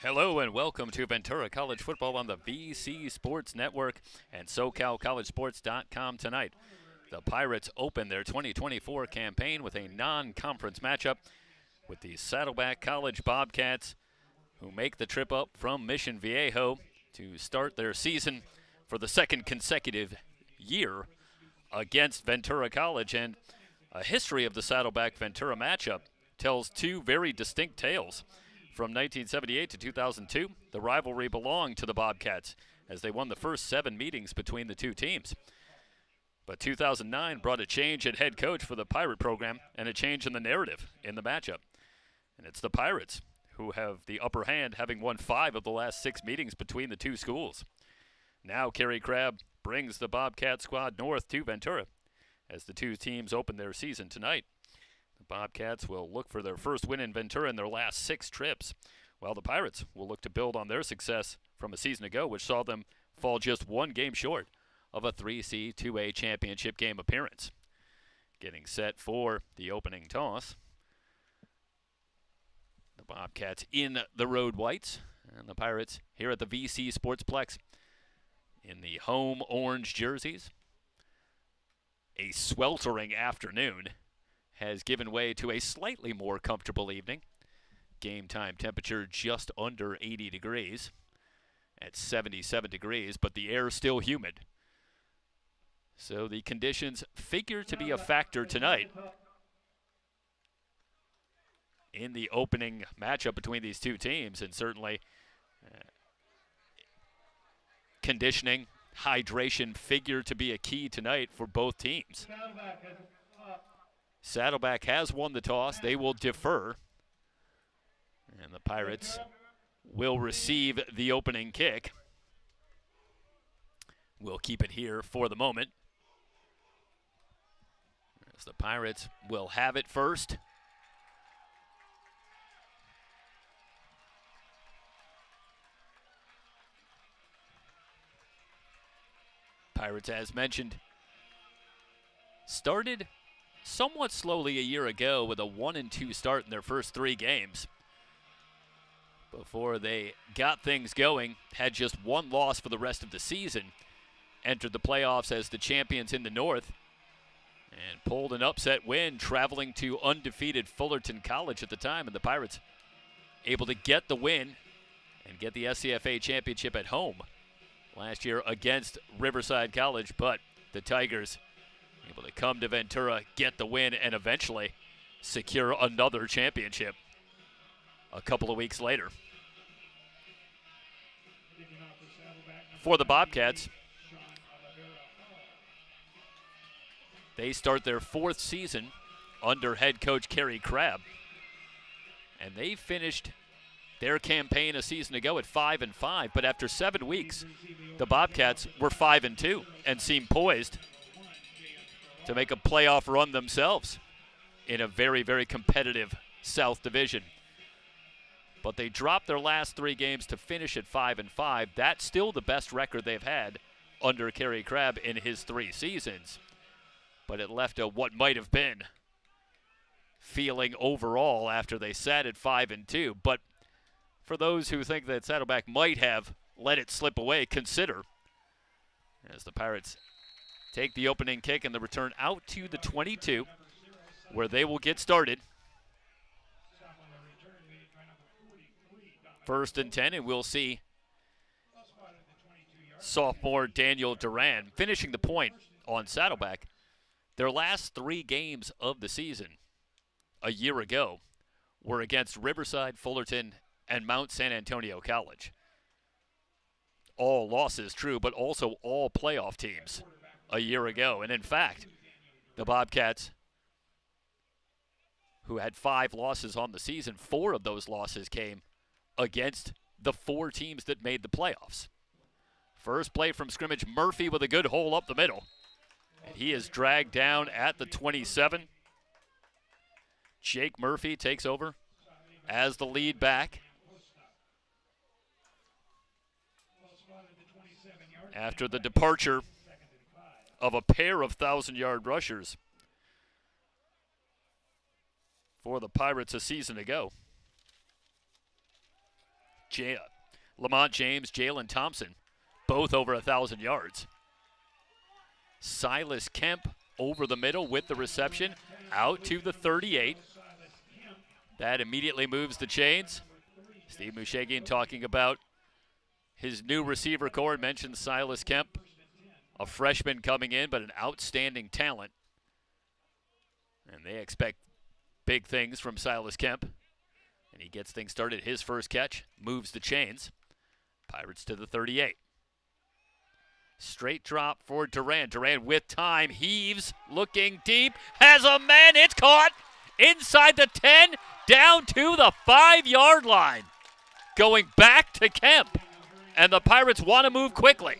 Hello and welcome to Ventura College Football on the VC Sports Network and SoCalCollegeSports.com tonight. The Pirates open their 2024 campaign with a non-conference matchup with the Saddleback College Bobcats, who make the trip up from Mission Viejo to start their season for the second consecutive year against Ventura College. And a history of the Saddleback-Ventura matchup tells two very distinct tales. From 1978 to 2002, the rivalry belonged to the Bobcats as they won the first 7 meetings between the two teams. But 2009 brought a change at head coach for the Pirate program and a change in the narrative in the matchup. And it's the Pirates who have the upper hand, having won 5 of the last 6 meetings between the two schools. Now Kerry Crabb brings the Bobcat squad north to Ventura as the two teams open their season tonight. The Bobcats will look for their first win in Ventura in their last 6 trips, while the Pirates will look to build on their success from a season ago, which saw them fall just 1 game short of a 3C 2A championship game appearance. Getting set for the opening toss. The Bobcats in the road whites, and the Pirates here at the VC Sportsplex in the home orange jerseys. A sweltering afternoon has given way to a slightly more comfortable evening. Game time temperature just under 80 degrees at 77 degrees, but the air is still humid. So the conditions figure to be a factor tonight in the opening matchup between these two teams, and certainly conditioning, hydration figure to be a key tonight for both teams. Saddleback has won the toss. They will defer. And the Pirates will receive the opening kick. We'll keep it here for the moment, as the Pirates will have it first. Pirates, as mentioned, started somewhat slowly a year ago with a 1-2 start in their first 3 games. Before they got things going, had just 1 loss for the rest of the season, entered the playoffs as the champions in the North, and pulled an upset win traveling to undefeated Fullerton College at the time, and the Pirates able to get the win and get the SCFA championship at home last year against Riverside College, but the Tigers able to come to Ventura, get the win, and eventually secure another championship a couple of weeks later. For the Bobcats, they start their 4th season under head coach Kerry Crabb, and they finished their campaign a season ago at 5-5, but after 7 weeks, the Bobcats were 5-2 and seemed poised to make a playoff run themselves in a very, very competitive South Division. But they dropped their last 3 games to finish at 5-5. That's still the best record they've had under Kerry Crabb in his 3 seasons. But it left a what might have been feeling overall after they sat at 5-2. But for those who think that Saddleback might have let it slip away, consider as the Pirates take the opening kick and the return out to the 22, where they will get started. 1st and 10, and we'll see sophomore Daniel Duran finishing the point on Saddleback. Their last 3 games of the season a year ago were against Riverside, Fullerton, and Mount San Antonio College. All losses, true, but also all playoff teams a year ago. And in fact, the Bobcats, who had 5 losses on the season, 4 of those losses came against the 4 teams that made the playoffs. First play from scrimmage, Murphy with a good hole up the middle. And he is dragged down at the 27. Jake Murphy takes over as the lead back after the departure of a pair of 1,000-yard rushers for the Pirates a season ago. Lamont James, Jalen Thompson, both over 1,000 yards. Silas Kemp over the middle with the reception, out to the 38. That immediately moves the chains. Steve Mushagian talking about his new receiver core, mentioned Silas Kemp, a freshman coming in, but an outstanding talent. And they expect big things from Silas Kemp. And he gets things started. His first catch moves the chains. Pirates to the 38. Straight drop for Duran. Duran with time, heaves, looking deep, has a man, it's caught inside the 10, down to the 5-yard line. Going back to Kemp, and the Pirates want to move quickly.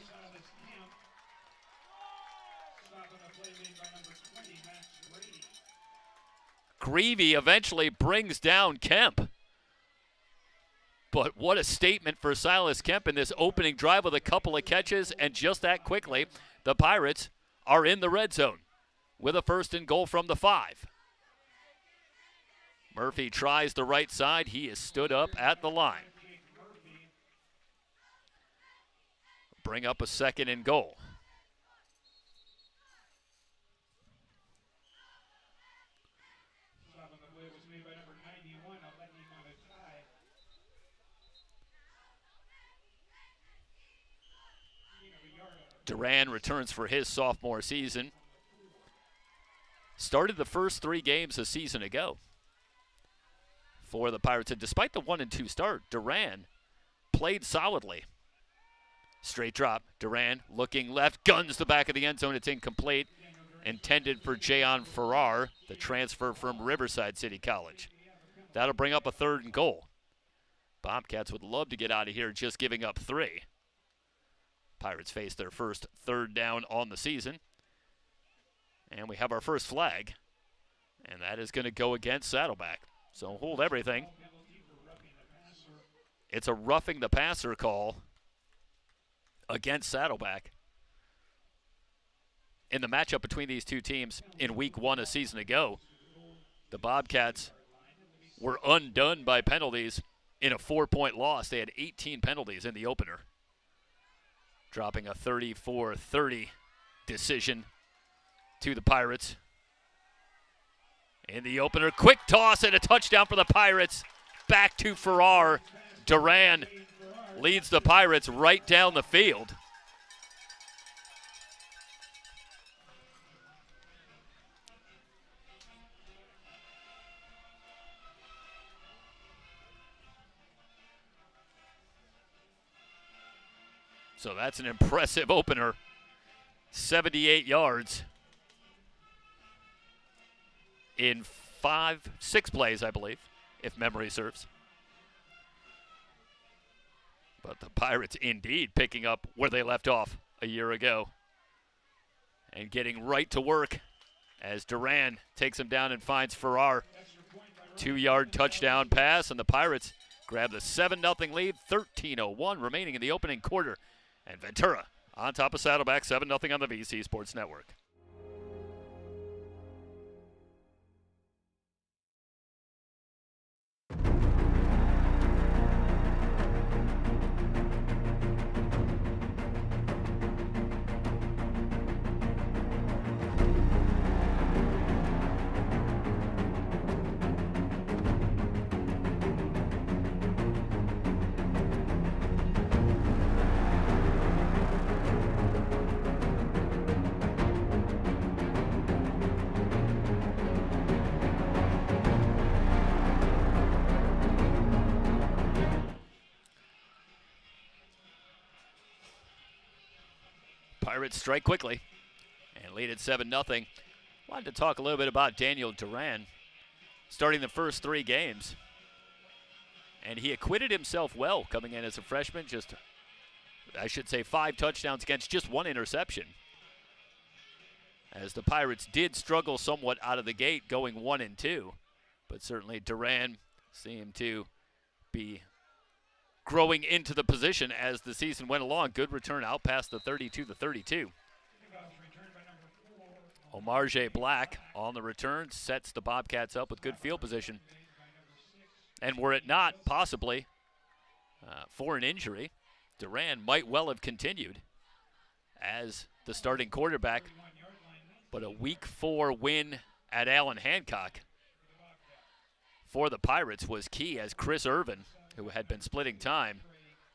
Greavy eventually brings down Kemp. But what a statement for Silas Kemp in this opening drive with a couple of catches, and just that quickly, the Pirates are in the red zone with a 1st and goal from the 5. Murphy tries the right side. He is stood up at the line. Bring up a 2nd and goal. Duran returns for his sophomore season. Started the first 3 games a season ago for the Pirates. And despite the 1-2 start, Duran played solidly. Straight drop. Duran looking left, guns the back of the end zone. It's incomplete. Intended for Jayon Farrar, the transfer from Riverside City College. That'll bring up a 3rd and goal. Bobcats would love to get out of here just giving up 3. Pirates face their first 3rd down on the season. And we have our first flag. And that is going to go against Saddleback. So hold everything. It's a roughing the passer call against Saddleback. In the matchup between these two teams in week 1 a season ago, the Bobcats were undone by penalties in a 4-point loss. They had 18 penalties in the opener, dropping a 34-30 decision to the Pirates. In the opener, quick toss and a touchdown for the Pirates. Back to Farrar. Duran leads the Pirates right down the field. So that's an impressive opener. 78 yards in 6 plays, I believe, if memory serves. But the Pirates indeed picking up where they left off a year ago and getting right to work as Duran takes him down and finds Farrar. 2-yard touchdown pass, and the Pirates grab the 7-0 lead, 13:01 remaining in the opening quarter. And Ventura on top of Saddleback, 7-0 on the VC Sports Network. Pirates strike quickly and lead at 7-0. Wanted to talk a little bit about Daniel Duran starting the first 3 games. And he acquitted himself well coming in as a freshman. 5 touchdowns against just 1 interception. As the Pirates did struggle somewhat out of the gate going 1-2. But certainly Duran seemed to be growing into the position as the season went along. Good return out past the 32-32. Omarje Black on the return sets the Bobcats up with good field position. And were it not possibly for an injury. Duran might well have continued as the starting quarterback, but a Week 4 win at Allen Hancock for the Pirates was key, as Chris Irvin, who had been splitting time,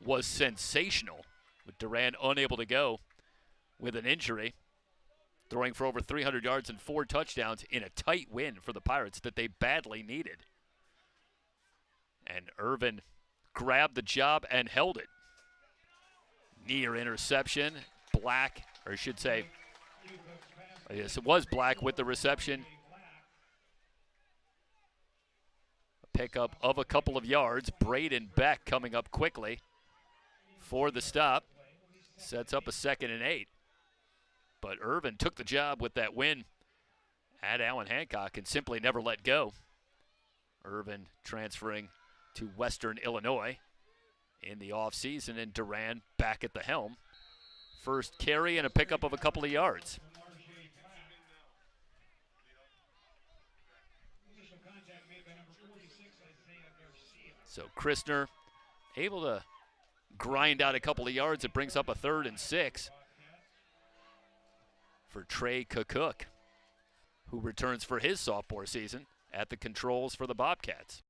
was sensational, with Duran unable to go with an injury, throwing for over 300 yards and 4 touchdowns in a tight win for the Pirates that they badly needed. And Irvin grabbed the job and held it. Near interception. Black, or I should say, yes, it was Black with the reception. A pickup of a couple of yards. Braden Beck coming up quickly for the stop. Sets up a 2nd and 8. But Irvin took the job with that win at Allen Hancock and simply never let go. Irvin transferring to Western Illinois in the offseason, and Duran back at the helm. First carry and a pickup of a couple of yards. So Christner able to grind out a couple of yards. It brings up a 3rd and 6 for Trey Cook, who returns for his sophomore season at the controls for the Bobcats.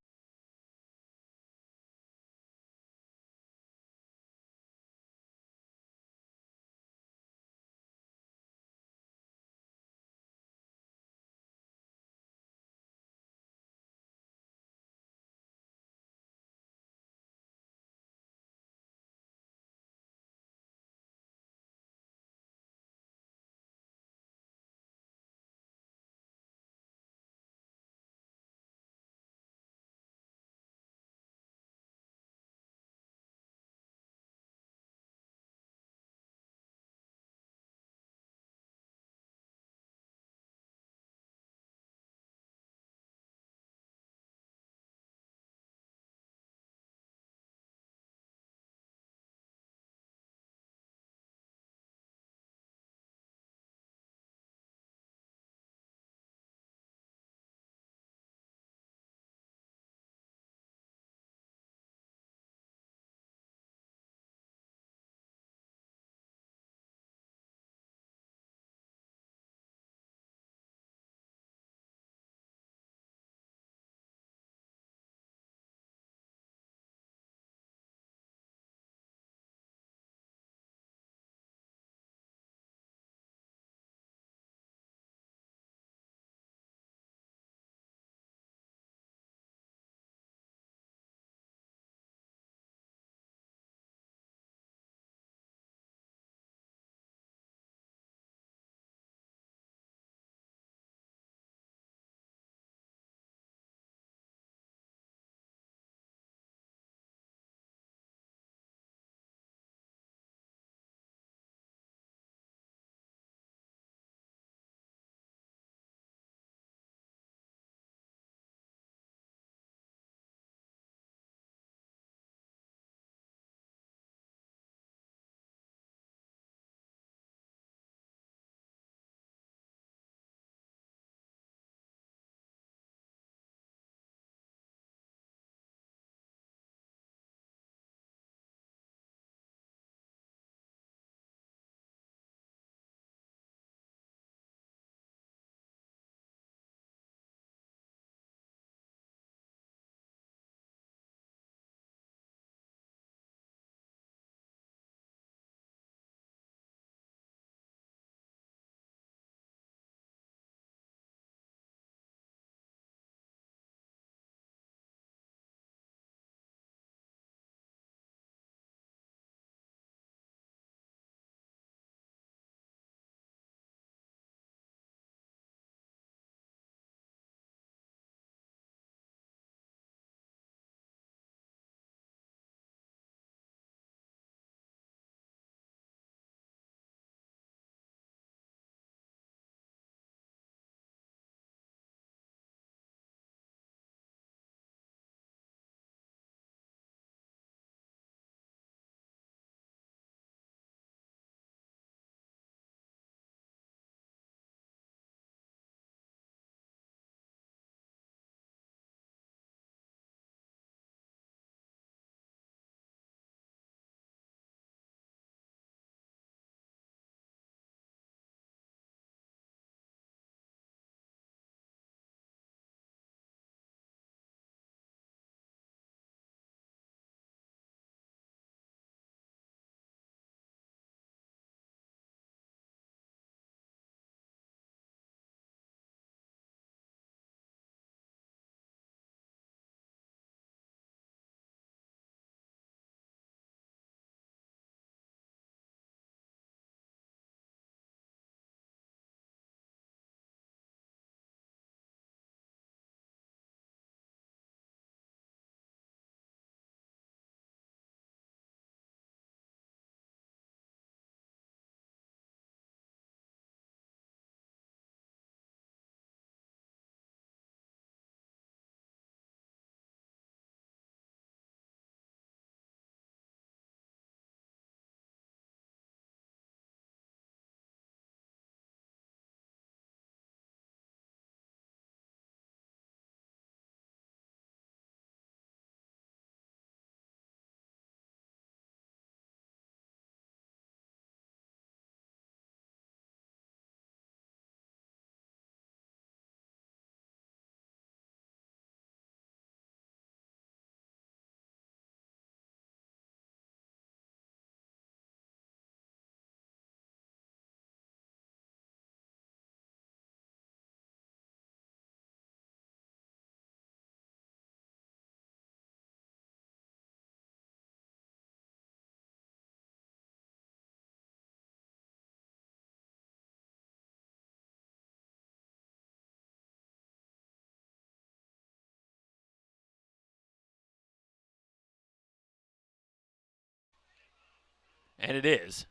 And it is.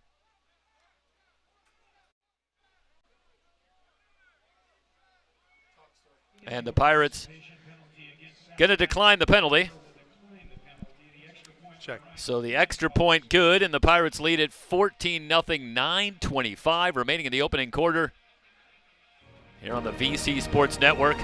And the Pirates going to decline the penalty. Check. So the extra point good, and the Pirates lead at 14-0, 9:25 remaining in the opening quarter here on the VC Sports Network.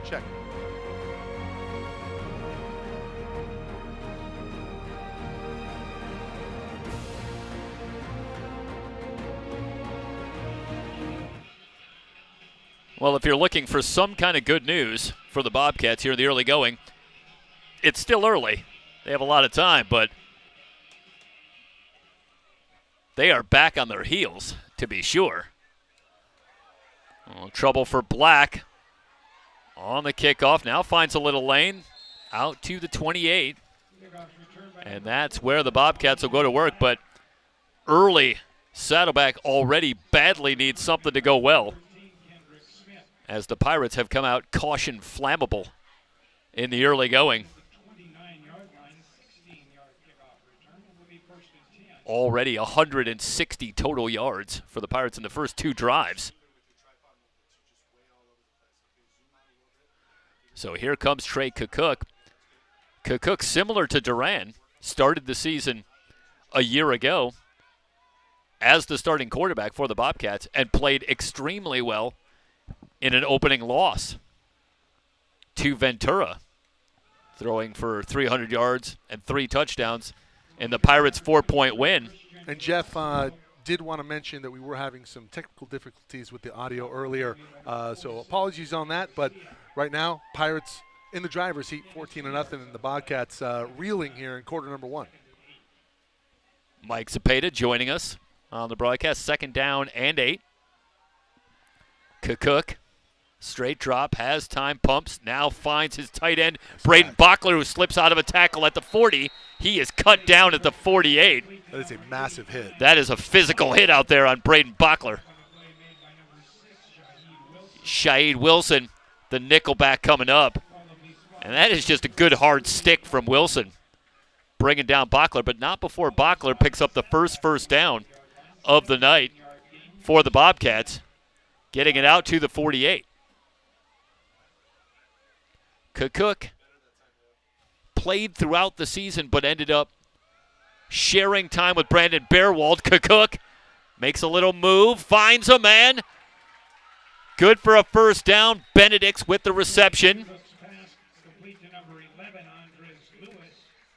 Check. Well, if you're looking for some kind of good news for the Bobcats here in the early going, it's still early. They have a lot of time, but they are back on their heels, to be sure. Trouble for Black on the kickoff. Now finds a little lane out to the 28. And that's where the Bobcats will go to work. But early, Saddleback already badly needs something to go well, as the Pirates have come out caution flammable in the early going. Already 160 total yards for the Pirates in the first two drives. So here comes Trey Cook. Cook, similar to Duran, started the season a year ago as the starting quarterback for the Bobcats and played extremely well in an opening loss to Ventura, throwing for 300 yards and 3 touchdowns in the Pirates' 4-point win. And Jeff did want to mention that we were having some technical difficulties with the audio earlier, so apologies on that. But right now, Pirates in the driver's seat, 14-0, and the Bobcats reeling here in quarter number 1. Mike Cepeda joining us on the broadcast. 2nd down and 8. Cook, straight drop, has time, pumps, now finds his tight end, Braden Bachler, who slips out of a tackle at the 40. He is cut down at the 48. That is a massive hit. That is a physical hit out there on Braden Bachler. Shaheed Wilson, the nickelback, coming up. And that is just a good hard stick from Wilson, bringing down Bachler, but not before Bachler picks up the first down of the night for the Bobcats, getting it out to the 48. Cook played throughout the season but ended up sharing time with Brandon Bearwald. Cook makes a little move, finds a man. Good for a first down. Benedict's with the reception.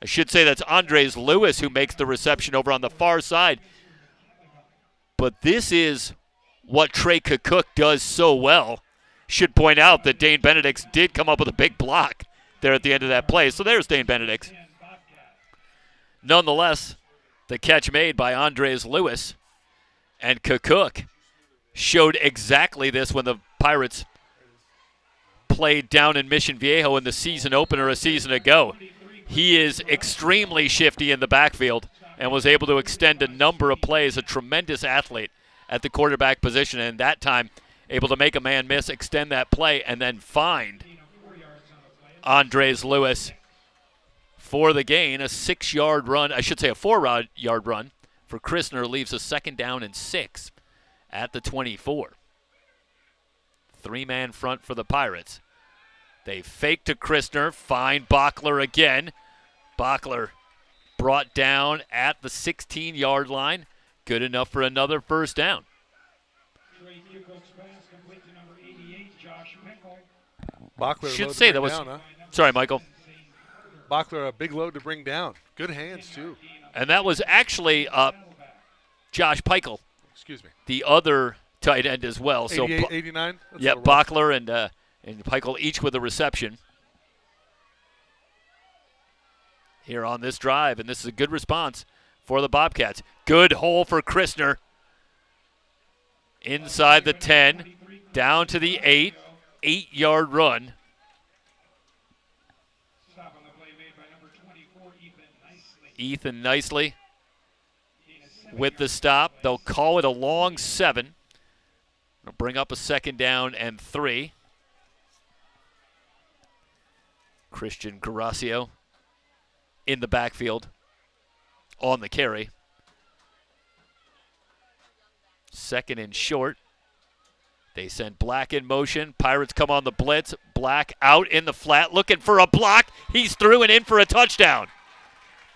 I should say that's Andres Lewis who makes the reception over on the far side. But this is what Trey Cook does so well. Should point out that Dane Benedicts did come up with a big block there at the end of that play. So there's Dane Benedicts. Nonetheless, the catch made by Andres Lewis. And Cook showed exactly this when the Pirates played down in Mission Viejo in the season opener a season ago. He is extremely shifty in the backfield and was able to extend a number of plays, a tremendous athlete at the quarterback position, and that time able to make a man miss, extend that play, and then find Andres Lewis for the gain. A 6-yard run, I should say a 4-yard run for Christner, leaves a 2nd down and 6 at the 24. 3-man front for the Pirates. They fake to Christner, find Bachler again. Bachler brought down at the 16-yard line. Good enough for another first down. Bachler Should say that was. down, huh? Sorry, Michael. Bachler, a big load to bring down. Good hands, too. And that was actually Josh Peichel. Excuse me. The other tight end as well. 88, So 89? Yep, Bachler and Peichel each with a reception here on this drive, and this is a good response for the Bobcats. Good hole for Christner. Inside the 10, down to the 8, 8-yard run. Ethan nicely with the stop. They'll call it a long 7. They'll bring up a 2nd down and 3. Christian Garasio in the backfield on the carry. 2nd and short. They send Black in motion. Pirates come on the blitz. Black out in the flat looking for a block. He's through and in for a touchdown.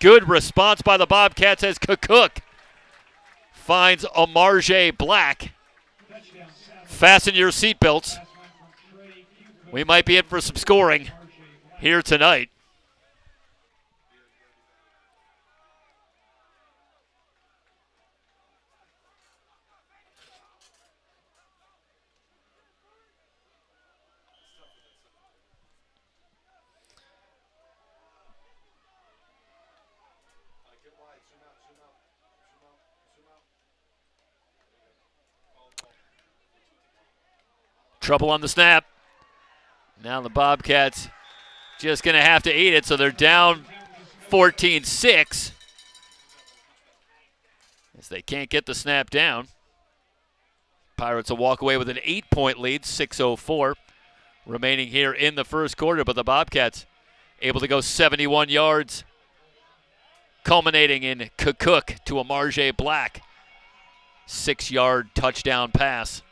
Good response by the Bobcats as Cook finds Amarje Black. Fasten your seatbelts. We might be in for some scoring here tonight. Trouble on the snap. Now the Bobcats just going to have to eat it, so they're down 14-6 as they can't get the snap down. Pirates will walk away with an 8-point lead, 6:04 remaining here in the first quarter, but the Bobcats able to go 71 yards, culminating in Cook to Amarje Black. 6-yard touchdown pass.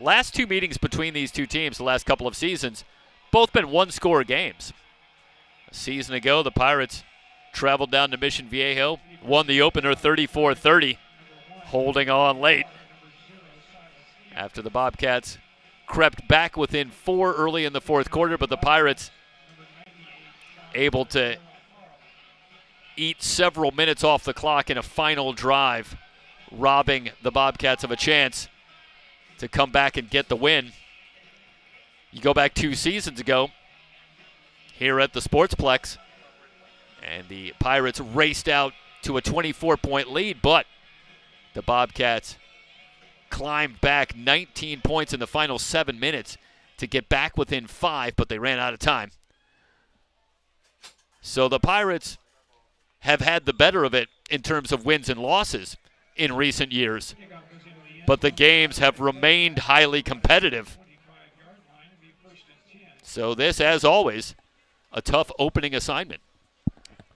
Last 2 meetings between these two teams the last couple of seasons, both been one-score games. A season ago, the Pirates traveled down to Mission Viejo, won the opener 34-30, holding on late after the Bobcats crept back within 4 early in the fourth quarter, but the Pirates able to eat several minutes off the clock in a final drive, robbing the Bobcats of a chance to come back and get the win. You go back 2 seasons ago here at the Sportsplex, and the Pirates raced out to a 24-point lead, but the Bobcats climbed back 19 points in the final 7 minutes to get back within 5, but they ran out of time. So the Pirates have had the better of it in terms of wins and losses in recent years, but the games have remained highly competitive. So this, as always, a tough opening assignment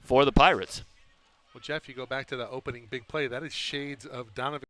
for the Pirates. Well, Jeff, you go back to the opening big play. That is shades of Donovan.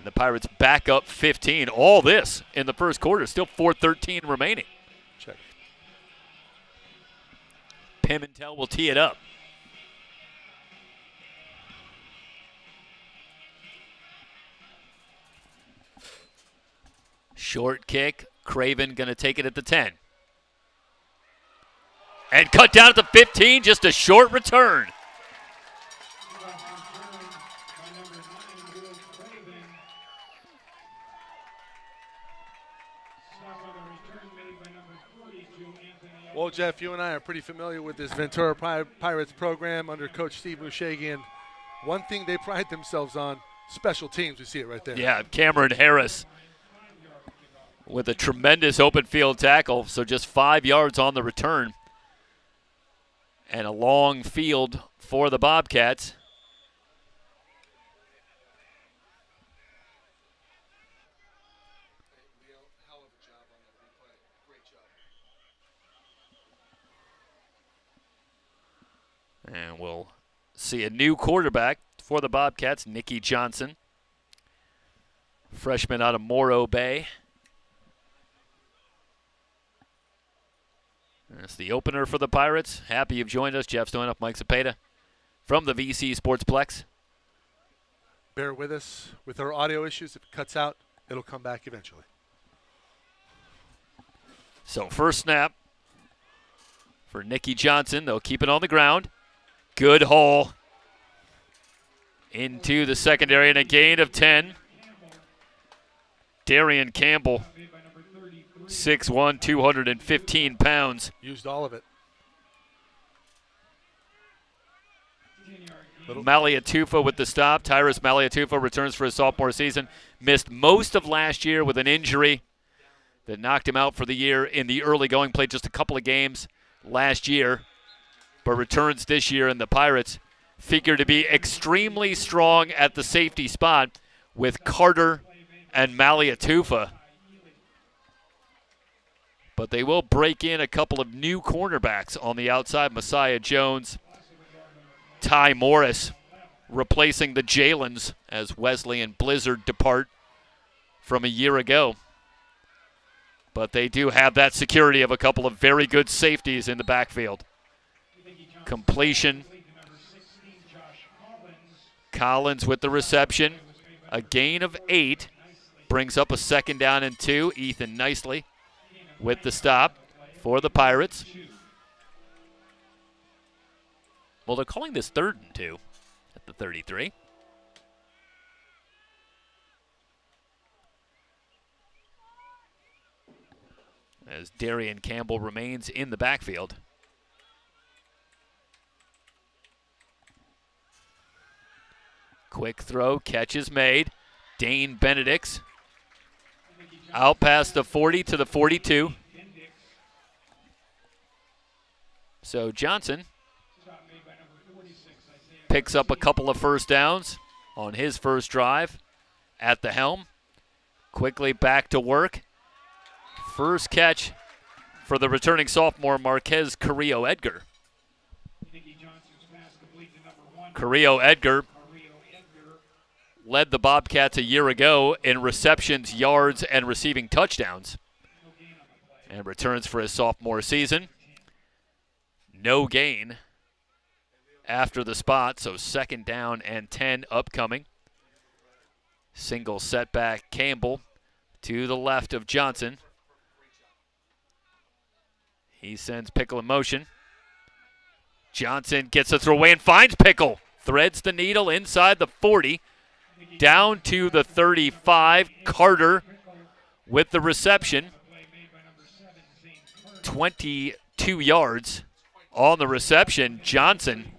The Pirates back up 15. All this in the first quarter. Still 4:13 remaining. Check. Pimentel will tee it up. Short kick. Craven going to take it at the 10. And cut down at the 15. Just a short return. Well, Jeff, you and I are pretty familiar with this Ventura Pirates program under Coach Steve Mushagian. One thing they pride themselves on, special teams. We see it right there. Yeah, Cameron Harris with a tremendous open field tackle. So just 5 yards on the return. And a long field for the Bobcats. And we'll see a new quarterback for the Bobcats, Nicky Johnson. Freshman out of Morro Bay. That's the opener for the Pirates. Happy you've joined us. Jeff Stoynoff, Mike Cepeda from the VC Sportsplex. Bear with us with our audio issues. If it cuts out, it'll come back eventually. So first snap for Nicky Johnson. They'll keep it on the ground. Good haul into the secondary and a gain of 10. Darian Campbell, 6'1", 215 pounds. Used all of it. Maliatufa with the stop. Tyrus Maliatufa returns for his sophomore season. Missed most of last year with an injury that knocked him out for the year in the early going. Played just a couple of games last year, but returns this year, and the Pirates figure to be extremely strong at the safety spot with Carter and Maliatufa. But they will break in a couple of new cornerbacks on the outside. Messiah Jones, Ty Morris replacing the Jalens as Wesley and Blizzard depart from a year ago. But they do have that security of a couple of very good safeties in the backfield. Completion. Collins with the reception. A gain of 8. Brings up a 2nd down and 2. Ethan Nicely with the stop for the Pirates. Well, they're calling this 3rd and 2 at the 33. As Darian Campbell remains in the backfield. Quick throw, catch is made. Dane Benedict's out past the 40 to the 42. So Johnson picks up a couple of first downs on his first drive at the helm. Quickly back to work. First catch for the returning sophomore Marquez Carrillo Edgar. Carrillo Edgar led the Bobcats a year ago in receptions, yards, and receiving touchdowns. And returns for his sophomore season. No gain after the spot, so 2nd down and 10 upcoming. Single setback Campbell to the left of Johnson. He sends Pickle in motion. Johnson gets a throwaway and finds Pickle. Threads the needle inside the 40. Down to the 35. Carter with the reception. 22 yards on the reception. Johnson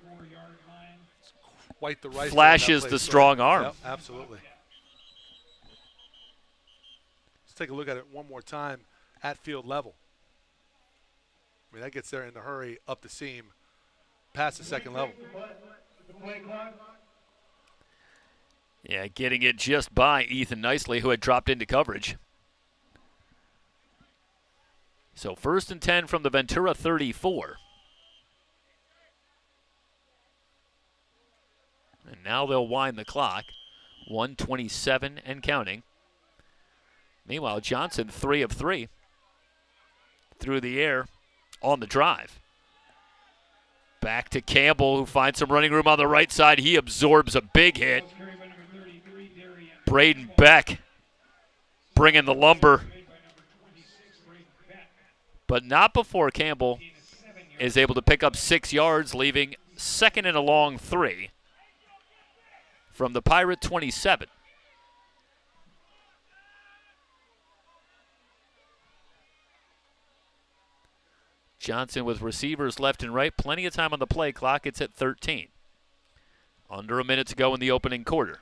Quite the right flashes the strong arm. Yep, absolutely. Let's take a look at it one more time at field level. I mean, that gets there in a hurry, up the seam, past the 2nd level. Yeah, getting it just by Ethan Nicely, who had dropped into coverage. So 1st and 10 from the Ventura 34. And now they'll wind the clock 127 and counting. Meanwhile, Johnson 3 of 3 through the air on the drive. Back to Campbell, who finds some running room on the right side. He absorbs a big hit. Braden Beck bringing the lumber. But not before Campbell is able to pick up 6 yards, leaving second and a long 3 from the Pirate 27. Johnson with receivers left and right. Plenty of time on the play clock. It's at 13. Under a minute to go in the opening quarter.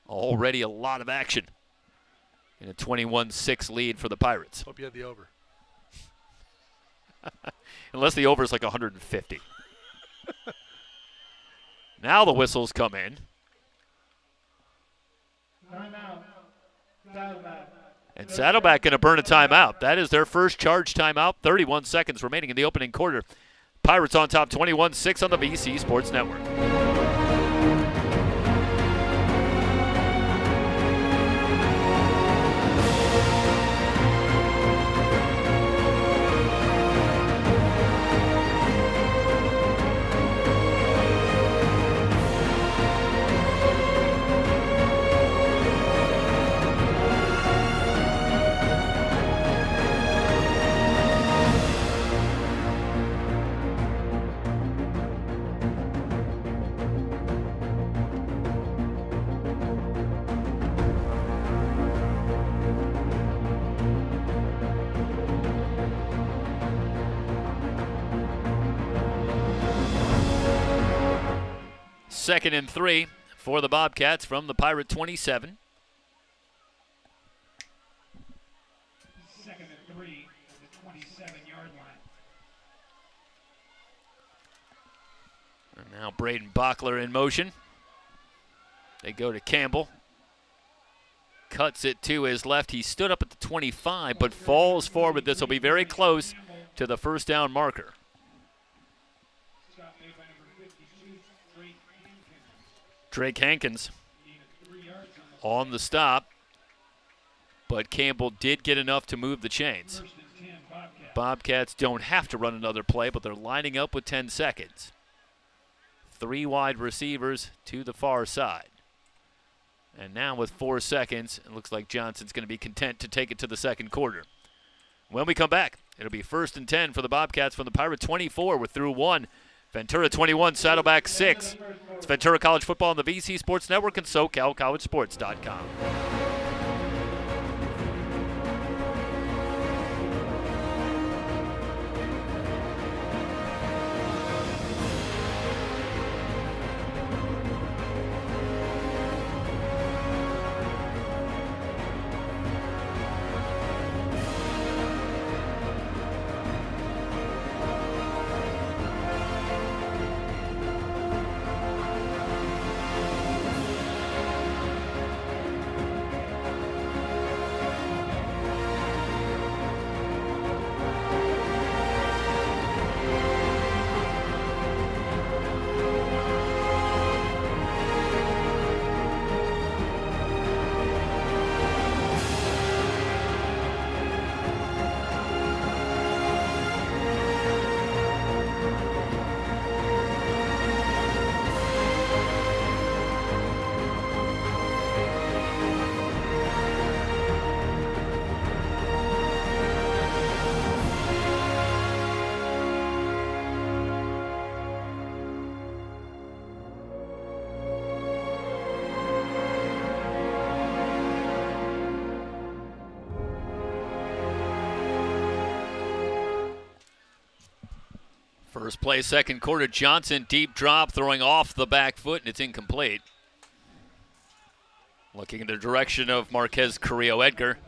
Already a lot of action in a 21-6 lead for the Pirates. Hope you had the over. Unless the over is like 150. Now the whistles come in. Timeout. Saddleback. And Saddleback going to burn a timeout. That is their first charge timeout. 31 seconds remaining in the opening quarter. Pirates on top 21-6 on the VC Sports Network. Second and 3 for the Bobcats from the Pirate 27. Second and 3 at the 27-yard line. And now Braden Bachler in motion. They go to Campbell. Cuts it to his left. He stood up at the 25, but falls forward. This will be very close to the first down marker. Drake Hankins on the stop, but Campbell did get enough to move the chains. Bobcats don't have to run another play, but they're lining up with 10 seconds. 3 wide receivers to the far side. And now with 4 seconds, it looks like Johnson's going to be content to take it to the second quarter. When we come back, it'll be 1st and 10 for the Bobcats from the Pirate 24. We're through 1. Ventura 21, Saddleback 6. It's Ventura College Football on the VC Sports Network and SoCalCollegeSports.com. First play, second quarter, Johnson, deep drop, throwing off the back foot, and it's incomplete. Looking in the direction of Marquez Carrillo-Edgar.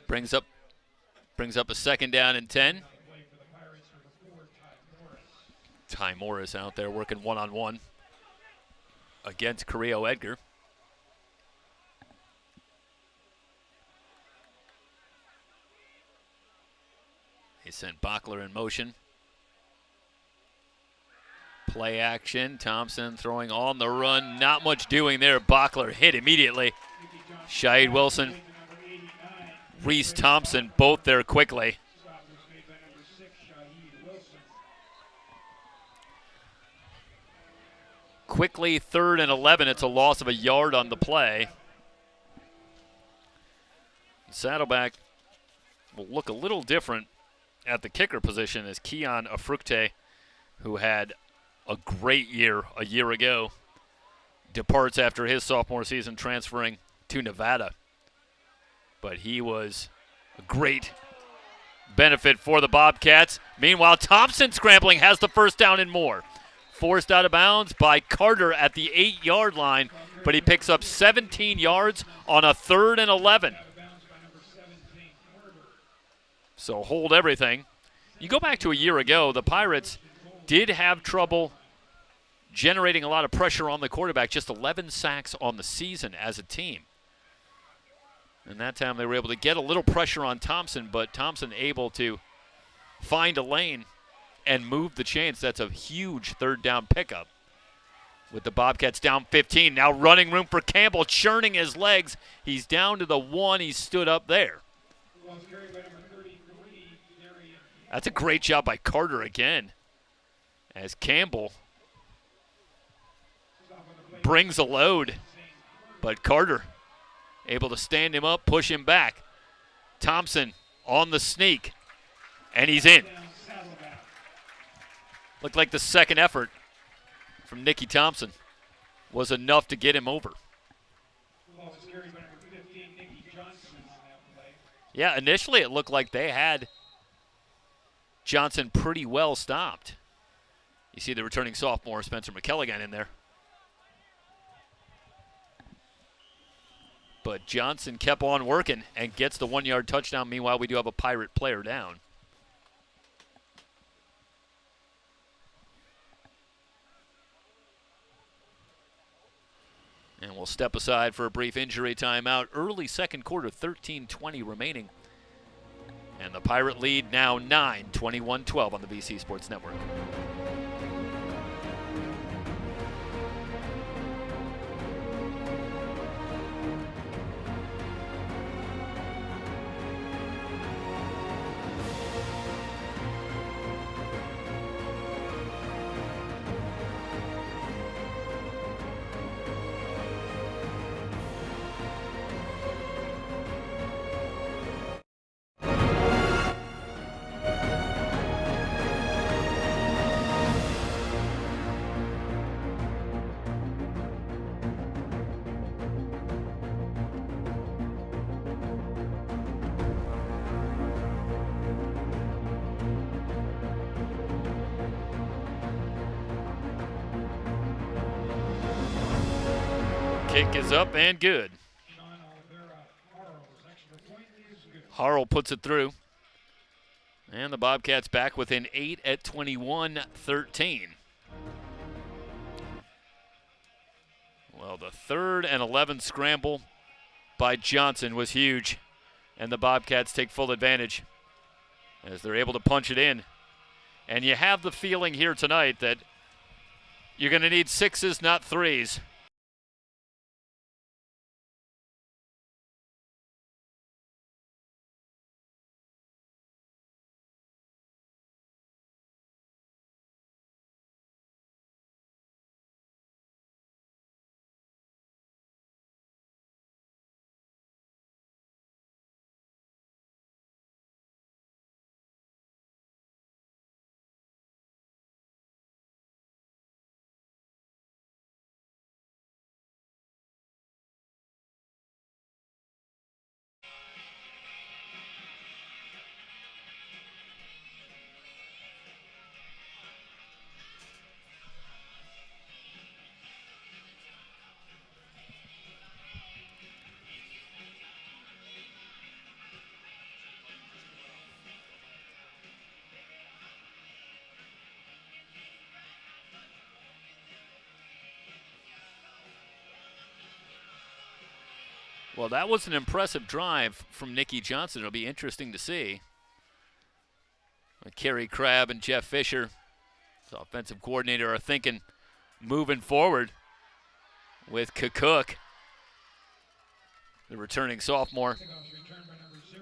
Brings up a second down and 10. Ty Morris out there working one-on-one against Carrillo-Edgar. He sent Bachler in motion. Play action. Thompson throwing on the run. Not much doing there. Bachler hit immediately. Shahid Wilson, Reese Thompson, both there quickly. Quickly, 3rd and 11. It's a loss of a yard on the play. Saddleback will look a little different at the kicker position as Keon Afrukte, who had a great year a year ago, departs after his sophomore season, transferring to Nevada. But he was a great benefit for the Bobcats. Meanwhile, Thompson scrambling, has the first down and more. Forced out of bounds by Carter at the 8-yard line, but he picks up 17 yards on a 3rd and 11. So hold everything. You go back to a year ago, the Pirates did have trouble generating a lot of pressure on the quarterback, just 11 sacks on the season as a team. And that time they were able to get a little pressure on Thompson, but Thompson able to find a lane and move the chains. That's a huge 3rd down pickup. With the Bobcats down 15, now running room for Campbell, churning his legs. He's down to the 1. He stood up there. That's a great job by Carter again, as Campbell brings a load, but Carter able to stand him up, push him back. Thompson on the sneak, and he's in. Looked like the second effort from Nicky Thompson was enough to get him over. Yeah, initially it looked like they had Johnson pretty well stopped. You see the returning sophomore Spencer McKelligan in there. But Johnson kept on working and gets the 1-yard touchdown. Meanwhile, we do have a Pirate player down. And we'll step aside for a brief injury timeout. Early second quarter, 13:20 remaining. And the Pirate lead now 9, 21-12 on the BC Sports Network. Kick is up and good. Harrell puts it through. And the Bobcats back within 8 at 21-13. Well, the 3rd and 11 scramble by Johnson was huge. And the Bobcats take full advantage as they're able to punch it in. And you have the feeling here tonight that you're going to need 6s, not 3s. Well, that was an impressive drive from Nicky Johnson. It'll be interesting to see. Kerry Crabb and Jeff Fisher So offensive coordinator are thinking moving forward with Cook, the returning sophomore,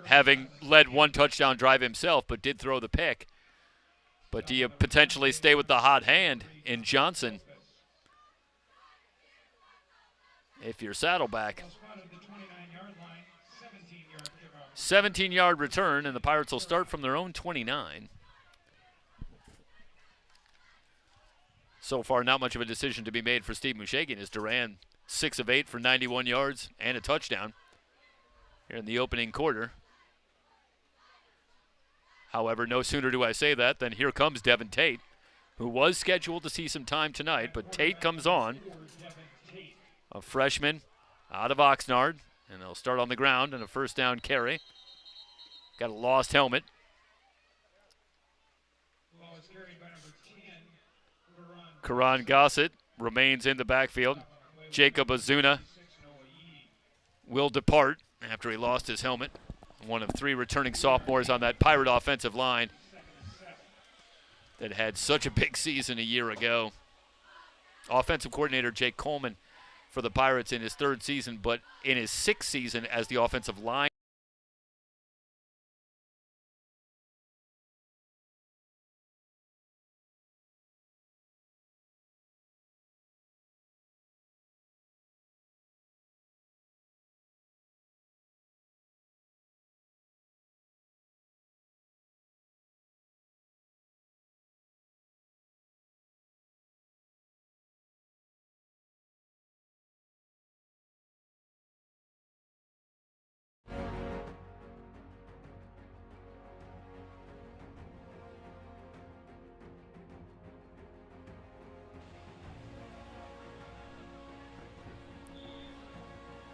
having led one touchdown drive himself, but did throw the pick. But do you potentially stay with the hot hand in Johnson if you're Saddleback? 17-yard return, and the Pirates will start from their own 29. So far, not much of a decision to be made for Steve Mushagan as Duran 6 of 8 for 91 yards and a touchdown here in the opening quarter. However, no sooner do I say that than here comes Devin Tate, who was scheduled to see some time tonight, but Tate comes on, a freshman out of Oxnard, and they'll start on the ground and a first down carry. Got a lost helmet. Karan Gossett remains in the backfield. Jacob Azuna will depart after he lost his helmet. One of 3 returning sophomores on that Pirate offensive line that had such a big season a year ago. Offensive coordinator Jake Coleman for the Pirates in his 3rd season, but in his 6th season as the offensive line.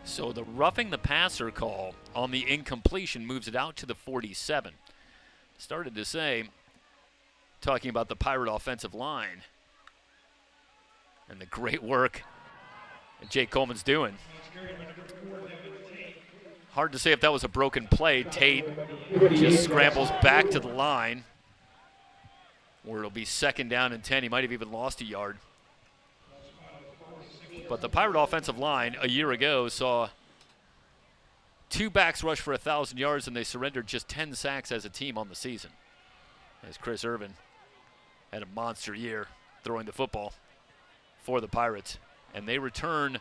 So the roughing the passer call on the incompletion moves it out to the 47. Started to say, talking about the Pirate offensive line and the great work that Jake Coleman's doing. Hard to say if that was a broken play. Tate just scrambles back to the line where it'll be 2nd down and 10. He might have even lost a yard. But the Pirate offensive line a year ago saw 2 backs rush for 1,000 yards, and they surrendered just 10 sacks as a team on the season, as Chris Irvin had a monster year throwing the football for the Pirates. And they return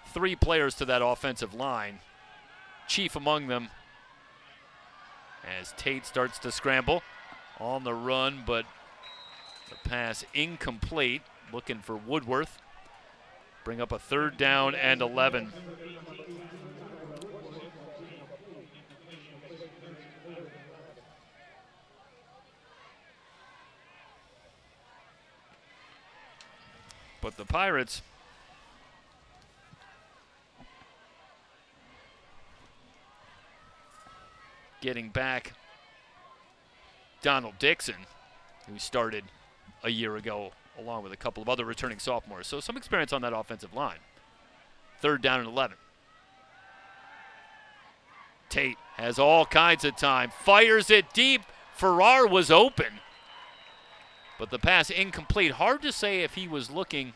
3 players to that offensive line, chief among them, as Tate starts to scramble on the run, but the pass incomplete, looking for Woodworth. Bring up a 3rd down and 11. But the Pirates getting back Donald Dixon, who started a year ago along with a couple of other returning sophomores. So some experience on that offensive line. 3rd down and 11. Tate has all kinds of time. Fires it deep. Farrar was open. But the pass incomplete. Hard to say if he was looking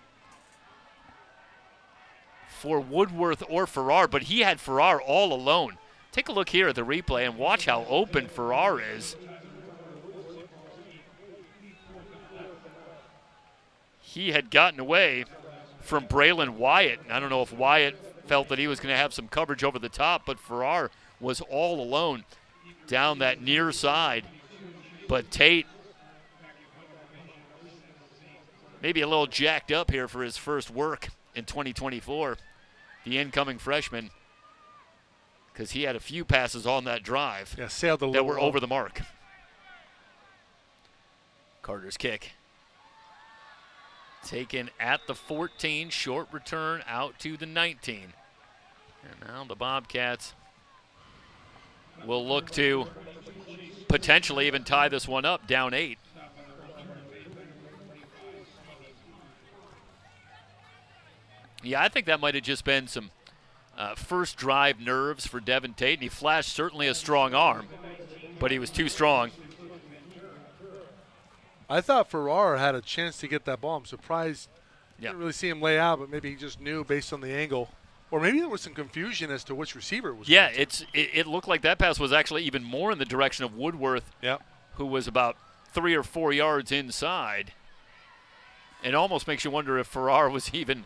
for Woodworth or Farrar, but he had Farrar all alone. Take a look here at the replay and watch how open Farrar is. He had gotten away from Braylon Wyatt. I don't know if Wyatt felt that he was going to have some coverage over the top, but Farrar was all alone down that near side. But Tate maybe a little jacked up here for his first work in 2024, the incoming freshman, because he had a few passes on that drive sailed a little that were over the mark. Carter's kick. Taken at the 14, short return out to the 19. And now the Bobcats will look to potentially even tie this one up, down 8. Yeah, I think that might have just been some first drive nerves for Devin Tate, and he flashed certainly a strong arm, but he was too strong. I thought Farrar had a chance to get that ball. I'm surprised. Yeah. Didn't really see him lay out, but maybe he just knew based on the angle. Or maybe there was some confusion as to which receiver it was. Yeah, it looked like that pass was actually even more in the direction of Woodworth, who was about 3 or 4 yards inside. It almost makes you wonder if Farrar was even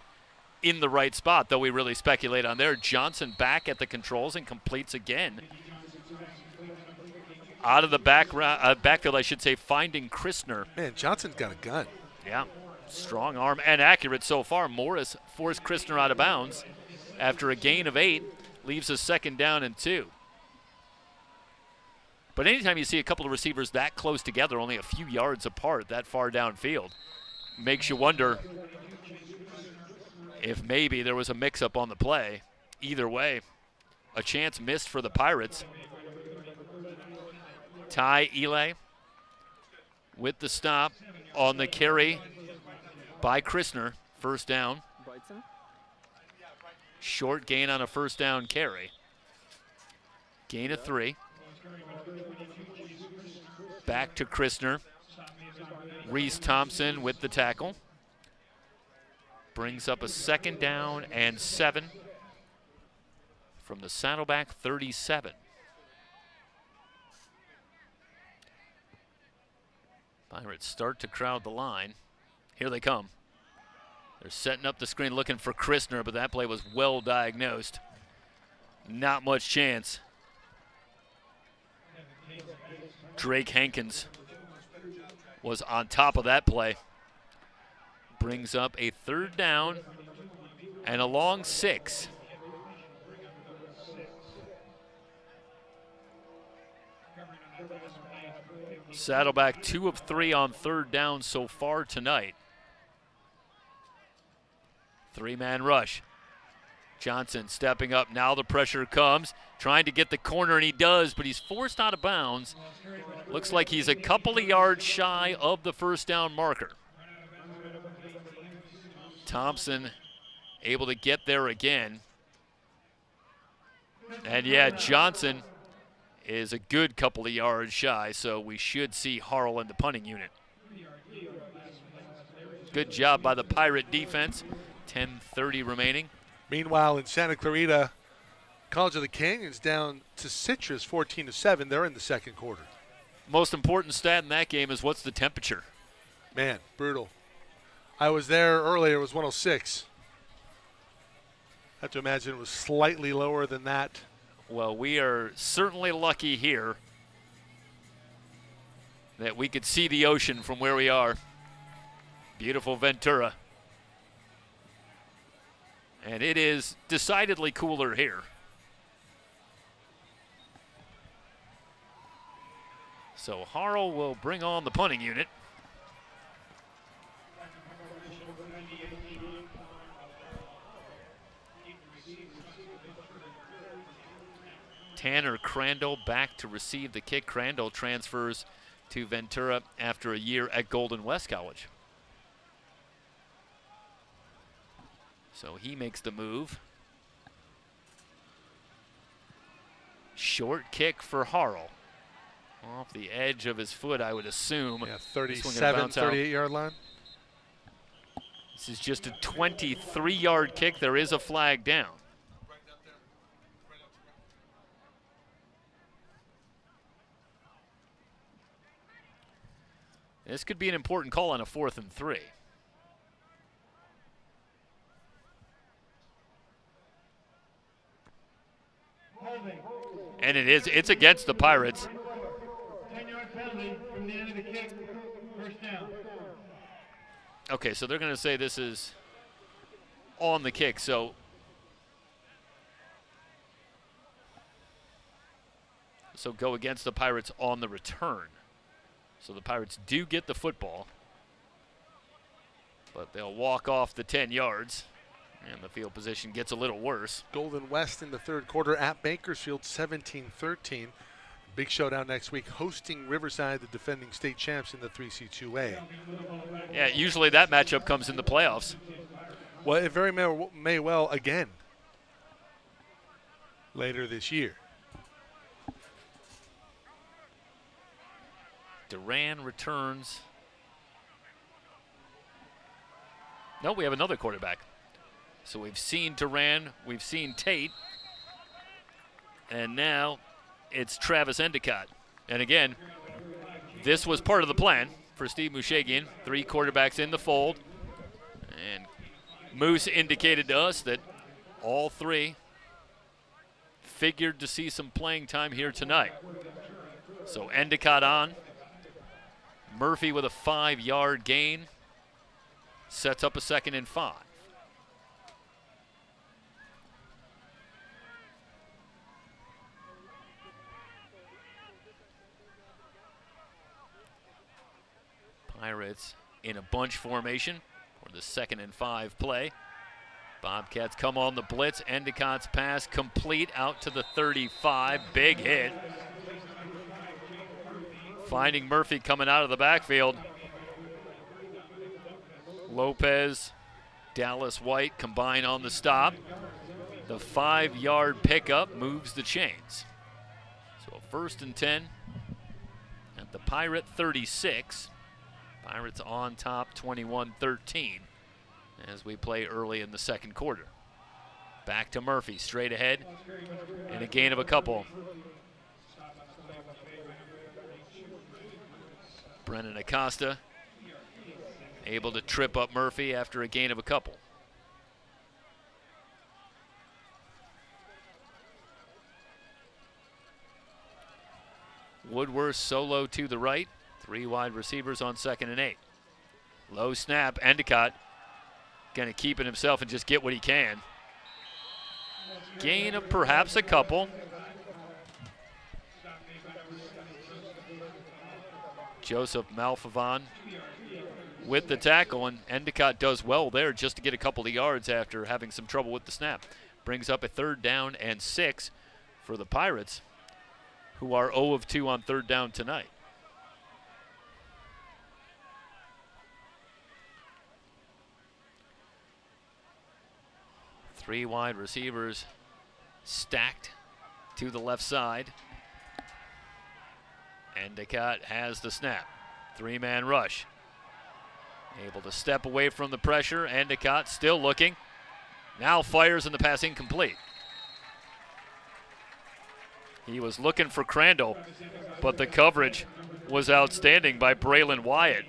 in the right spot, though we really speculate on there. Johnson back at the controls and completes again. Out of the backfield, I should say, finding Christner. Man, Johnson's got a gun. Yeah, strong arm and accurate so far. Morris forced Christner out of bounds after a gain of 8, leaves a 2nd down and 2. But anytime you see a couple of receivers that close together, only a few yards apart, that far downfield, makes you wonder if maybe there was a mix-up on the play. Either way, a chance missed for the Pirates. Ty Eli with the stop on the carry by Christner. 1st down. Short gain on a 1st down carry. Gain of 3. Back to Christner. Reese Thompson with the tackle. Brings up a 2nd down and 7 from the Saddleback 37. Pirates start to crowd the line. Here they come. They're setting up the screen looking for Christner, but that play was well diagnosed. Not much chance. Drake Hankins was on top of that play. Brings up a 3rd down and a long 6. Saddleback 2 of 3 on 3rd down so far tonight. 3-man rush. Johnson stepping up. Now the pressure comes. Trying to get the corner, and he does, but he's forced out of bounds. Looks like he's a couple of yards shy of the 1st down marker. Thompson able to get there again. And yeah, Johnson is a good couple of yards shy, so we should see Harrell in the punting unit. Good job by the Pirate defense. 10:30 remaining. Meanwhile, in Santa Clarita, College of the Canyons down to Citrus 14-7. They're in the 2nd quarter. Most important stat in that game is what's the temperature? Man, brutal. I was there earlier. It was 106. I have to imagine it was slightly lower than that. Well, we are certainly lucky here that we could see the ocean from where we are. Beautiful Ventura. And it is decidedly cooler here. So Harrell will bring on the punting unit. Tanner Crandall back to receive the kick. Crandall transfers to Ventura after a year at Golden West College. So he makes the move. Short kick for Harrell. Off the edge of his foot, I would assume. Yeah, 37, 38-yard line. This is just a 23-yard kick. There is a flag down. This could be an important call on a 4th and 3. And it's against the Pirates. 10-yard penalty from the end of the kick. 1st down. Okay, so they're going to say this is on the kick, so go against the Pirates on the return. So the Pirates do get the football, but they'll walk off the 10 yards, and the field position gets a little worse. Golden West in the 3rd quarter at Bakersfield, 17-13. Big showdown next week, hosting Riverside, the defending state champs in the 3C2A. Yeah, usually that matchup comes in the playoffs. Well, it very may well again later this year. Duran returns No, we have another quarterback. So we've seen Duran, we've seen Tate, and now it's Travis Endicott. And again, this was part of the plan for Steve Mushagian. 3 quarterbacks in the fold. And Moose indicated to us that all 3 figured to see some playing time here tonight. So Endicott on. Murphy with a 5-yard gain. Sets up a 2nd and 5. Pirates in a bunch formation for the 2nd and 5 play. Bobcats come on the blitz. Endicott's pass complete out to the 35. Big hit. Finding Murphy coming out of the backfield. Lopez, Dallas White combine on the stop. The 5-yard pickup moves the chains. So a 1st and 10 at the Pirate 36. Pirates on top 21-13 as we play early in the 2nd quarter. Back to Murphy, straight ahead, and a gain of a couple. Brennan Acosta able to trip up Murphy after a gain of a couple. Woodworth solo to the right. 3 wide receivers on 2nd and 8. Low snap. Endicott going to keep it himself and just get what he can. Gain of perhaps a couple. Joseph Malfavon with the tackle, and Endicott does well there just to get a couple of yards after having some trouble with the snap. Brings up a 3rd down and 6 for the Pirates, who are 0 of 2 on 3rd down tonight. Three wide receivers stacked to the left side. Endicott has the snap. 3-man rush. Able to step away from the pressure. Endicott still looking. Now fires and the pass incomplete. He was looking for Crandall, but the coverage was outstanding by Braylon Wyatt.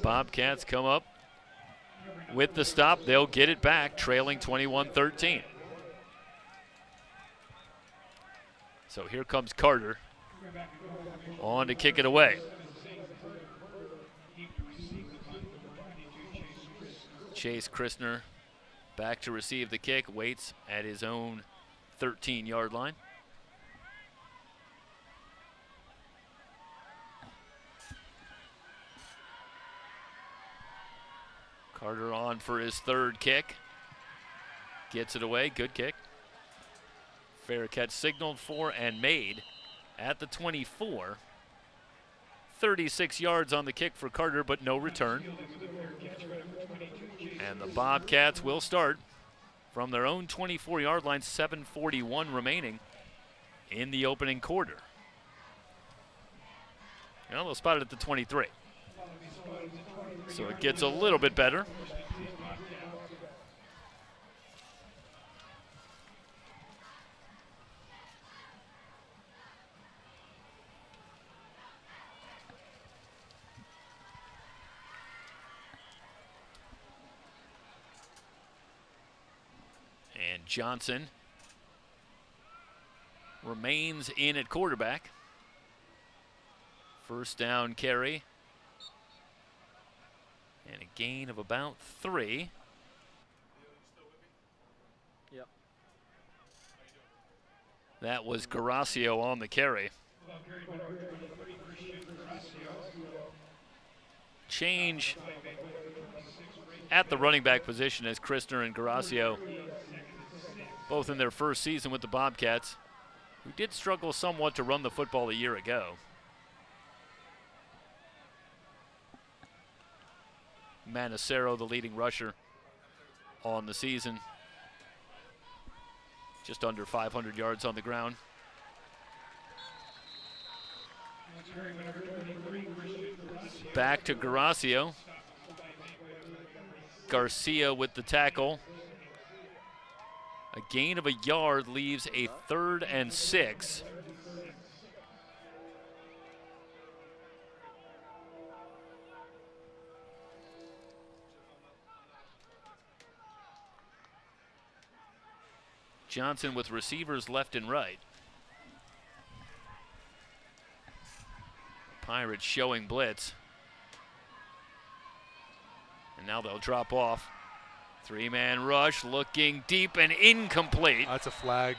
Bobcats come up with the stop. They'll get it back, trailing 21-13. So here comes Carter on to kick it away. Chase Christner back to receive the kick, waits at his own 13-yard line. Carter on for his 3rd kick. Gets it away, good kick. Fair catch signaled for and made at the 24. 36 yards on the kick for Carter, but no return. And the Bobcats will start from their own 24-yard line, 7:41 remaining in the opening quarter. Well, they'll spot it at the 23. So it gets a little bit better. And Johnson remains in at quarterback. 1st down carry. And a gain of about 3. Yep. That was Garasio on the carry. Change at the running back position as Christner and Garasio, both in their first season with the Bobcats, who did struggle somewhat to run the football a year ago. Manacero, the leading rusher on the season. Just under 500 yards on the ground. Back to Garasio. Garcia with the tackle. A gain of a yard leaves a 3rd and 6. Johnson with receivers left and right. Pirates showing blitz. And now they'll drop off. 3-man rush, looking deep and incomplete. That's a flag.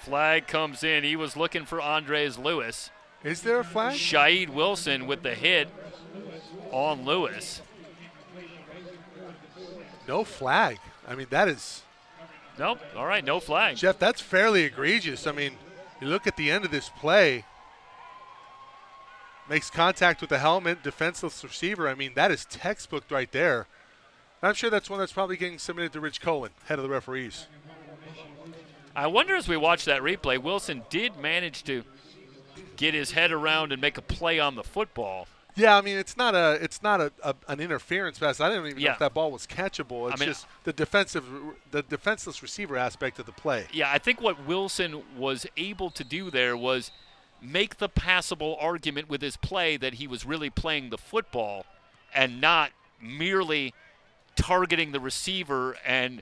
Flag comes in. He was looking for Andres Lewis. Is there a flag? Shaid Wilson with the hit on Lewis. No flag. I mean, that is... Nope. All right, no flag. Jeff, that's fairly egregious. I mean, you look at the end of this play, makes contact with the helmet, defenseless receiver. I mean, that is textbook right there. And I'm sure that's one that's probably getting submitted to Rich Cohen, head of the referees. I wonder as we watch that replay, Wilson did manage to get his head around and make a play on the football. Yeah, I mean, it's not an interference pass. I didn't even know if that ball was catchable. It's just the defenseless receiver aspect of the play. Yeah, I think what Wilson was able to do there was make the passable argument with his play that he was really playing the football and not merely targeting the receiver and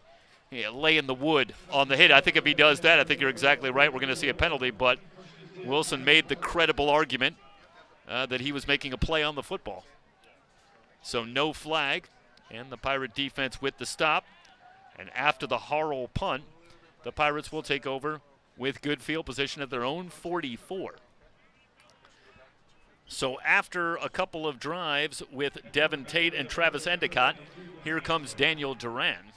laying the wood on the hit. I think if he does that, I think you're exactly right. We're going to see a penalty, but Wilson made the credible argument that he was making a play on the football. So no flag, and the Pirate defense with the stop. And after the Harrell punt, the Pirates will take over with good field position at their own 44. So after a couple of drives with Devin Tate and Travis Endicott, here comes Daniel Duran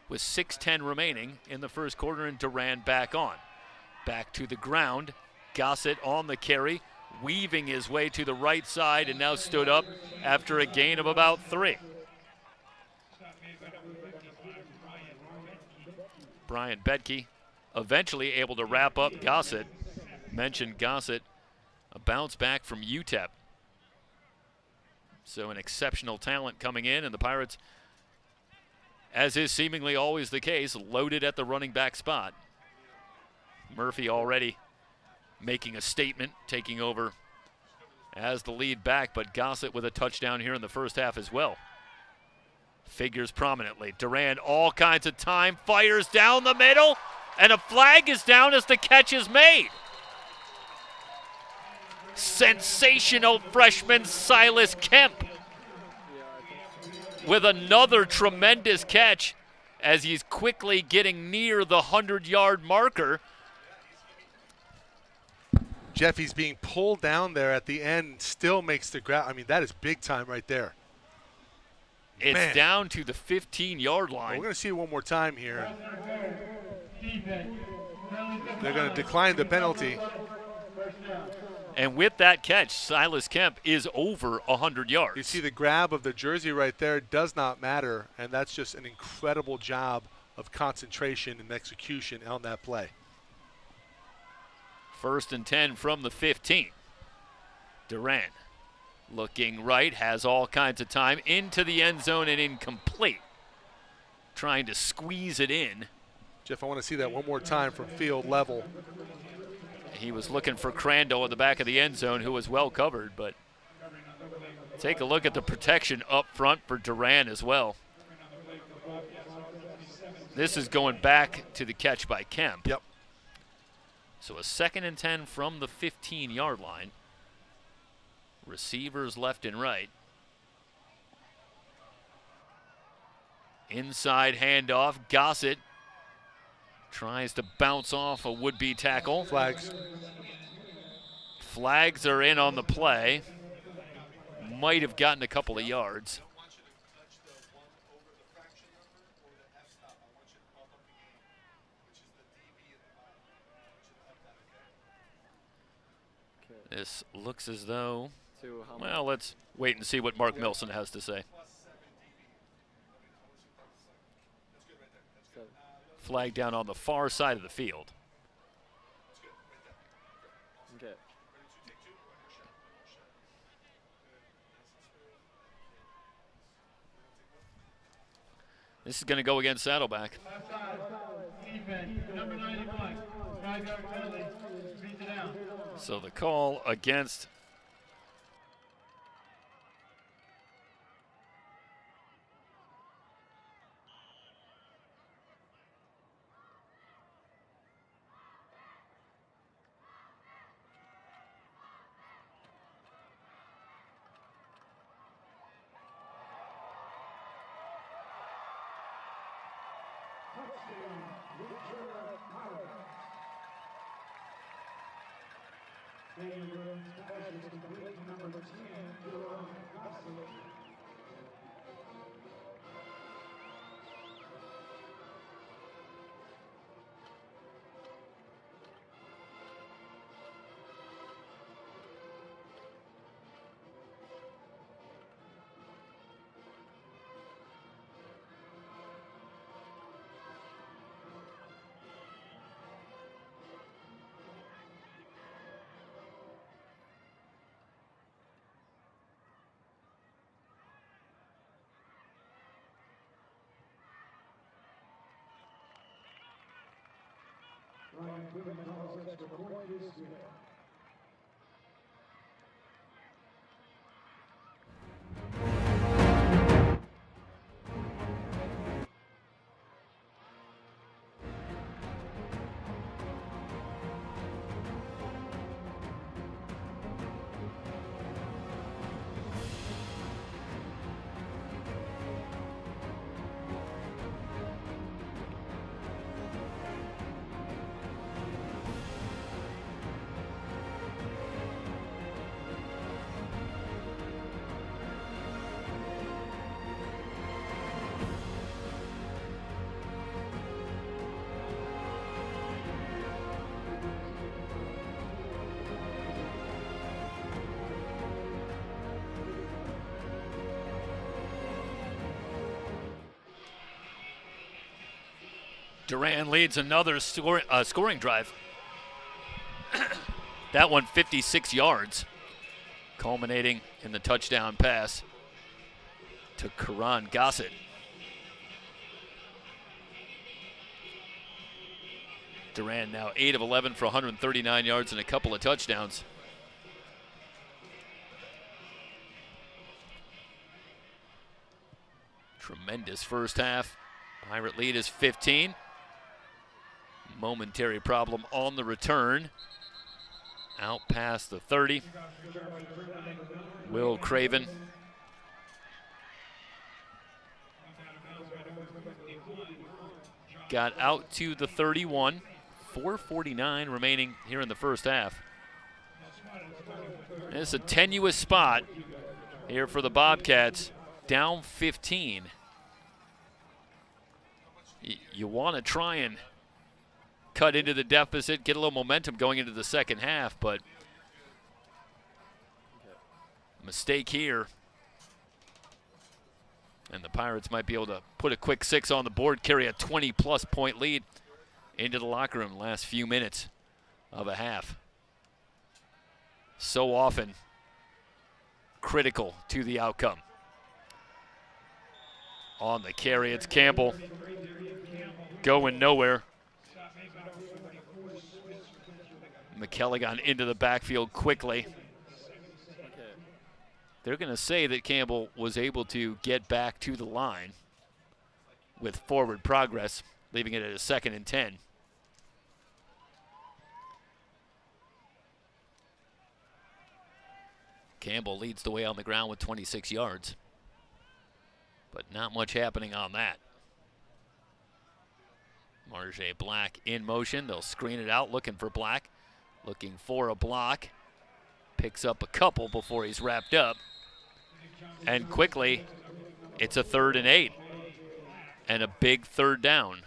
with 6:10 remaining in the first quarter, and Duran back on. Back to the ground. Gossett on the carry, weaving his way to the right side, and now stood up after a gain of about 3. Brian Bedke eventually able to wrap up Gossett. Mentioned Gossett, a bounce back from UTEP. So an exceptional talent coming in, and the Pirates, as is seemingly always the case, loaded at the running back spot. Murphy already making a statement, taking over as the lead back, but Gossett with a touchdown here in the first half as well. Figures prominently. Duran, all kinds of time, fires down the middle, and a flag is down as the catch is made. Sensational freshman Silas Kemp with another tremendous catch as he's quickly getting near the 100-yard marker. Jeff, he's being pulled down there at the end, still makes the grab. I mean, that is big time right there. It's down to the 15-yard line. Well, we're going to see it one more time here. They're going to decline the penalty. And with that catch, Silas Kemp is over 100 yards. You see the grab of the jersey right there does not matter, and that's just an incredible job of concentration and execution on that play. 1st and 10 from the 15. Duran looking right, has all kinds of time, into the end zone and incomplete. Trying to squeeze it in. Jeff, I want to see that one more time from field level. He was looking for Crandall at the back of the end zone, who was well covered, but take a look at the protection up front for Duran as well. This is going back to the catch by Kemp. Yep. So a 2nd and 10 from the 15-yard line. Receivers left and right. Inside handoff. Gossett tries to bounce off a would-be tackle. Flags. Flags are in on the play. Might have gotten a couple of yards. This looks as though, well, let's wait and see what Mark Milson has to say. Flag down on the far side of the field. Okay. This is going to go against Saddleback. Offside. Defense. Number 91. 5-yard penalty. Beats it down. So the call against Duran leads another scoring drive. That one 56 yards, culminating in the touchdown pass to Karan Gossett. Duran now 8 of 11 for 139 yards and a couple of touchdowns. Tremendous first half. Pirate lead is 15. Momentary problem on the return. Out past the 30. Will Craven. Got out to the 31. 4:49 remaining here in the first half. And it's a tenuous spot here for the Bobcats. Down 15. You want to try and cut into the deficit, get a little momentum going into the second half, but mistake here. And the Pirates might be able to put a quick 6 on the board, carry a 20-plus point lead into the locker room last few minutes of a half. So often critical to the outcome. On the carry, it's Campbell. Going nowhere. McKelligon into the backfield quickly. They're going to say that Campbell was able to get back to the line with forward progress, leaving it at a 2nd and 10. Campbell leads the way on the ground with 26 yards, but not much happening on that. Marjay Black in motion. They'll screen it out, looking for Black, looking for a block. Picks up a couple before he's wrapped up. And quickly, it's a 3rd and 8. And a big 3rd down.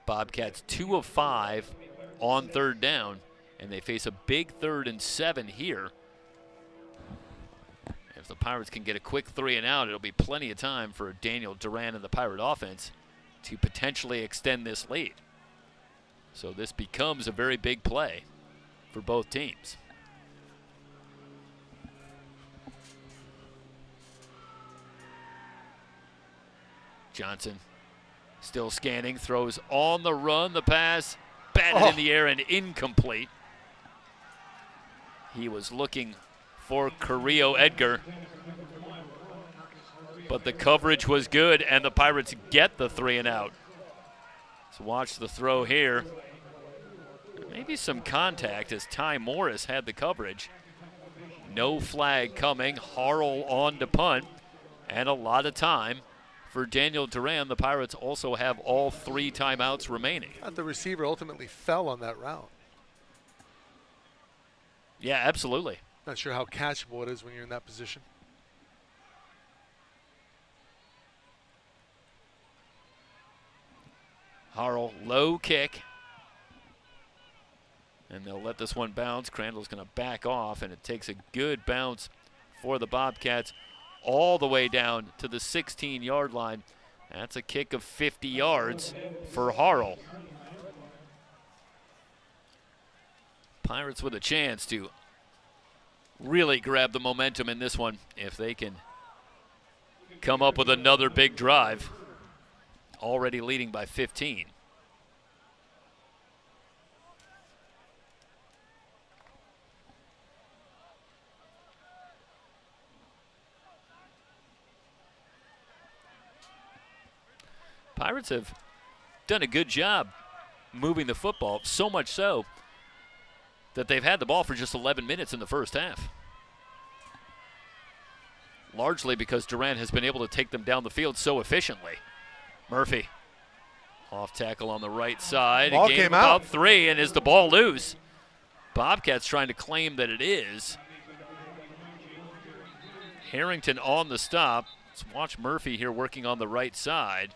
Bobcats 2 of 5 on 3rd down, and they face a big 3rd and 7 here. If the Pirates can get a quick 3 and out, it'll be plenty of time for Daniel Duran and the Pirate offense to potentially extend this lead. So this becomes a very big play for both teams. Johnson still scanning, throws on the run, the pass, batted in the air and incomplete. He was looking for Carrillo Edgar, but the coverage was good, and the Pirates get the 3 and out. So watch the throw here. Maybe some contact as Ty Morris had the coverage. No flag coming. Harrell on to punt, and a lot of time for Daniel Duran. The Pirates also have all 3 timeouts remaining. The receiver ultimately fell on that route. Yeah, absolutely. Not sure how catchable it is when you're in that position. Harrell, low kick. And they'll let this one bounce. Crandall's going to back off, and it takes a good bounce for the Bobcats all the way down to the 16-yard line. That's a kick of 50 yards for Harrell. Pirates with a chance to really grab the momentum in this one if they can come up with another big drive. Already leading by 15. Pirates have done a good job moving the football, so much so that they've had the ball for just 11 minutes in the first half. Largely because Durant has been able to take them down the field so efficiently. Murphy, off tackle on the right side. Ball Gain came about out. 3, and is the ball loose? Bobcats trying to claim that it is. Harrington on the stop. Let's watch Murphy here working on the right side.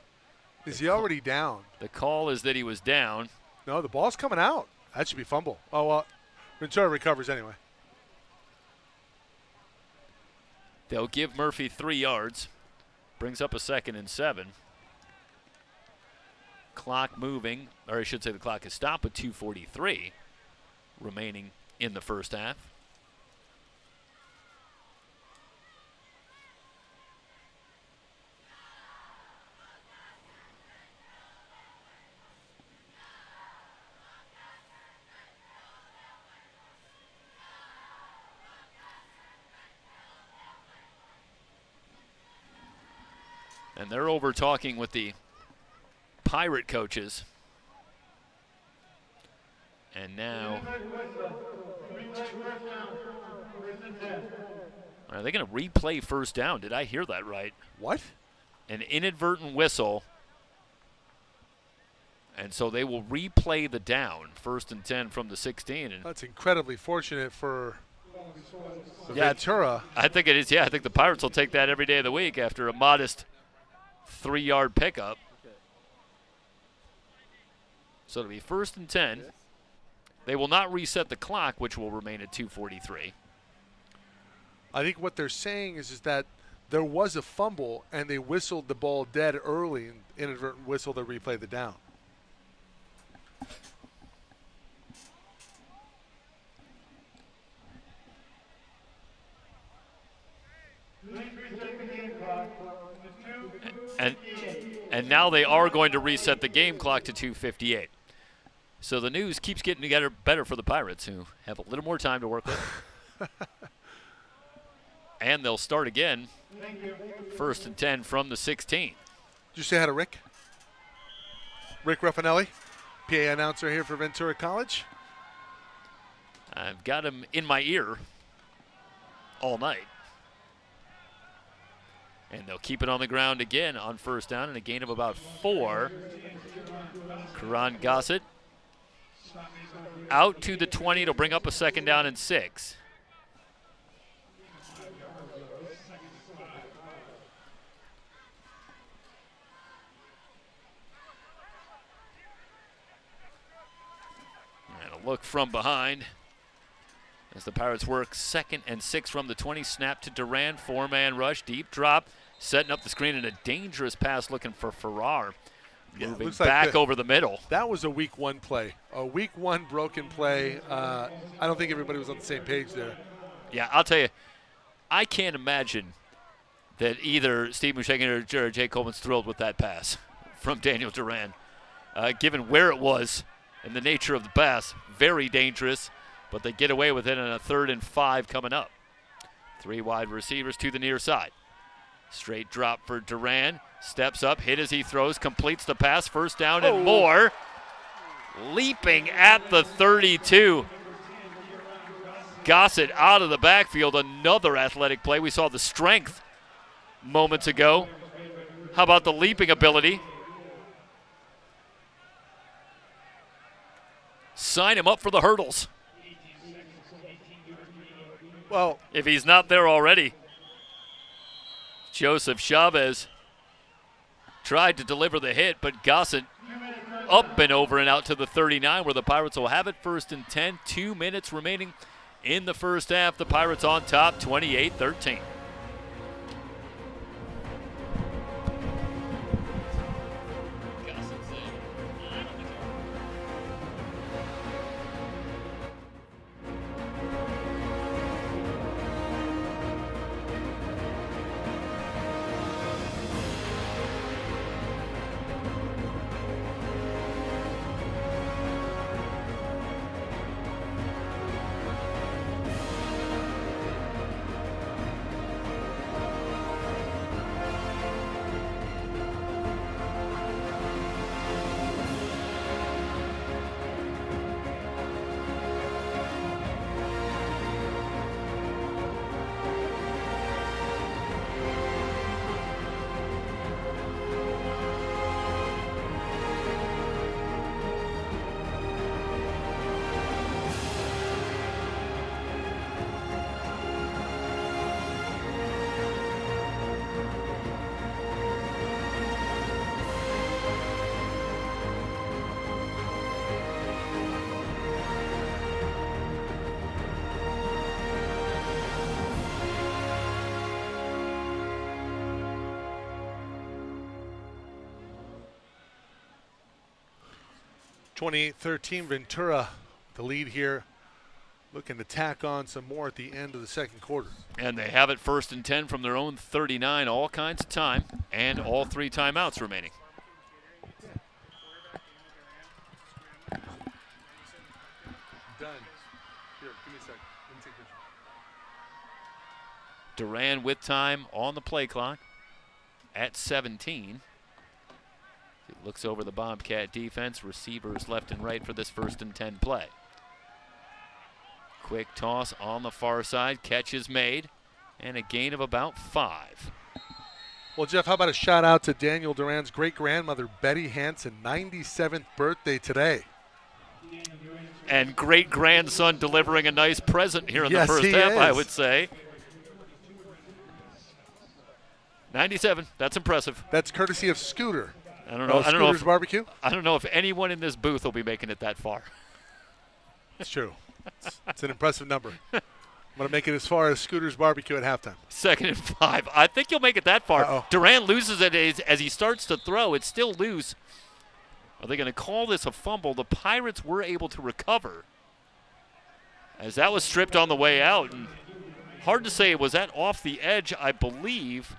Is he already down? The call is that he was down. No, the ball's coming out. That should be fumble. Oh, well, Ventura recovers anyway. They'll give Murphy 3 yards. Brings up a 2nd and 7. Clock moving, or I should say the clock is stopped with 2:43 remaining in the first half. And they're over talking with the Pirate coaches. And now, are they going to replay first down? Did I hear that right? What? An inadvertent whistle. And so they will replay the down, 1st and 10 from the 16. And That's incredibly fortunate for Yeah, Ventura. I think it is. Yeah, I think the Pirates will take that every day of the week after a modest 3-yard pickup. So it'll be 1st and 10. They will not reset the clock, which will remain at 2:43. I think what they're saying is that there was a fumble and they whistled the ball dead early, and inadvertent whistle to replay the down. And now they are going to reset the game clock to 2:58. So the news keeps getting together better for the Pirates, who have a little more time to work with. And they'll start again, 1st and 10 from the 16. Did you say hi to Rick? Rick Raffanelli, PA announcer here for Ventura College. I've got him in my ear all night. And they'll keep it on the ground again on 1st down and a gain of about 4. Karan Gossett out to the 20 to bring up a 2nd down and 6. And a look from behind as the Pirates work 2nd and 6 from the 20. Snap to Duran, 4-man rush, deep drop, setting up the screen, and a dangerous pass looking for Farrar. Moving back over the middle. That was a week 1 play. A week 1 broken play. I don't think everybody was on the same page there. Yeah, I'll tell you, I can't imagine that either Steve Mushagan or Jared J. Coleman's thrilled with that pass from Daniel Duran. Given where it was and the nature of the pass, very dangerous, but they get away with it on a 3rd and 5 coming up. 3 wide receivers to the near side. Straight drop for Duran. Steps up, hit as he throws, completes the pass, first down and more. Leaping at the 32. Gossett out of the backfield, another athletic play. We saw the strength moments ago. How about the leaping ability? Sign him up for the hurdles. Well, if he's not there already. Joseph Chavez tried to deliver the hit, but Gossett up and over and out to the 39, where the Pirates will have it 1st and 10. 2 minutes remaining in the first half. The Pirates on top, 28-13. (28-13) Ventura, the lead here, looking to tack on some more at the end of the second quarter. And they have it 1st and 10 from their own 39, all kinds of time, and all 3 timeouts remaining. Done. Here, give me a sec. Let me take a picture. Duran with time on the play clock at 17. He looks over the Bobcat defense, receivers left and right for this 1st and 10 play. Quick toss on the far side, catch is made, and a gain of about 5. Well, Jeff, how about a shout out to Daniel Duran's great-grandmother, Betty Hansen, 97th birthday today. And great-grandson delivering a nice present here in the first half, I would say. 97, that's impressive. That's courtesy of Scooter. I don't know. Scooter's Barbecue? I don't know if anyone in this booth will be making it that far. It's true. It's an impressive number. I'm going to make it as far as Scooter's Barbecue at halftime. 2nd and 5. I think you'll make it that far. Uh-oh. Duran loses it as he starts to throw. It's still loose. Are they going to call this a fumble? The Pirates were able to recover, as that was stripped on the way out. And hard to say. Was that off the edge? I believe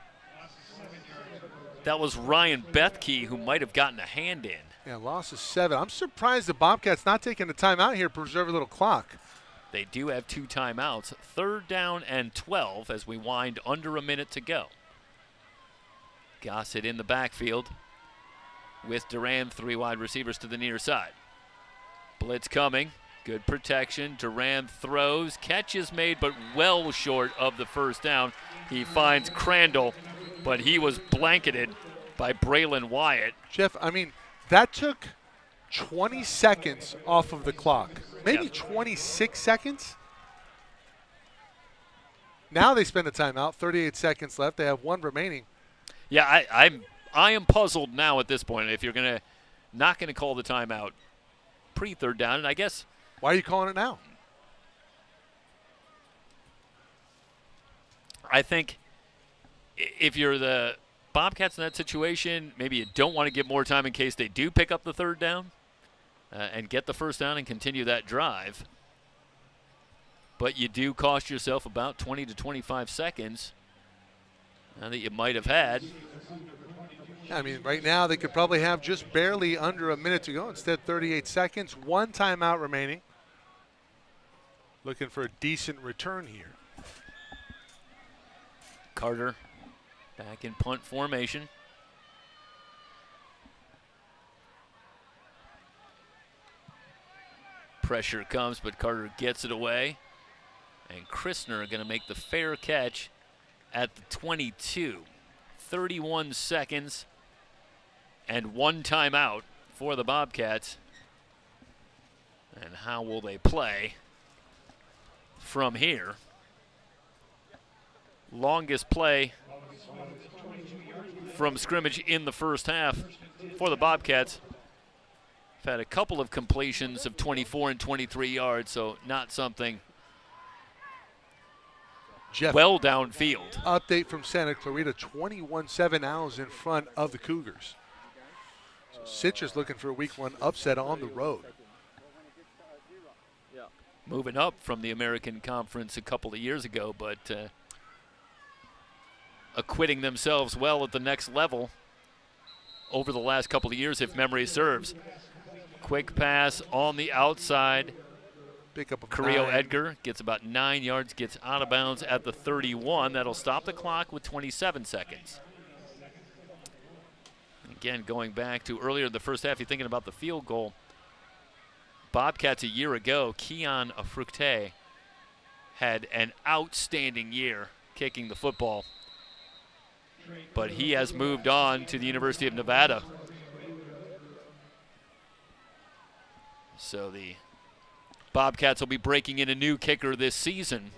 that was Ryan Bethke who might have gotten a hand in. Yeah, loss of 7. I'm surprised the Bobcats not taking the timeout here to preserve a little clock. They do have 2 timeouts. 3rd down and 12 as we wind under a minute to go. Gossett in the backfield with Duran, 3 wide receivers to the near side. Blitz coming. Good protection. Duran throws. Catch is made, but well short of the first down. He finds Crandall, but he was blanketed by Braylon Wyatt. Jeff, I mean, that took 20 seconds off of the clock. Maybe 26 seconds. Now they spend a timeout. 38 seconds left. They have 1 remaining. Yeah, I am puzzled now at this point. If you're not gonna call the timeout pre-3rd down, and I guess. Why are you calling it now? I think if you're the Bobcats in that situation, maybe you don't want to give more time in case they do pick up the 3rd down and get the 1st down and continue that drive. But you do cost yourself about 20 to 25 seconds that you might have had. I mean, right now they could probably have just barely under a minute to go. Instead, 38 seconds, 1 timeout remaining. Looking for a decent return here. Carter back in punt formation. Pressure comes, but Carter gets it away. And Christner going to make the fair catch at the 22. 31 seconds and 1 timeout for the Bobcats. And how will they play from here? Longest play from scrimmage in the first half for the Bobcats. Had a couple of completions of 24 and 23 yards, so not something Jeff, well downfield. Update from Santa Clarita, 21-7 Owls in front of the Cougars. So Citrus looking for a week 1 upset on the road. Moving up from the American Conference a couple of years ago, but acquitting themselves well at the next level over the last couple of years, if memory serves. Quick pass on the outside. Pick up a Carrillo 9. Edgar gets about 9 yards, gets out of bounds at the 31. That'll stop the clock with 27 seconds. Again, going back to earlier in the first half, you're thinking about the field goal. Bobcats a year ago, Keon Fructe had an outstanding year kicking the football, but he has moved on to the University of Nevada. So the Bobcats will be breaking in a new kicker this season.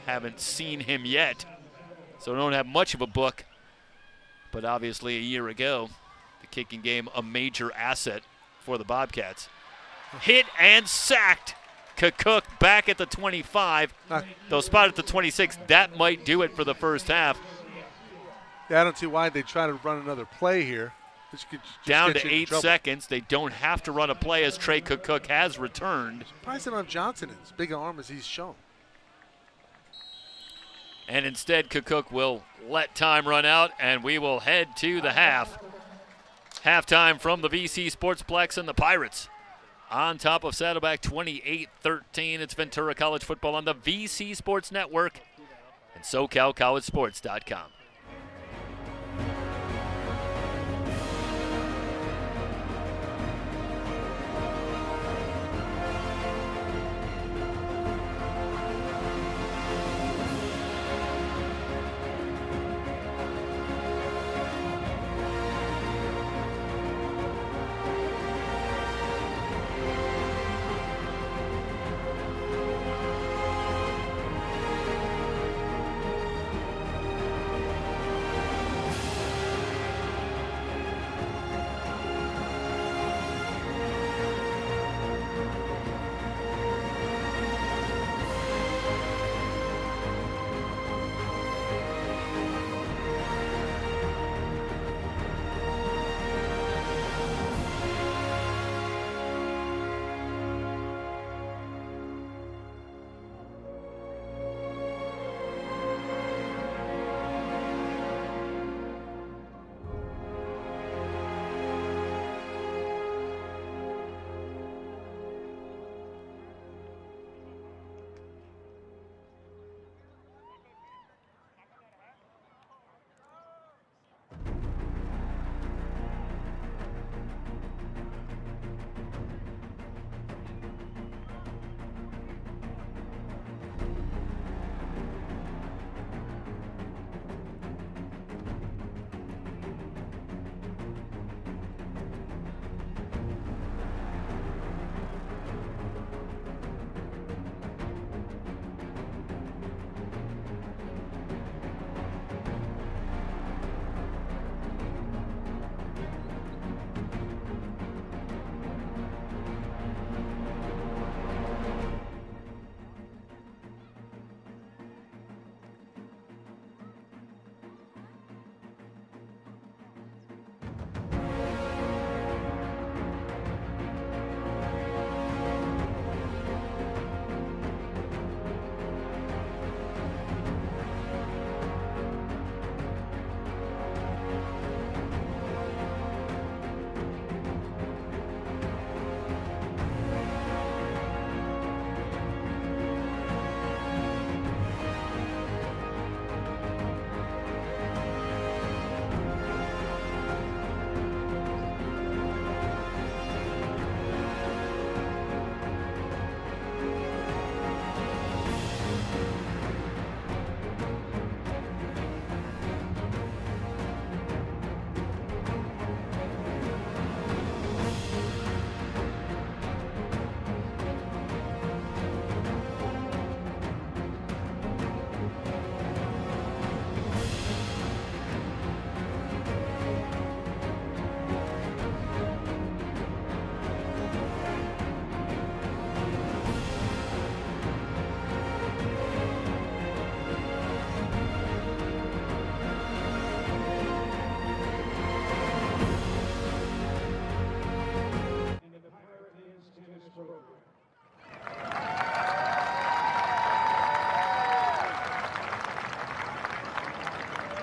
Haven't seen him yet, so don't have much of a book, but obviously a year ago, the kicking game, a major asset for the Bobcats. Hit and sacked. Cook back at the 25. They'll spot at the 26. That might do it for the first half. Yeah, I don't see why they try to run another play here. This could just Down get to you in 8 trouble. seconds. They don't have to run a play as Trey Cook has returned. Surprised they don't have Johnson in as big an arm as he's shown. And instead, Cook will let time run out, and we will head to the half. Halftime from the VC Sportsplex, and the Pirates on top of Saddleback 28-13. It's Ventura College Football on the VC Sports Network and SoCalCollegeSports.com.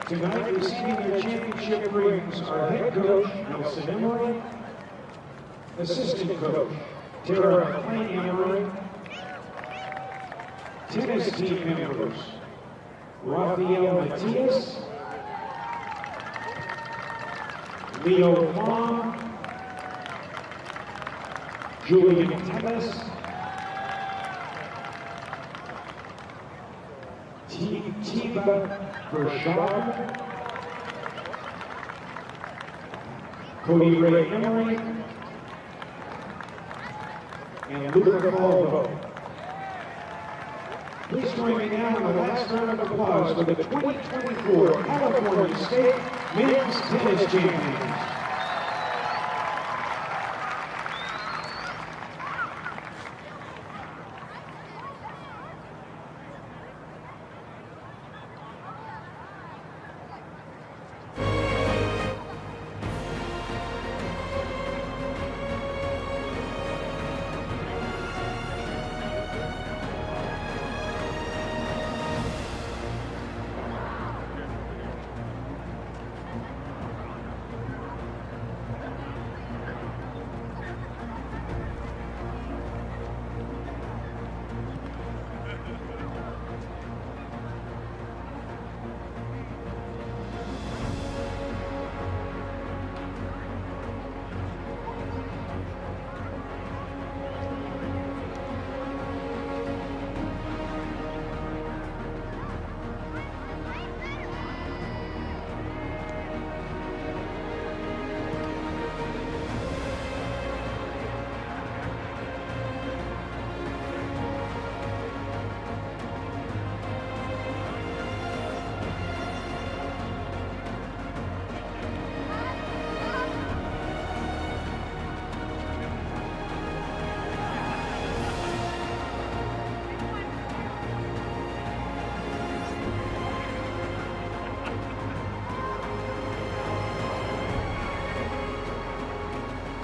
Tonight, receiving their championship rings are head coach Nelson Emery, assistant coach Tara Emery, tennis team members Rafael Matias, Leo Long, Julian Tevez, Tiba Bershad, Cody Ray Emery, and Luca Calvo. Please join me now in the last round of applause for the 2024 California State Men's Tennis Champions.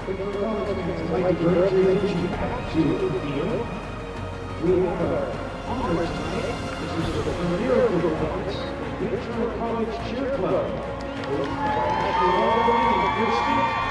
I'd like to direct your attention back to the field. We have our honors tonight. This is the Ventura performance, Ventura College Cheer Club. Hosted by Ashley Alderman and Christie.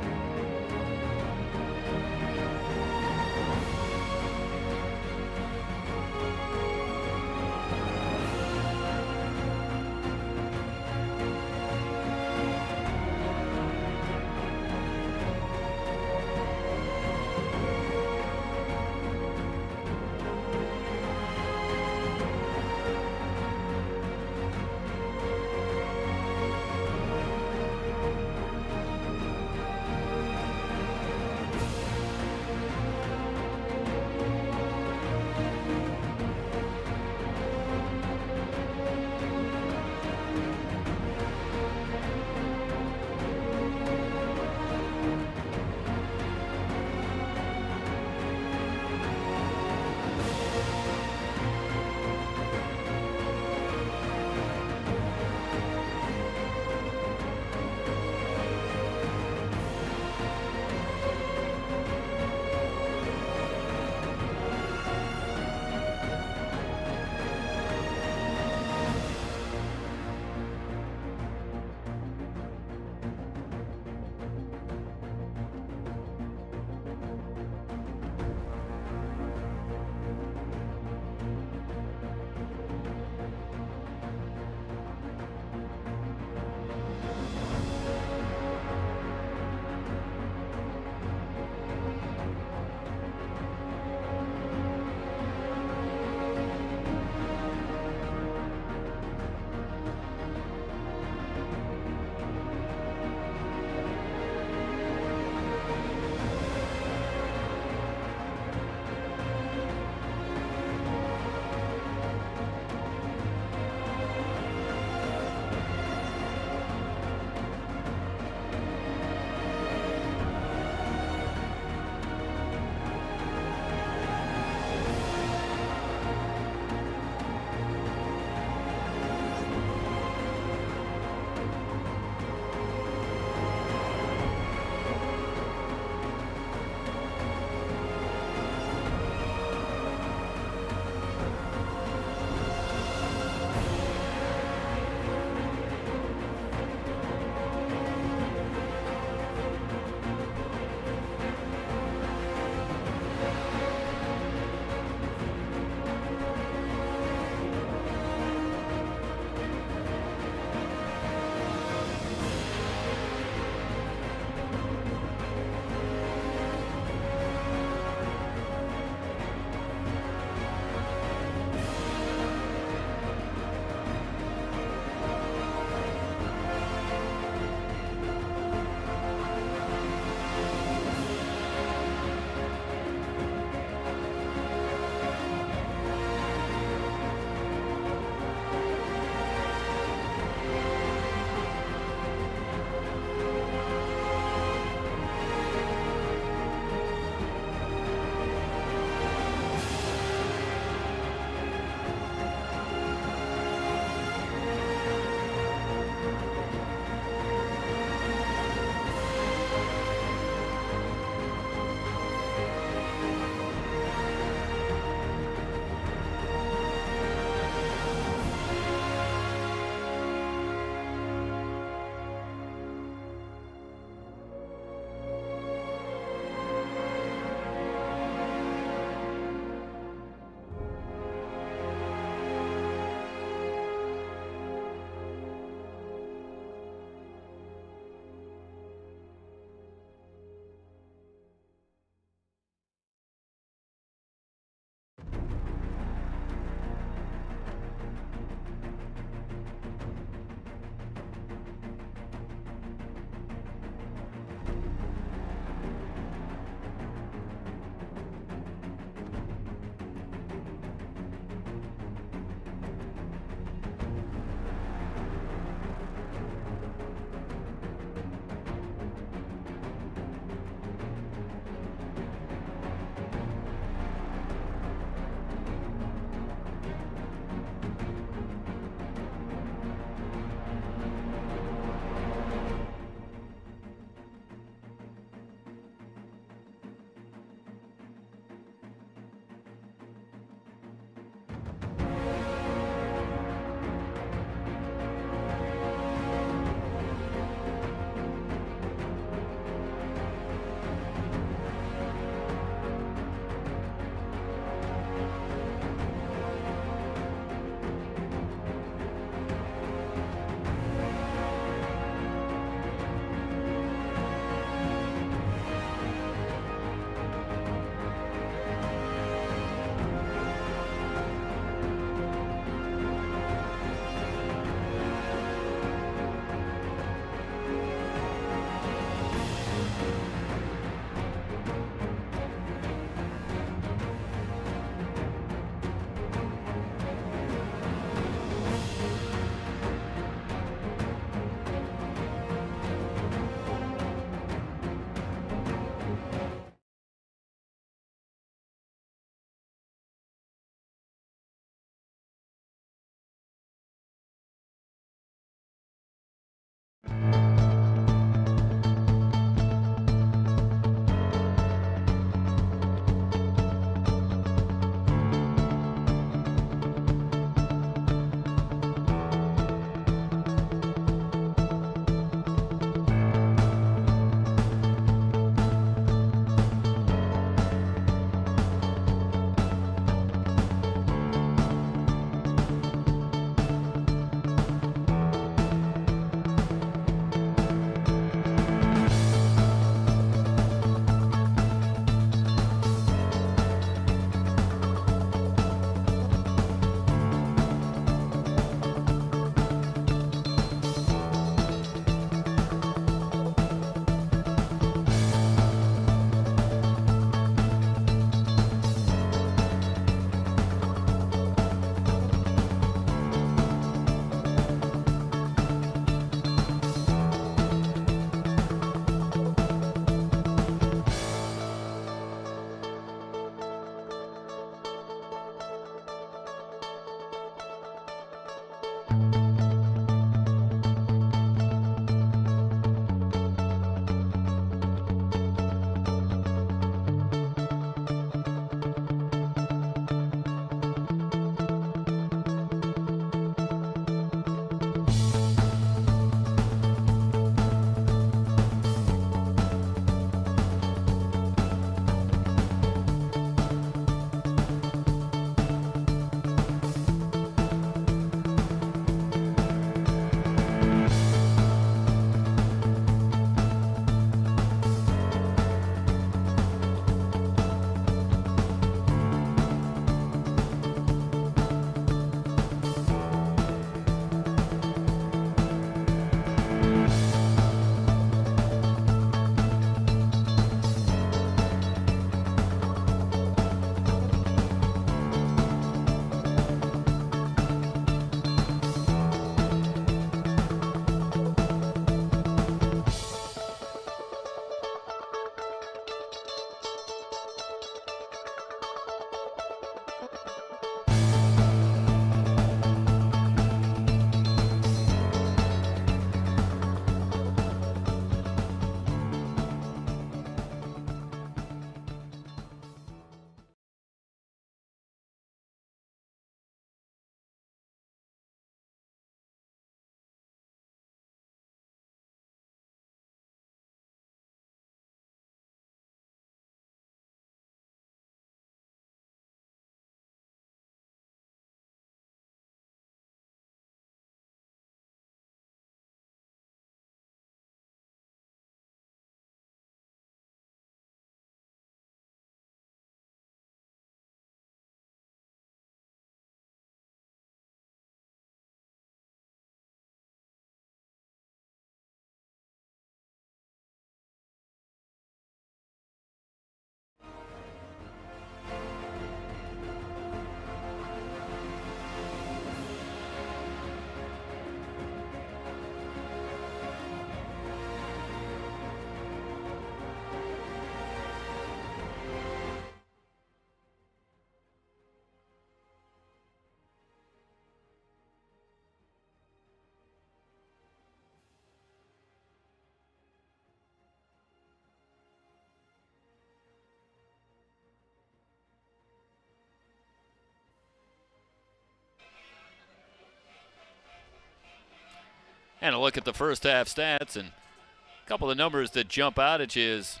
And a look at the first half stats, and a couple of numbers that jump out at you is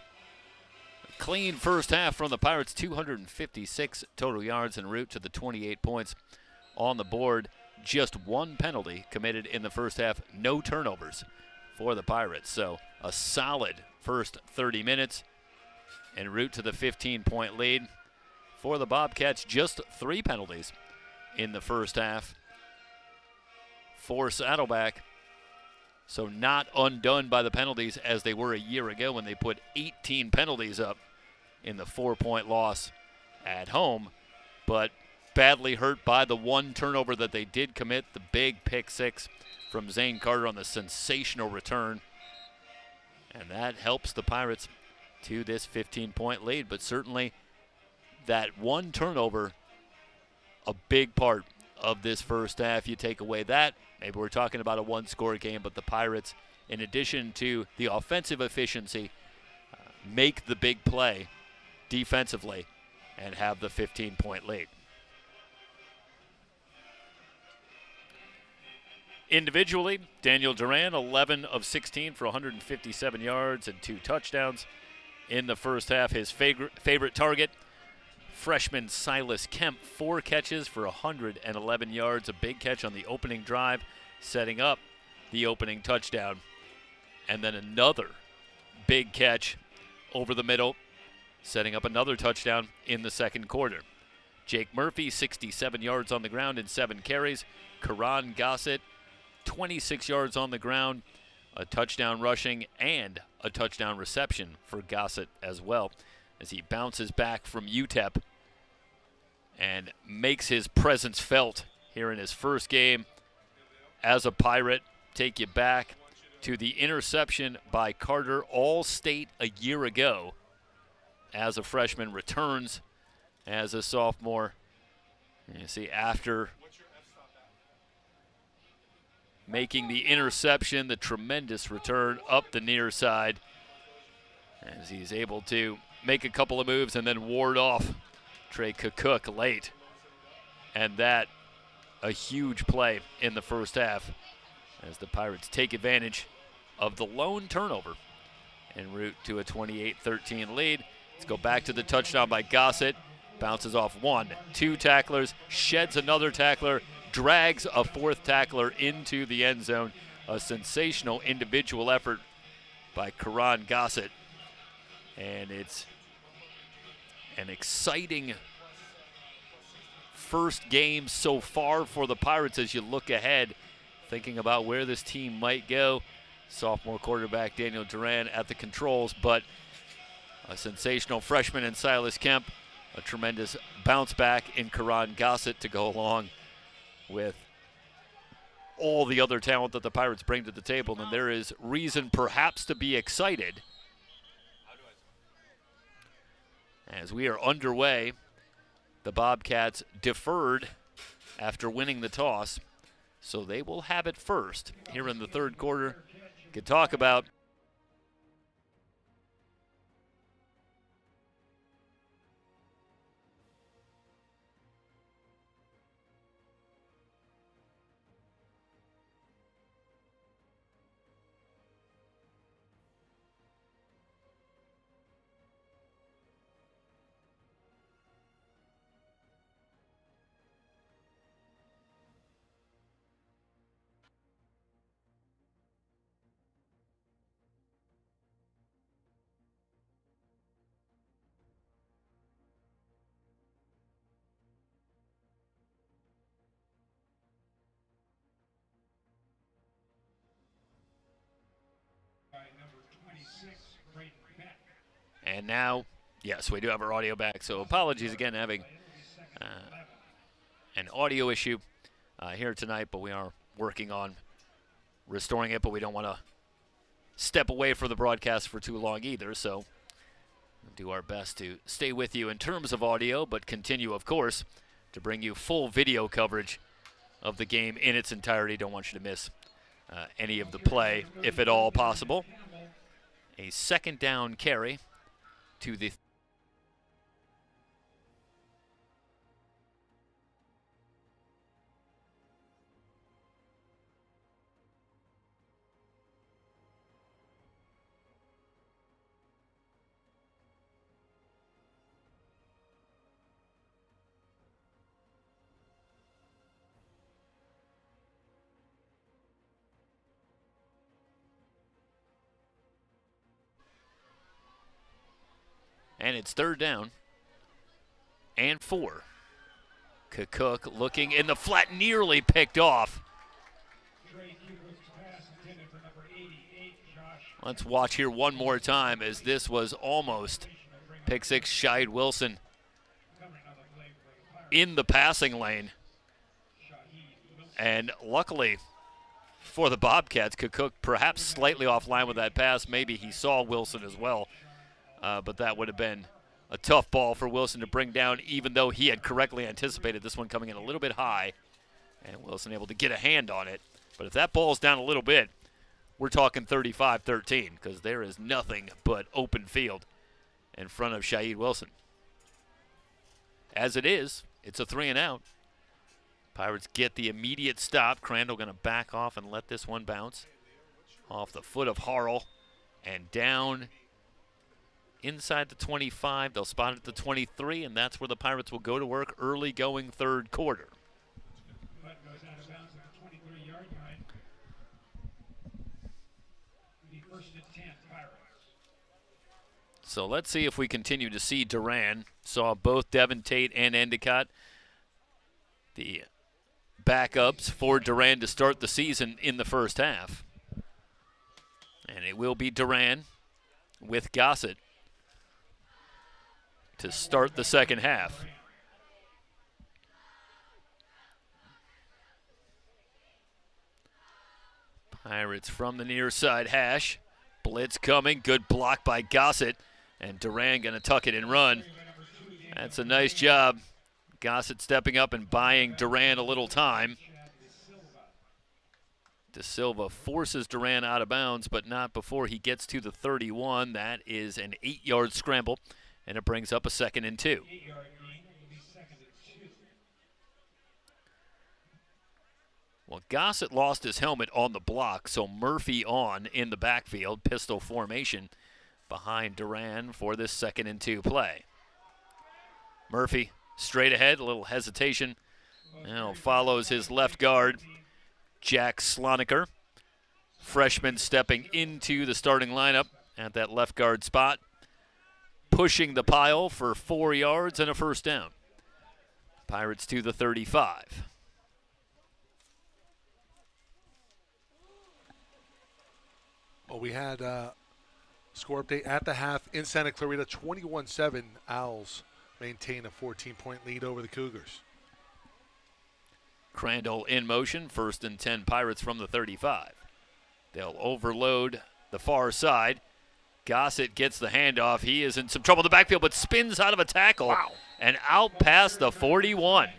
a clean first half from the Pirates, 256 total yards en route to the 28 points on the board. Just one penalty committed in the first half, no turnovers for the Pirates. So a solid first 30 minutes en route to the 15-point lead. For the Bobcats, just 3 penalties in the first half for Saddleback. So not undone by the penalties as they were a year ago when they put 18 penalties up in the 4-point loss at home, but badly hurt by the one turnover that they did commit, the big pick six from Zane Carter on the sensational return. And that helps the Pirates to this 15-point lead, but certainly that one turnover, a big part of this first half. You take away that, maybe we're talking about a one-score game, but the Pirates, in addition to the offensive efficiency, make the big play defensively and have the 15-point lead. Individually, Daniel Duran, 11 of 16 for 157 yards and 2 touchdowns in the first half. His favorite target, freshman Silas Kemp, 4 catches for 111 yards, a big catch on the opening drive, setting up the opening touchdown. And then another big catch over the middle, setting up another touchdown in the second quarter. Jake Murphy, 67 yards on the ground and 7 carries. Karan Gossett, 26 yards on the ground, a touchdown rushing and a touchdown reception for Gossett as well, as he bounces back from UTEP and makes his presence felt here in his first game as a Pirate. Take you back to the interception by Carter All-State a year ago as a freshman, returns as a sophomore. And you see, after making the interception, the tremendous return up the near side as he's able to make a couple of moves and then ward off Trey Cook late. And that, a huge play in the first half as the Pirates take advantage of the lone turnover en route to a 28-13 lead. Let's go back to the touchdown by Gossett. Bounces off 1, 2 tacklers, sheds another tackler, drags a 4th tackler into the end zone. A sensational individual effort by Karan Gossett. And it's an exciting first game so far for the Pirates as you look ahead, thinking about where this team might go. Sophomore quarterback Daniel Duran at the controls, but a sensational freshman in Silas Kemp, a tremendous bounce back in Karan Gossett to go along with all the other talent that the Pirates bring to the table. And there is reason perhaps to be excited as we are underway. The Bobcats deferred after winning the toss, so they will have it first here in the third quarter. Could talk about And now, yes, we do have our audio back. So apologies again, having an audio issue here tonight, but we are working on restoring it, but we don't want to step away from the broadcast for too long either. So we'll do our best to stay with you in terms of audio, but continue, of course, to bring you full video coverage of the game in its entirety. Don't want you to miss any of the play, if at all possible. A second down carry to the And it's 3rd down and 4. Cook looking in the flat, nearly picked off. Let's watch here one more time as this was almost pick 6. Shahid Wilson in the passing lane. And luckily for the Bobcats, Cook perhaps slightly offline with that pass. Maybe he saw Wilson as well, but that would have been a tough ball for Wilson to bring down, even though he had correctly anticipated this one coming in a little bit high, and Wilson able to get a hand on it. But if that ball's down a little bit, we're talking 35-13, because there is nothing but open field in front of Shahid Wilson. As it is, it's a 3-and-out. Pirates get the immediate stop. Crandall going to back off and let this one bounce off the foot of Harrell and down inside the 25. They'll spot it at the 23, and that's where the Pirates will go to work early going 3rd quarter. Goes out of bounds at the 23-yard line. The 1st and 10 Pirates. So let's see if we continue to see Duran. Saw both Devin Tate and Endicott, the backups for Duran to start the season in the first half. And it will be Duran with Gossett to start the second half. Pirates from the near side hash. Blitz coming. Good block by Gossett. And Duran going to tuck it and run. That's a nice job. Gossett stepping up and buying Duran a little time. De Silva forces Duran out of bounds, but not before he gets to the 31. That is an 8-yard scramble, and it brings up a 2nd and 2. Well, Gossett lost his helmet on the block, so Murphy on in the backfield, pistol formation behind Duran for this 2nd and 2 play. Murphy straight ahead, a little hesitation. Now follows his left guard, Jack Sloniker. Freshman stepping into the starting lineup at that left guard spot. Pushing the pile for 4 yards and a 1st down. Pirates to the 35. Well, we had score update at the half in Santa Clarita, 21-7. Owls maintain a 14-point lead over the Cougars. Crandall in motion, 1st and 10 Pirates from the 35. They'll overload the far side. Gossett gets the handoff. He is in some trouble in the backfield, but spins out of a tackle and out past the 41.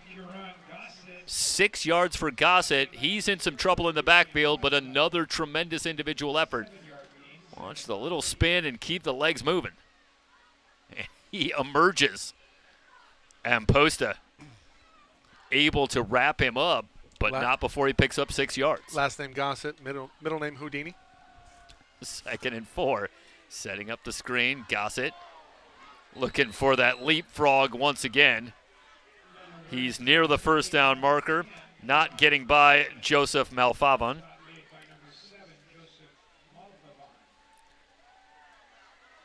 6 yards for Gossett. He's in some trouble in the backfield, but another tremendous individual effort. Watch the little spin and keep the legs moving. And he emerges. Amposta able to wrap him up, but not before he picks up 6 yards. Last name Gossett, middle name Houdini. 2nd and 4. Setting up the screen. Gossett looking for that leapfrog once again. He's near the 1st down marker, not getting by Joseph Malfavon.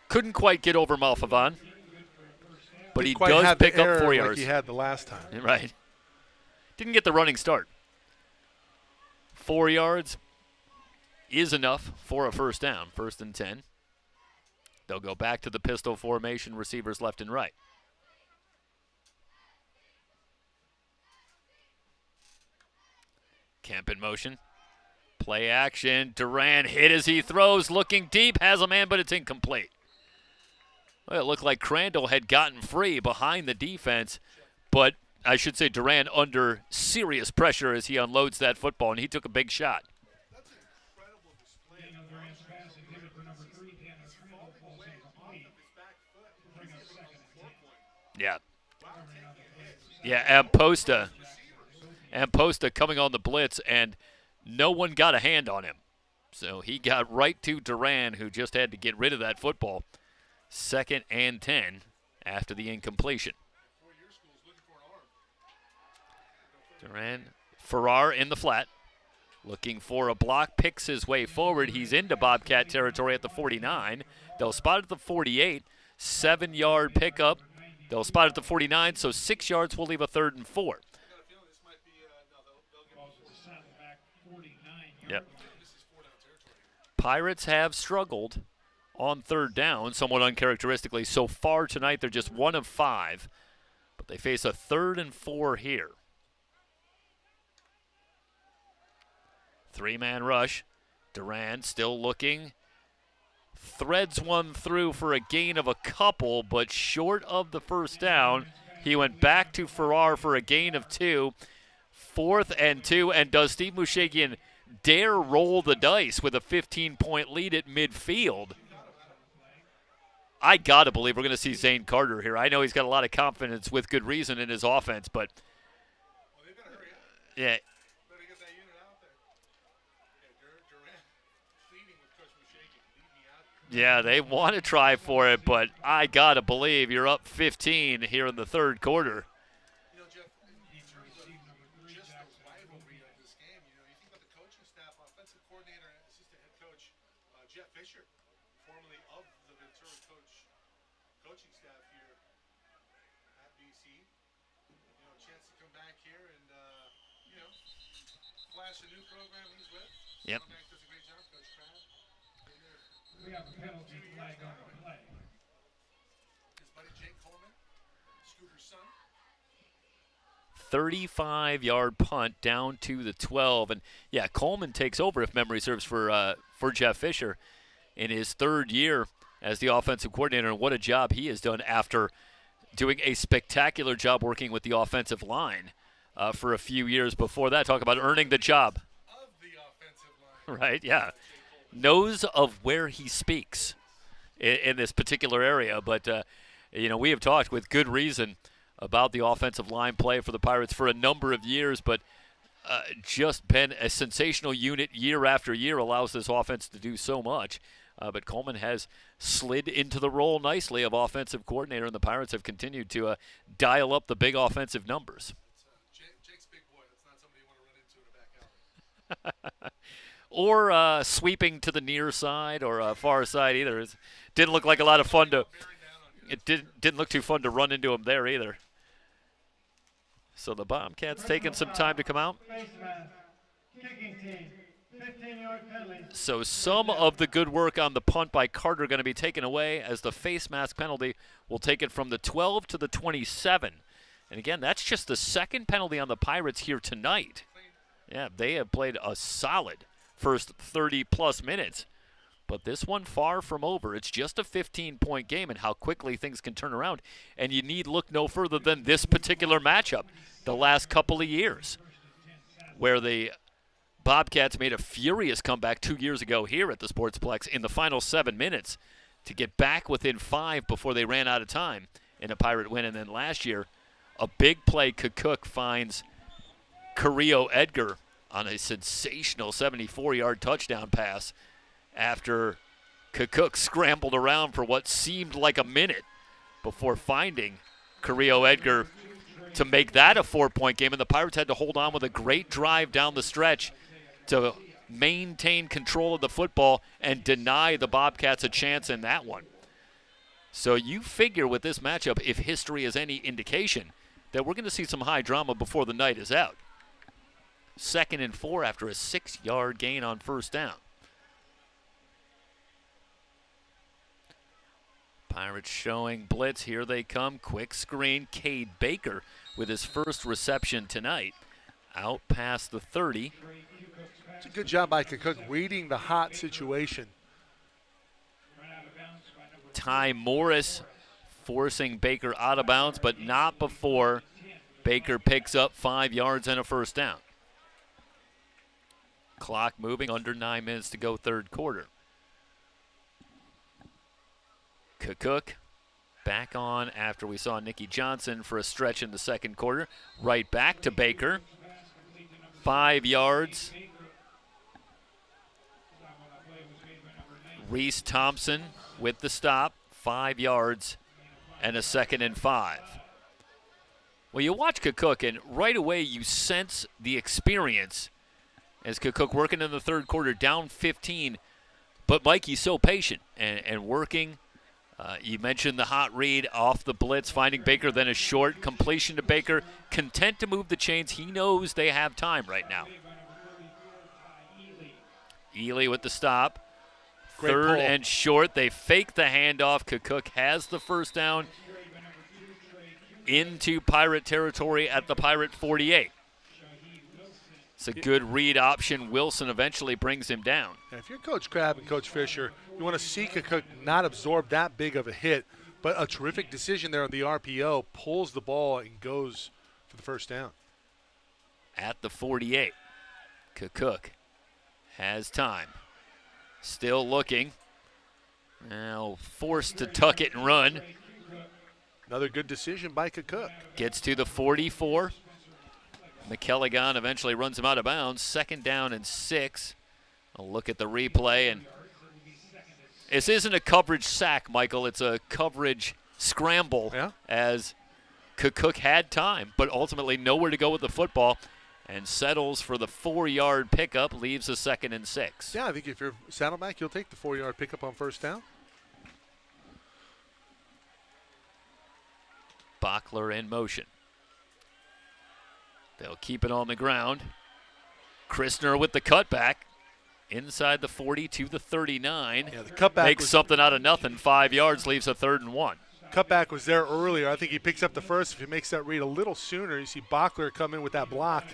Couldn't quite get over Malfavon, but he does pick up 4 yards. Like he had the last time. Right. Didn't get the running start. 4 yards is enough for a 1st down, 1st and 10. They'll go back to the pistol formation, receivers left and right. Kemp in motion. Play action. Duran hit as he throws, looking deep, has a man, but it's incomplete. Well, it looked like Crandall had gotten free behind the defense, but I should say Duran under serious pressure as he unloads that football, and he took a big shot. Yeah. Yeah, Amposta coming on the blitz, and no one got a hand on him. So he got right to Duran, who just had to get rid of that football. 2nd and 10 after the incompletion. Duran, Farrar in the flat, looking for a block, picks his way forward. He's into Bobcat territory at the 49. They'll spot at the 48. 7-yard pickup. They'll spot at the 49, so 6 yards will leave a 3rd and 4. Yep. Pirates have struggled on 3rd down, somewhat uncharacteristically. So far tonight, they're just 1 of 5, but they face a 3rd and 4 here. 3-man rush. Durant still looking. Threads one through for a gain of a couple, but short of the 1st down. He went back to Farrar for a gain of 2. 4th and 2, and does Steve Mushagian dare roll the dice with a 15-point lead at midfield? I got to believe we're going to see Zane Carter here. I know he's got a lot of confidence with good reason in his offense, but yeah. Yeah, they want to try for it, but I got to believe you're up 15 here in the 3rd quarter. Formerly of the Ventura coaching staff here at BC. Chance to come back here and, flash a new program he's with. Yep. Saddleback does a great job, Coach Crab. We have a penalty flag on the play. His buddy Jake Coleman, Scooter's son. 35-yard punt down to the 12. And, yeah, Coleman takes over, if memory serves, for Jeff Fisher in his 3rd year as the offensive coordinator. And what a job he has done after doing a spectacular job working with the offensive line for a few years before that. Talk about earning the job. Of the offensive line. Right, yeah. Knows of where he speaks in this particular area. But, we have talked with good reason about the offensive line play for the Pirates for a number of years, but just been a sensational unit year after year, allows this offense to do so much. But Coleman has slid into the role nicely of offensive coordinator, and the Pirates have continued to dial up the big offensive numbers. Jake's big boy. That's not somebody you want to run into in a back alley. Or sweeping to the near side or far side either. It didn't look like a lot of fun to. It didn't look too fun to run into him there either. So the Bobcats taking some time to come out. Face mask. Kicking team. 15-yard penalty. So some of the good work on the punt by Carter going to be taken away, as the face mask penalty will take it from the 12 to the 27. And again, that's just the 2nd penalty on the Pirates here tonight. Yeah, they have played a solid first 30-plus minutes. But this one far from over. It's just a 15-point game, and how quickly things can turn around. And you need look no further than this particular matchup the last couple of years, where the Bobcats made a furious comeback 2 years ago here at the Sportsplex in the final 7 minutes to get back within 5 before they ran out of time in a Pirate win. And then last year, a big play, Cook finds Carrillo Edgar on a sensational 74-yard touchdown pass after Cook scrambled around for what seemed like a minute before finding Carrillo Edgar to make that a 4-point game. And the Pirates had to hold on with a great drive down the stretch to maintain control of the football and deny the Bobcats a chance in that one. So you figure with this matchup, if history is any indication, that we're going to see some high drama before the night is out. 2nd and 4 after a 6-yard gain on 1st down. Pirates showing blitz. Here they come. Quick screen. Cade Baker with his first reception tonight. Out past the 30. It's a good job by Cook reading the hot situation. Ty Morris forcing Baker out of bounds, but not before Baker picks up 5 yards and a 1st down. Clock moving, under 9 minutes to go, 3rd quarter. Cook back on after we saw Nicky Johnson for a stretch in the 2nd quarter. Right back to Baker. 5 yards. Reese Thompson with the stop. 5 yards and a 2nd and 5. Well, you watch Cook, and right away you sense the experience as Cook working in the 3rd quarter, down 15. But Mikey's so patient and working You mentioned the hot read off the blitz, finding Baker, then a short completion to Baker. Content to move the chains. He knows they have time right now. Ely with the stop. Great Third pull. and short. They fake the handoff. Cook has the first down into Pirate territory at the Pirate 48. It's a good read option. Wilson eventually brings him down. And if you're Coach Crabb and Coach Fisher, you want to see Cook not absorb that big of a hit, but a terrific decision there on the RPO, pulls the ball and goes for the first down. At the 48, Cook has time. Still looking. Now forced to tuck it and run. Another good decision by Cook. Gets to the 44. McKelligon eventually runs him out of bounds. 2nd down and 6. I'll look at the replay, and this isn't a coverage sack, Michael. It's a coverage scramble, Yeah. as Cook had time, but ultimately nowhere to go with the football, and settles for the 4-yard pickup, leaves a 2nd and 6. Yeah, I think if you're Saddleback, you'll take the 4-yard pickup on first down. Bachler in motion. They'll keep it on the ground. Christner with the cutback. Inside the 40 to the 39. Yeah, the cutback makes was, something out of nothing. 5 yards, leaves a 3rd and 1. cutback was there earlier. I think he picks up the first. If he makes that read a little sooner, you see Bachler come in with that block.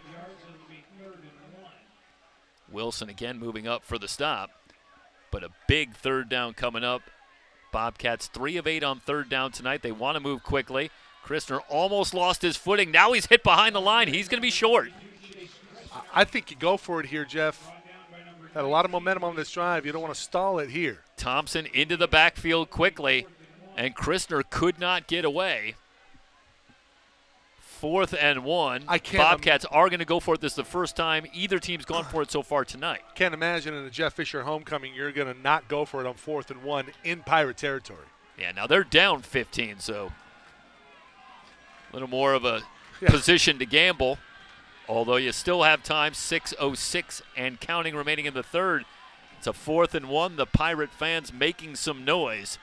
Wilson again moving up for the stop. But a big 3rd down coming up. Bobcats 3 of 8 on 3rd down tonight. They want to move quickly. Christner almost lost his footing. Now he's hit behind the line. He's going to be short. I think you go for it here, Jeff. Had a lot of momentum on this drive. You don't want to stall it here. Thompson into the backfield quickly, and Christner could not get away. 4th and 1. Bobcats are going to go for it. This is the first time either team's gone for it so far tonight. Can't imagine in a Jeff Fisher homecoming you're going to not go for it on 4th and 1 in Pirate territory. Yeah, now they're down 15, so a little more of a position to gamble. Although you still have time, 6:06 and counting remaining in the 3rd. It's a 4th and 1. The Pirate fans making some noise.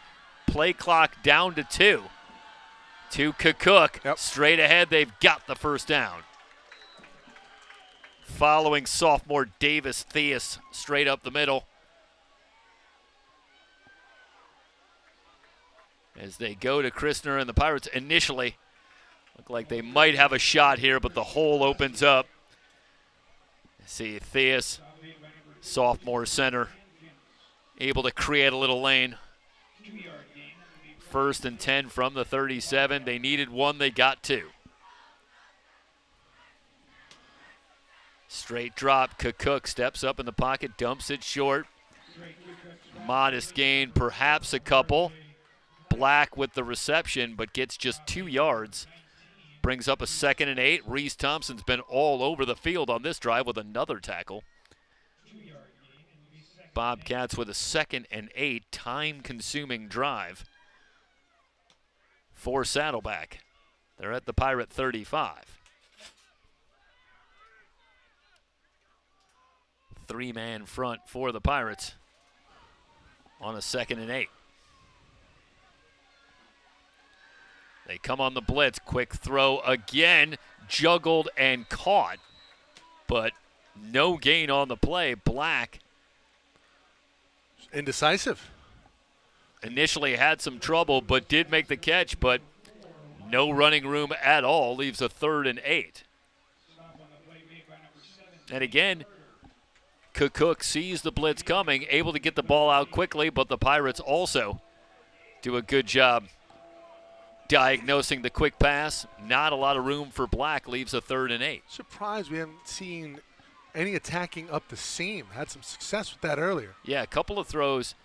Play clock down to 2. To Cook. Yep. Straight ahead, they've got the first down. Following sophomore Davis Theus straight up the middle. As they go to Christner, and the Pirates initially look like they might have a shot here, but the hole opens up. See Theus, sophomore center, able to create a little lane. 1st and 10 from the 37. They needed 1, they got 2. Straight drop, Cook steps up in the pocket, dumps it short. Modest gain, perhaps a couple. Black with the reception, but gets just 2 yards. Brings up a 2nd and 8. Reese Thompson's been all over the field on this drive with another tackle. Bobcats with a 2nd and 8, time-consuming drive for Saddleback. They're at the Pirate 35. 3-man front for the Pirates on a 2nd and 8. They come on the blitz. Quick throw again. Juggled and caught. But no gain on the play. Black Indecisive. initially had some trouble, but did make the catch, but no running room at all. Leaves a 3rd and 8. And again, Cook sees the blitz coming, able to get the ball out quickly, but the Pirates also do a good job diagnosing the quick pass. Not a lot of room for Black. Leaves a 3rd and 8. Surprised we haven't seen any attacking up the seam. Had some success with that earlier. Yeah, a couple of throws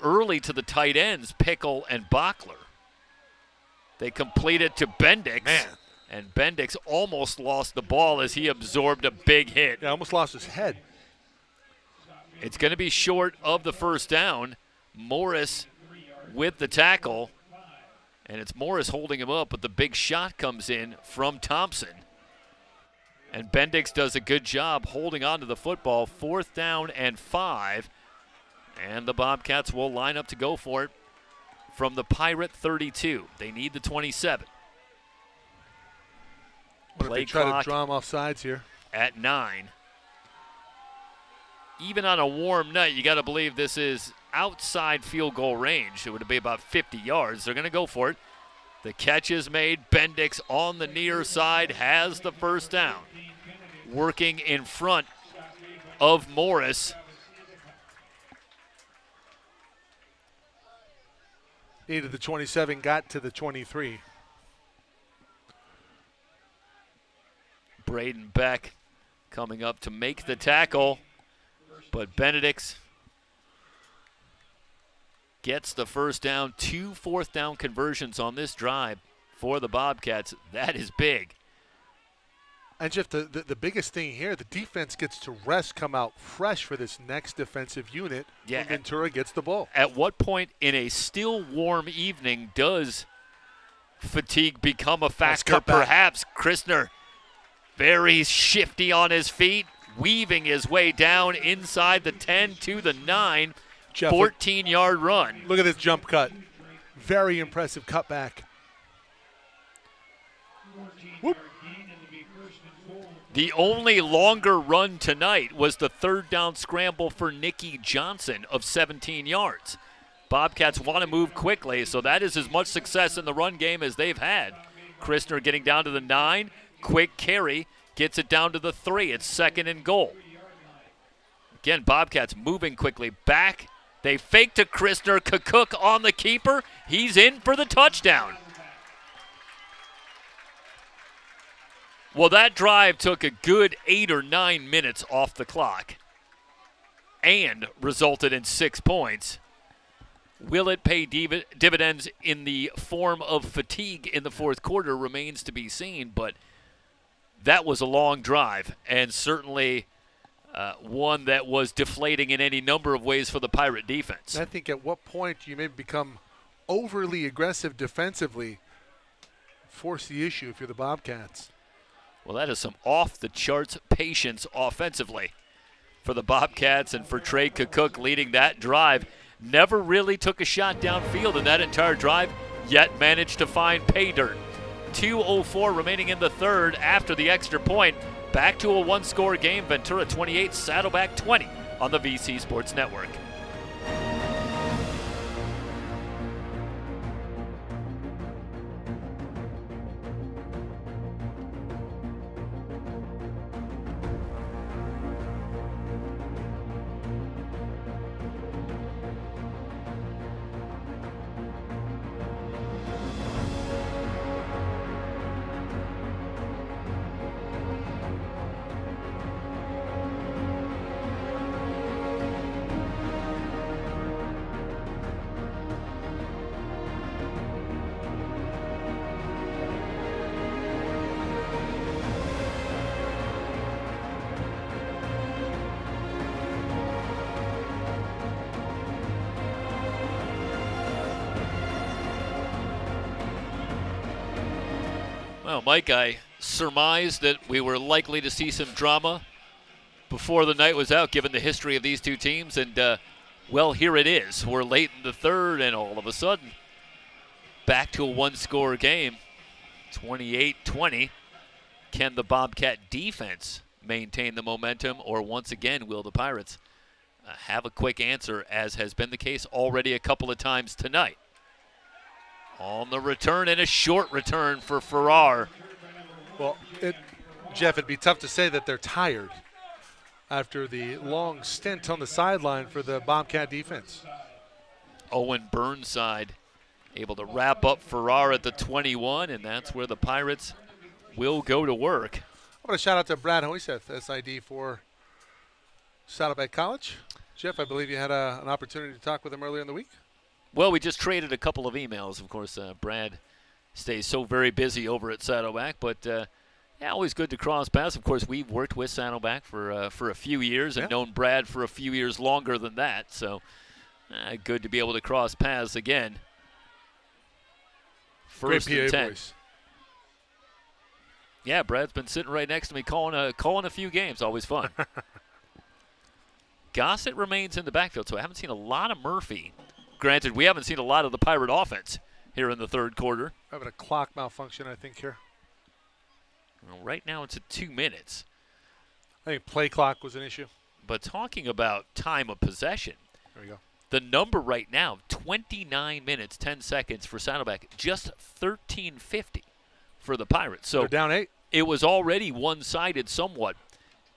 early to the tight ends, Pickle and Bachler. They complete it to Bendix. Man. And Bendix almost lost the ball as he absorbed a big hit. Yeah, almost lost his head. It's going to be short of the first down. Morris with the tackle. And it's Morris holding him up, but the big shot comes in from Thompson. And Bendix does a good job holding on to the football. 4th down and 5. And the Bobcats will line up to go for it from the Pirate 32. They need the 27. What if they try to draw them off sides here? At 9. Even on a warm night, you got to believe this is outside field goal range. It would be about 50 yards. They're going to go for it. The catch is made. Bendix on the near side has the first down. Working in front of Morris. Needed the 27, got to the 23. Braden Beck coming up to make the tackle, but Benedict's gets the first down. 2 fourth down conversions on this drive for the Bobcats. That is big. And Jeff, the biggest thing here, the defense gets to rest, come out fresh for this next defensive unit when Ventura gets the ball. At what point in a still warm evening does fatigue become a factor? Perhaps Christner, very shifty on his feet, weaving his way down inside the 10 to the 9, 14-yard run. Look at this jump cut. Very impressive cutback. Whoop. The only longer run tonight was the third down scramble for Nicky Johnson of 17 yards. Bobcats want to move quickly, so that is as much success in the run game as they've had. Christner getting down to the 9, quick carry, gets it down to the 3. It's 2nd and goal. Again, Bobcats moving quickly back. They fake to Christner. Cook on the keeper. He's in for the touchdown. Well, that drive took a good 8 or 9 minutes off the clock and resulted in 6 points. Will it pay dividends in the form of fatigue in the fourth quarter remains to be seen, but that was a long drive and certainly one that was deflating in any number of ways for the Pirate defense. I think at what point do you maybe become overly aggressive defensively, force the issue if you're the Bobcats? Well, that is some off-the-charts patience offensively for the Bobcats and for Trey Cook leading that drive. Never really took a shot downfield in that entire drive, yet managed to find pay dirt. 2:04 remaining in the third after the extra point. Back to a one-score game. Ventura 28, Saddleback 20 on the VC Sports Network. Well, Mike, I surmised that we were likely to see some drama before the night was out, given the history of these two teams. And, well, here it is. We're late in the third, and all of a sudden, back to a one-score game, 28-20. Can the Bobcat defense maintain the momentum, or once again, will the Pirates have a quick answer, as has been the case already a couple of times tonight? On the return, and a short return for Farrar. Well, Jeff, it'd be tough to say that they're tired after the long stint on the sideline for the Bobcat defense. Owen Burnside able to wrap up Farrar at the 21, and that's where the Pirates will go to work. I want to shout out to Brad Hoyseth, SID for Saddleback College. Jeff, I believe you had an opportunity to talk with him earlier in the week. Well, we just traded a couple of emails. Of course, Brad stays so very busy over at Saddleback, but yeah, always good to cross paths. Of course, we've worked with Saddleback for a few years and known Brad for a few years longer than that, so good to be able to cross paths again. First Great and PA 10. voice. Yeah, Brad's been sitting right next to me calling a few games. Always fun. Gossett remains in the backfield, so I haven't seen a lot of Murphy. Granted, we haven't seen a lot of the Pirate offense here in the third quarter. Having a clock malfunction, I think, here. Well, right now it's at 2 minutes. I think play clock was an issue. But talking about time of possession, There we go. the number right now, 29 minutes, 10 seconds for Saddleback, just 13:50 for the Pirates. So They're down 8. it was already one-sided somewhat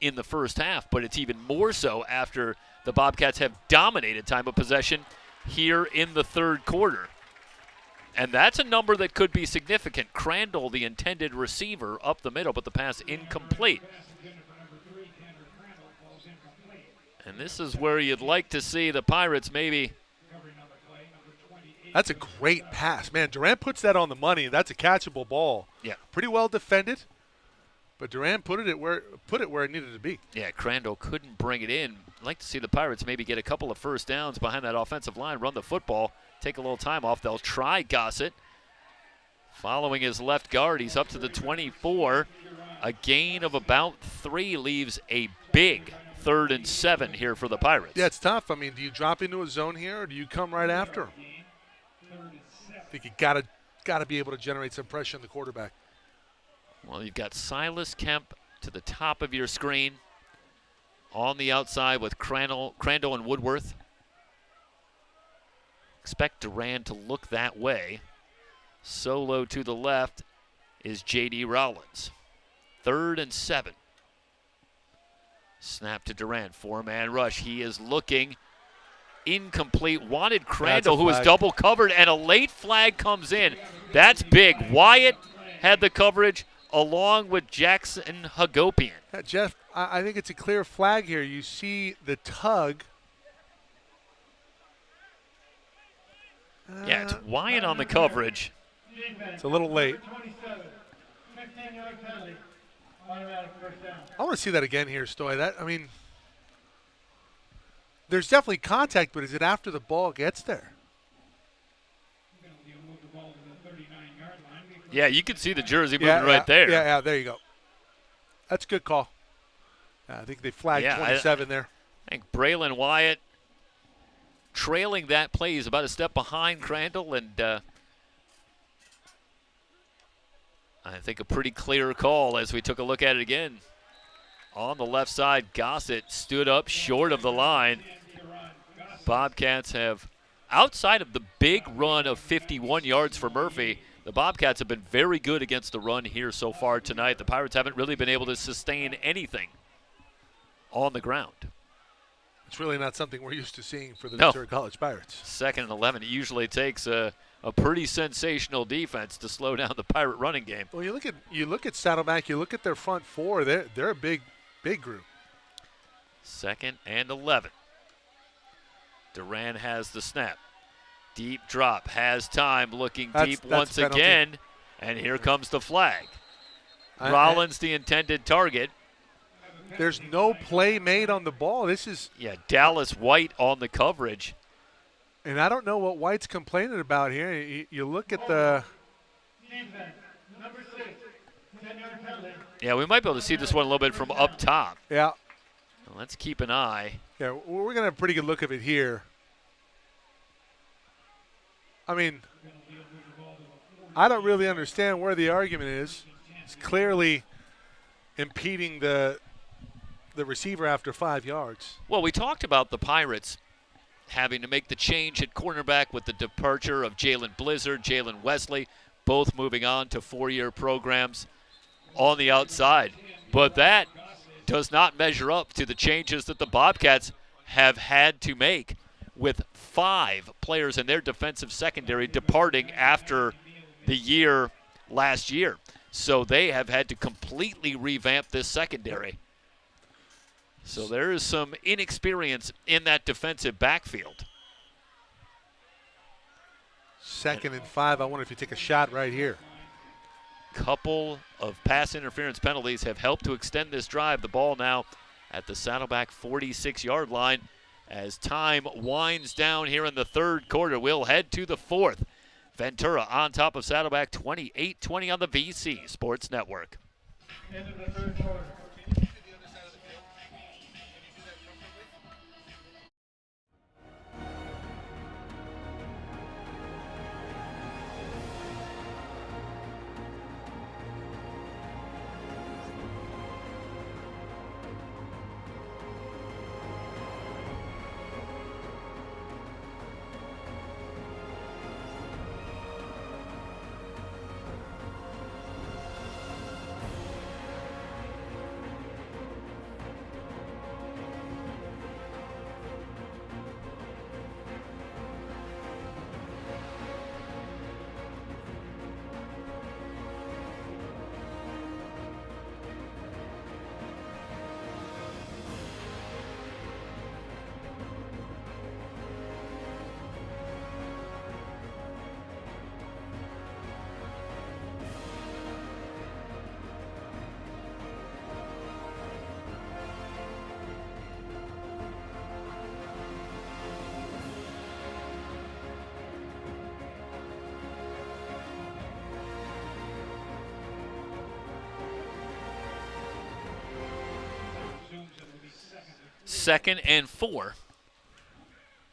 in the first half, but it's even more so after the Bobcats have dominated time of possession here in the third quarter. And that's a number that could be significant. Crandall, the intended receiver, up the middle, but the pass incomplete. And this is where you'd like to see the Pirates maybe. That's a great pass. Man, Durant puts that on the money. That's a catchable ball. Yeah. Pretty well defended, but Durant put it where it needed to be. Yeah, Crandall couldn't bring it in. I'd like to see the Pirates maybe get a couple of first downs behind that offensive line, run the football, take a little time off. They'll try Gossett. Following his left guard, he's up to the 24. A gain of about 3 leaves a big 3rd and 7 here for the Pirates. Yeah, it's tough. I mean, do you drop into a zone here, or do you come right after him? I think you gotta be able to generate some pressure on the quarterback. Well, you've got Silas Kemp to the top of your screen. On the outside with Crandall and Woodworth. Expect Durant to look that way. Solo to the left is J.D. Rollins. 3rd and 7. Snap to Durant, 4-man rush. He is looking incomplete. Wanted Crandall, who is double covered, and a late flag comes in. That's big. Wyatt had the coverage along with Jackson Hagopian. Jeff, I think it's a clear flag here. You see the tug. Yeah, it's Wyatt on the coverage. It's a little late. 27, 15-yard penalty, automatic first down. I want to see that again here, Stoy. There's definitely contact, but is it after the ball gets there? Yeah, you can see the jersey moving right there. Yeah, there you go. That's a good call. I think they flagged 27 there. I think Braylon Wyatt trailing that play. He's about a step behind Crandall, and I think a pretty clear call as we took a look at it again. On the left side, Gossett stood up short of the line. Bobcats have, outside of the big run of 51 yards for Murphy, the Bobcats have been very good against the run here so far tonight. The Pirates haven't really been able to sustain anything on the ground. It's really not something we're used to seeing for the No. Ventura College Pirates. 2nd and 11. It usually takes a pretty sensational defense to slow down the Pirate running game. Well, you look at Saddleback. You look at their front four. They're a big group. 2nd and 11. Duran has the snap. Deep drop, has time, looking deep once again, and here comes the flag. Rollins, the intended target. There's no play made on the ball. This is Dallas White on the coverage. And I don't know what White's complaining about here. You look at the Defense, number 6, 10-yard penalty. Yeah, we might be able to see this one a little bit from up top. Yeah. Well, let's keep an eye. Yeah, we're going to have a pretty good look of it here. I mean, I don't really understand where the argument is. It's clearly impeding the receiver after 5 yards. Well, we talked about the Pirates having to make the change at cornerback with the departure of Jalen Blizzard, Jalen Wesley, both moving on to 4-year programs on the outside. But that does not measure up to the changes that the Bobcats have had to make, with 5 players in their defensive secondary departing after the year last year. So they have had to completely revamp this secondary. So there is some inexperience in that defensive backfield. 2nd and 5. I wonder if you take a shot right here. Couple of pass interference penalties have helped to extend this drive. The ball now at the Saddleback 46-yard line. As time winds down here in the third quarter, we'll head to the fourth. Ventura on top of Saddleback, 28-20 on the VC Sports Network. End of the third quarter. 2nd and 4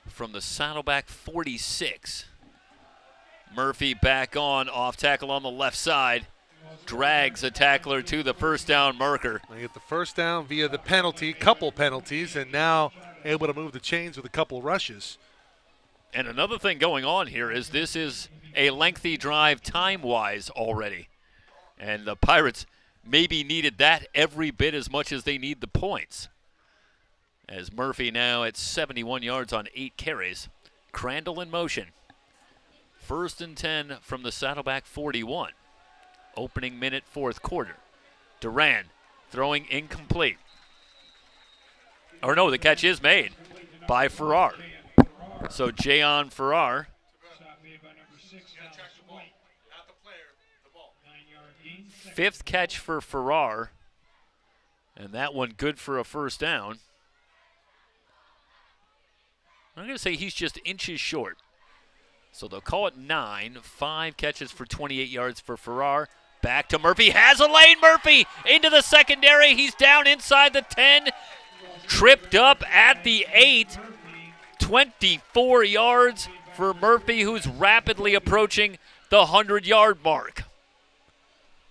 from the Saddleback 46. Murphy back on, off tackle on the left side. Drags a tackler to the first down marker. They get the first down via the penalty, couple penalties, and now able to move the chains with a couple rushes. And another thing going on here is this is a lengthy drive time-wise already. And the Pirates maybe needed that every bit as much as they need the points. As Murphy now at 71 yards on 8 carries. Crandall in motion. 1st and 10 from the Saddleback 41. Opening minute, 4th quarter. Duran throwing incomplete. Or no, the catch is made by Farrar. So Jayon Farrar. 5th catch for Farrar. And that one good for a first down. I'm going to say he's just inches short. So they'll call it 9. 5 catches for 28 yards for Farrar. Back to Murphy. Has a lane. Murphy into the secondary. He's down inside the 10. Tripped up at the 8. 24 yards for Murphy, who's rapidly approaching the 100-yard mark.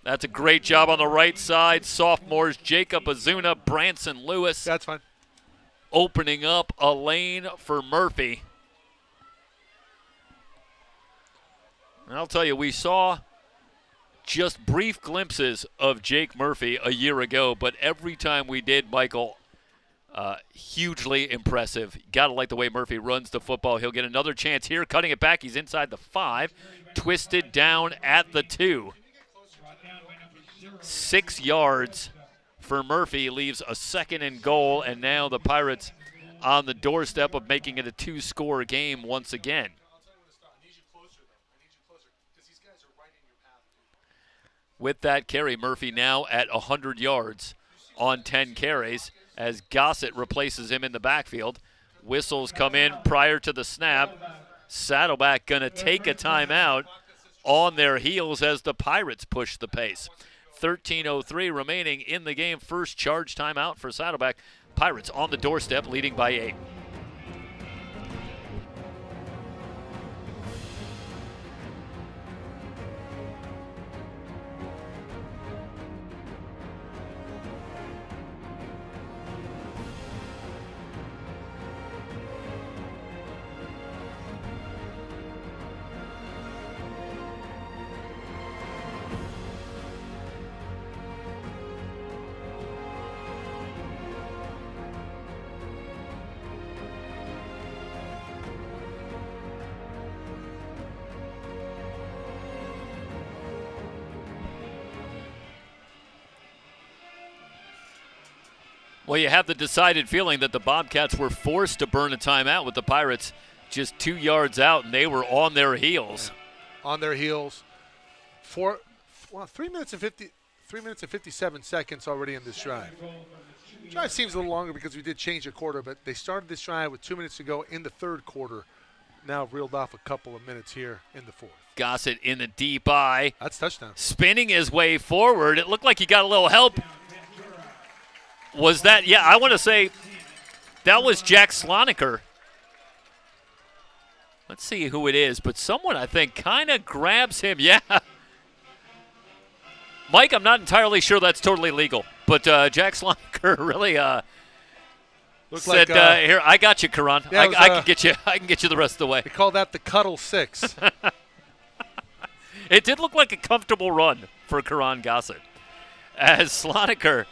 That's a great job on the right side. Sophomores Jacob Azuna, Branson Lewis. That's fine. Opening up a lane for Murphy. And I'll tell you, we saw just brief glimpses of Jake Murphy a year ago, but every time we did, Michael, hugely impressive. Got to like the way Murphy runs the football. He'll get another chance here, cutting it back. He's inside the 5, twisted down at the 2. 6 yards for Murphy, leaves a 2nd and goal, and now the Pirates on the doorstep of making it a 2-score game once again. With that carry, Murphy now at 100 yards on 10 carries as Gossett replaces him in the backfield. Whistles come in prior to the snap. Saddleback going to take a timeout on their heels as the Pirates push the pace. 13:03 remaining in the game. First charge timeout for Saddleback. Pirates on the doorstep, leading by 8. Well, you have the decided feeling that the Bobcats were forced to burn a timeout with the Pirates just 2 yards out, and they were on their heels. On their heels. 3 minutes and 57 seconds already in this drive. The drive seems a little longer because we did change a quarter, but they started this drive with 2 minutes to go in the 3rd quarter. Now reeled off a couple of minutes here in the 4th. Gossett in the deep eye. That's touchdown. Spinning his way forward. It looked like he got a little help. Was that, yeah, I want to say that was Jack Sloniker. Let's see who it is, but someone I think kind of grabs him. Yeah. Mike, I'm not entirely sure that's totally legal, but Jack Sloniker really said, "Here, I got you, Karan. Yeah, I can get you. I can get you the rest of the way." They call that the Cuddle 6. It did look like a comfortable run for Karan Gossett as Sloniker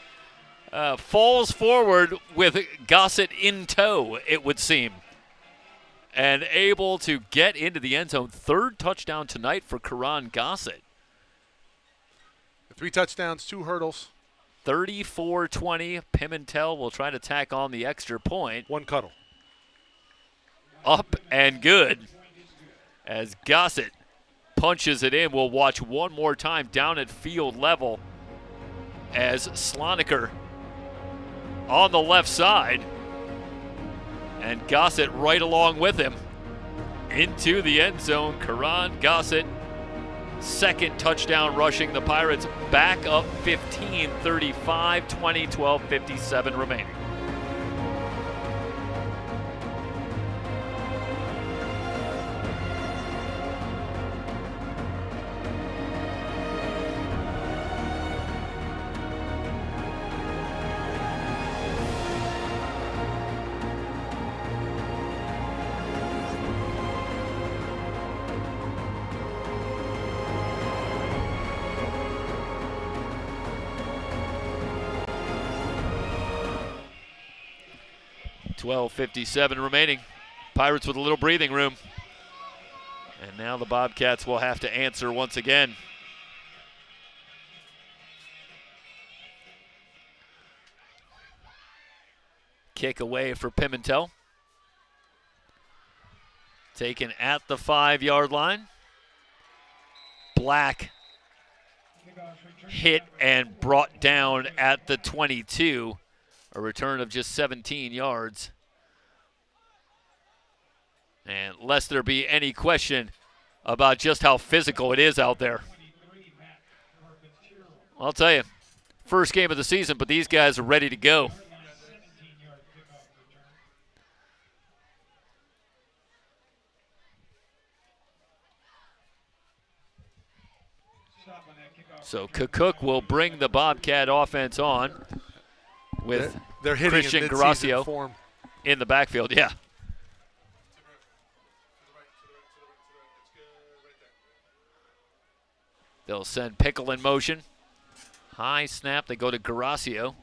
falls forward with Gossett in tow, it would seem, and able to get into the end zone. 3rd touchdown tonight for Karan Gossett. 3 touchdowns, 2 hurdles. 34-20. Pimentel will try to tack on the extra point. 1 cuddle. Up and good as Gossett punches it in. We'll watch one more time down at field level as Sloniker on the left side, and Gossett right along with him into the end zone. Karan Gossett, 2nd touchdown rushing. The Pirates back up 15, 35, 20, 12, 57 remaining. 12:57 remaining. Pirates with a little breathing room. And now the Bobcats will have to answer once again. Kick away for Pimentel. Taken at the 5-yard line. Black hit and brought down at the 22. A return of just 17 yards. And lest there be any question about just how physical it is out there. I'll tell you, first game of the season, but these guys are ready to go. So Cook will bring the Bobcat offense on with they're hitting Christian in mid-season Gracio form. in the backfield. Yeah. They'll send Pickle in motion. High snap. They go to Gracio.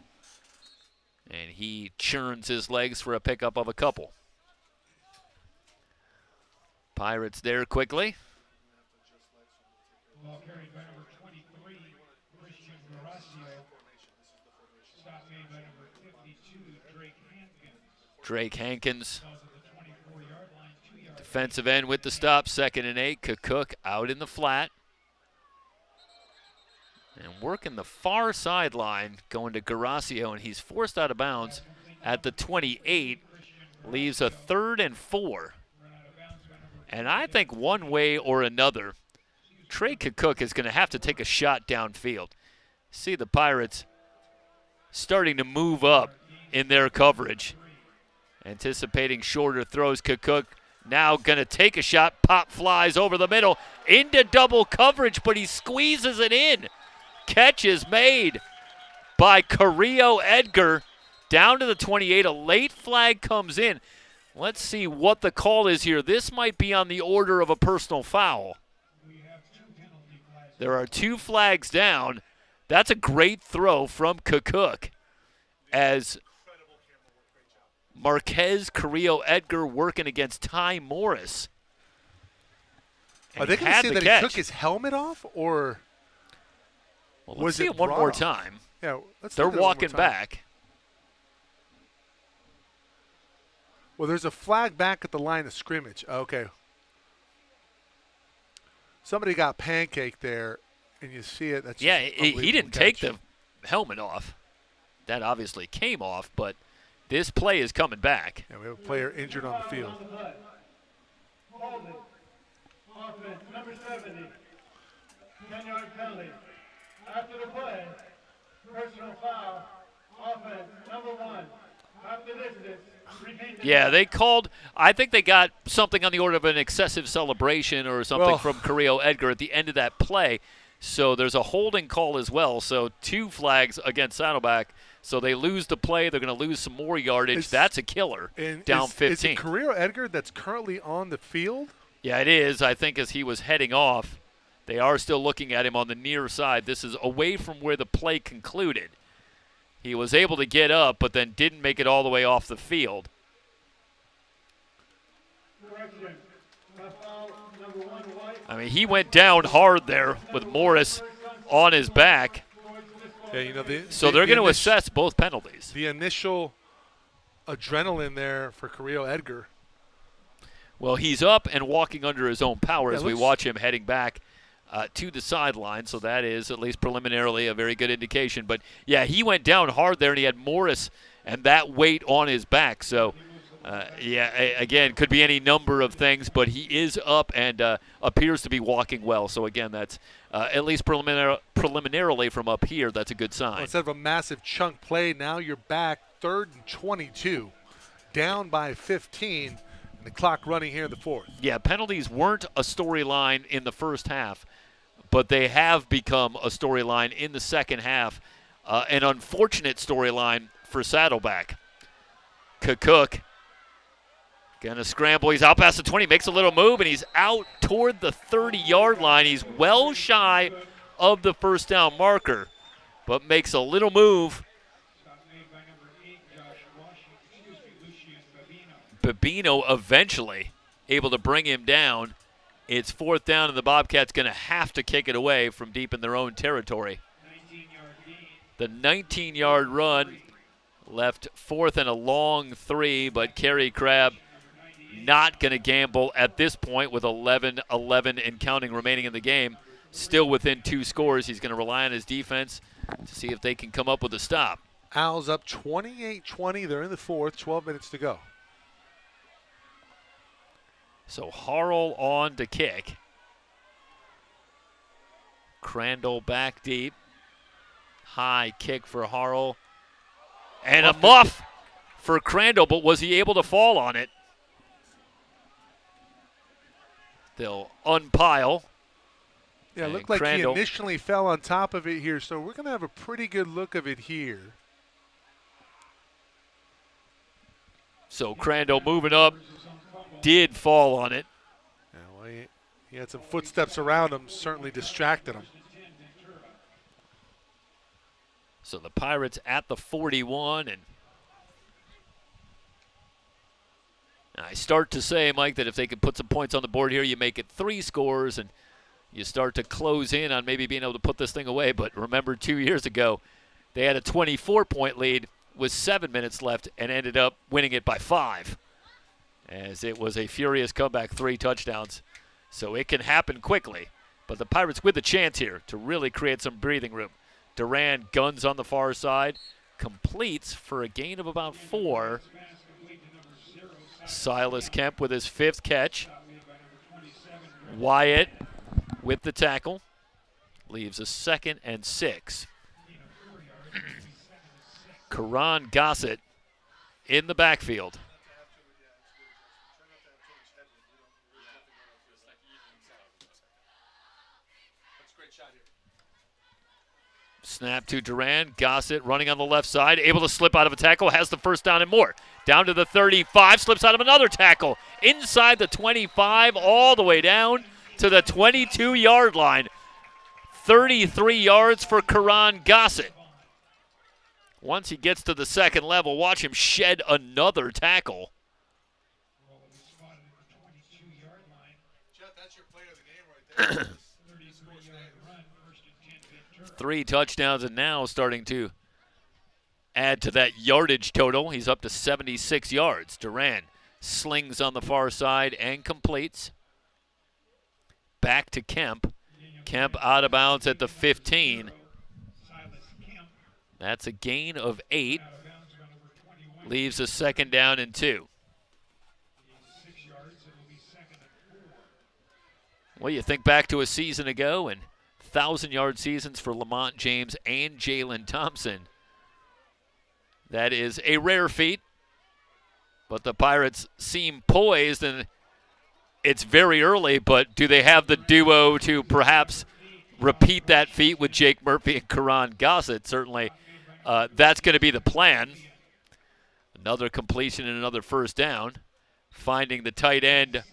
And he churns his legs for a pickup of a couple. Pirates there quickly. Ball carried by number 23, Christian Gracio. Stop made by number 52, Drake Hankins. Drake Hankins. Calls at the 24-yard line, 2 yards. Defensive end with the stop. 2nd and 8. Cook out in the flat. And working the far sideline, going to Gracio, and he's forced out of bounds at the 28. Leaves a 3rd and 4. And I think one way or another, Trey Cook is going to have to take a shot downfield. See the Pirates starting to move up in their coverage. Anticipating shorter throws. Cook now going to take a shot. Pop flies over the middle into double coverage, but he squeezes it in. Catch is made by Carrillo Edgar down to the 28. A late flag comes in. Let's see what the call is here. This might be on the order of a personal foul. There are 2 flags down. That's a great throw from Cook as Marquez Carrillo Edgar working against Ty Morris. And Are they going to say that catch. he took his helmet off, or Well, was let's see it it one brought more off? time. Yeah, let's They're look at it one more walking time. back. Well, there's a flag back at the line of scrimmage. Okay. Somebody got pancaked there, and you see it. That's Yeah, just he unbelievable didn't take catch. the helmet off. That obviously came off, but this play is coming back. Yeah, we have a player injured on the field. Hold it. Offense, number 70. 10-yard penalty. After the play, personal foul. Offense, number 1. After distance. Repeat the Yeah, they called. I think they got something on the order of an excessive celebration or something Well- from Carrillo Edgar at the end of that play. So there's a holding call as well. So 2 flags against Saddleback. So they lose the play. They're going to lose some more yardage. That's a killer. And Down is 15. it Carrillo Edgar that's currently on the field? Yeah, it is. I think as he was heading off, they are still looking at him on the near side. This is away from where the play concluded. He was able to get up, but then didn't make it all the way off the field. correction. Foul number 1, White. I mean, he went down hard there with Morris on his back. Yeah, you know, So they're going to assess both penalties. the initial adrenaline there for Carrillo Edgar. Well, he's up and walking under his own power Yeah, as we looks- watch him heading back to the sideline. So that is, at least preliminarily, a very good indication. But, yeah, he went down hard there, and he had Morris and that weight on his back. So, again, could be any number of things, but he is up and appears to be walking well. So, again, that's at least preliminarily from up here, that's a good sign. Well, instead of a massive chunk play, now you're back 3rd and 22, down by 15, and the clock running here in the 4th. Yeah, penalties weren't a storyline in the first half, but they have become a storyline in the second half. An unfortunate storyline for Saddleback. Cook gonna scramble. He's out past the 20, makes a little move, and he's out toward the 30-yard line. He's well shy of the first down marker, but makes a little move. Stop made by number 8, Josh Washington. Babino eventually able to bring him down. It's 4th down, and the Bobcats going to have to kick it away from deep in their own territory. The 19-yard run left 4th and a long 3, but Kerry Crabb not going to gamble at this point with 11 and counting remaining in the game. Still within 2 scores. He's going to rely on his defense to see if they can come up with a stop. Owls up 28-20. They're in the 4th, 12 minutes to go. So Harrell on to kick. Crandall back deep. High kick for Harrell. And a muff for Crandall, but was he able to fall on it? They'll unpile. Yeah, it And looked like Crandall, he initially fell on top of it here, so we're going to have a pretty good look of it here. So Crandall moving up, did fall on it. Yeah, well, he had some footsteps around him, certainly distracted him. So the Pirates at the 41, and I start to say, Mike, that if they could put some points on the board here, you make it 3 scores, and you start to close in on maybe being able to put this thing away. But remember, 2 years ago, they had a 24-point lead with 7 minutes left and ended up winning it by 5, as it was a furious comeback, 3 touchdowns. So it can happen quickly, but the Pirates with a chance here to really create some breathing room. Duran guns on the far side, completes for a gain of about 4. Silas Kemp with his 5th catch. Wyatt with the tackle. Leaves a 2nd and 6. Karan Gossett in the backfield. Snap to Duran. Gossett running on the left side, able to slip out of a tackle, has the 1st down and more. Down to the 35, slips out of another tackle. Inside the 25, all the way down to the 22-yard line. 33 yards for Karan Gossett. Once he gets to the 2nd level, watch him shed another tackle. Jeff, that's your player of the game right there. 3 touchdowns, and now starting to add to that yardage total. He's up to 76 yards. Duran slings on the far side and completes. Back to Kemp. Kemp out of bounds at the 15. That's a gain of 8. Leaves a 2nd down and 2. Well, you think back to a season ago and 1,000-yard seasons for Lamont James and Jalen Thompson. That is a rare feat, but the Pirates seem poised, and it's very early, but do they have the duo to perhaps repeat that feat with Jake Murphy and Karan Gossett? Certainly, that's going to be the plan. Another completion and another 1st down. Finding the tight end,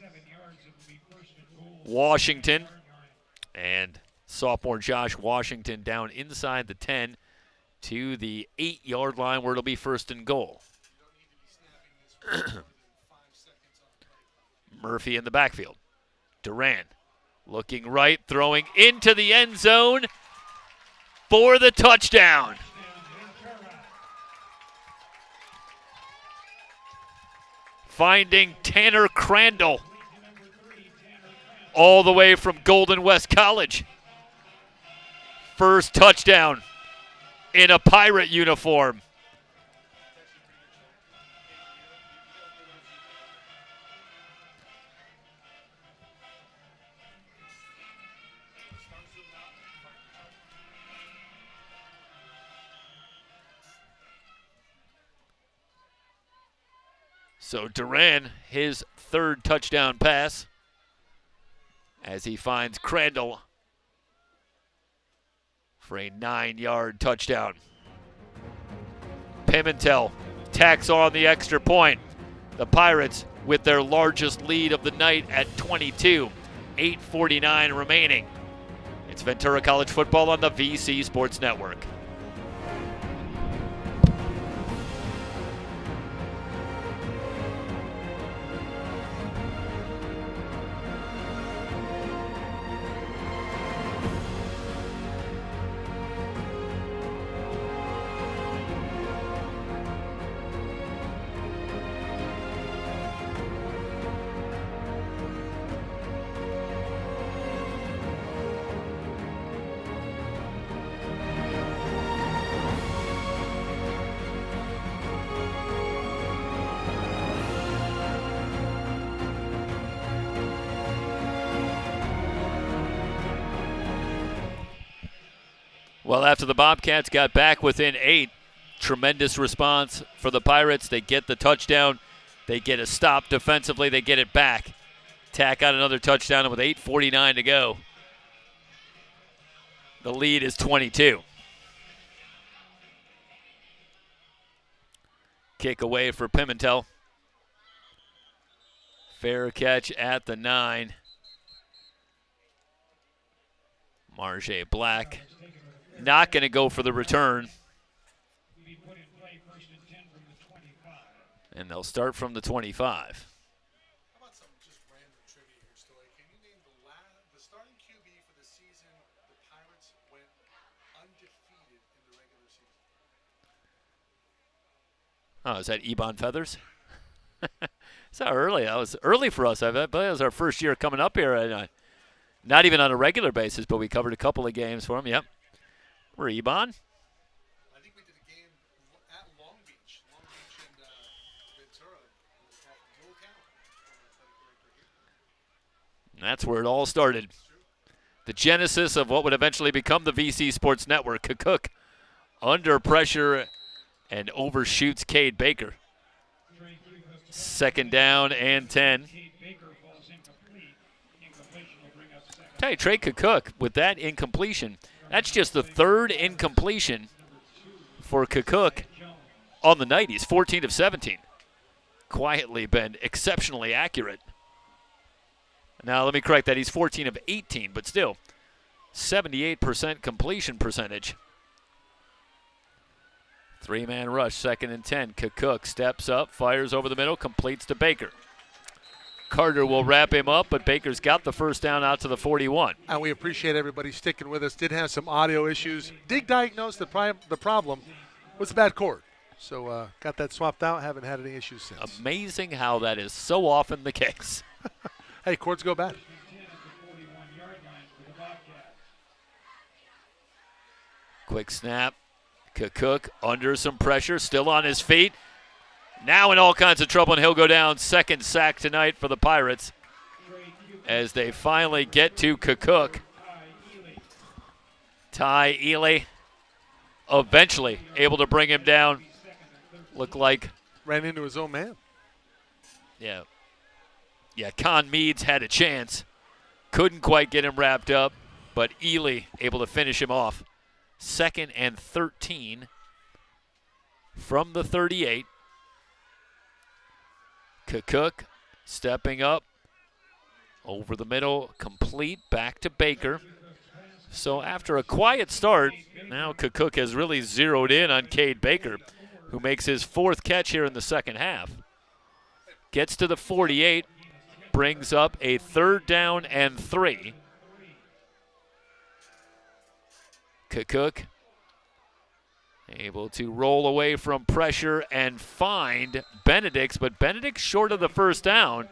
Washington, and sophomore Josh Washington down inside the 10 to the 8-yard line where it'll be 1st and goal. Murphy in the backfield. Duran looking right, throwing into the end zone for the touchdown. Finding Tanner Crandall all the way from Golden West College. 1st touchdown in a Pirate uniform. So Duran, his 3rd touchdown pass, as he finds Crandall for a 9-yard touchdown. Pimentel tacks on the extra point. The Pirates with their largest lead of the night at 22. 8:49 remaining. It's Ventura College football on the VC Sports Network. Well, after the Bobcats got back within 8, tremendous response for the Pirates. They get the touchdown. They get a stop defensively. They get it back. Tack out another touchdown with 8:49 to go. The lead is 22. Kick away for Pimentel. Fair catch at the 9. Marjay Black not going to go for the return. And they'll start from the 25. How about some just random trivia here, Stoy? Can you name the starting QB for the season the Pirates went undefeated in the regular season? Oh, is that Ebon Feathers? It's not early. That was early for us. I bet it was our first year coming up here. And, not even on a regular basis, but we covered a couple of games for him. Yep. We're Ebon. I think we did a game at Long Beach and Ventura. And that's where it all started. The genesis of what would eventually become the VC Sports Network. Cook under pressure and overshoots Cade Baker. 2nd down and 10. Tell you, Trey Cook with that incompletion. That's just the 3rd incompletion for Cook on the night. He's 14 of 17. Quietly been exceptionally accurate. Now, let me correct that. He's 14 of 18, but still 78% completion percentage. 3-man rush, 2nd and 10. Cook steps up, fires over the middle, completes to Baker. Carter will wrap him up, but Baker's got the first down out to the 41. And we appreciate everybody sticking with us. Did have some audio issues. Did diagnose the problem was a bad cord. So got that swapped out. Haven't had any issues since. Amazing how that is so often the case. Hey, cords go bad. Quick snap. Cook under some pressure, still on his feet. Now in all kinds of trouble, and he'll go down. 2nd sack tonight for the Pirates as they finally get to Cook. Ty Ely eventually able to bring him down. Looked like ran into his own man. Yeah, Con Meads had a chance. Couldn't quite get him wrapped up, but Ely able to finish him off. 2nd and 13 from the 38. Cook stepping up over the middle, complete, back to Baker. So after a quiet start, now Cook has really zeroed in on Cade Baker, who makes his 4th catch here in the second half. Gets to the 48, brings up a 3rd down and 3. Cook able to roll away from pressure and find Benedict's, but Benedict's short of the first down.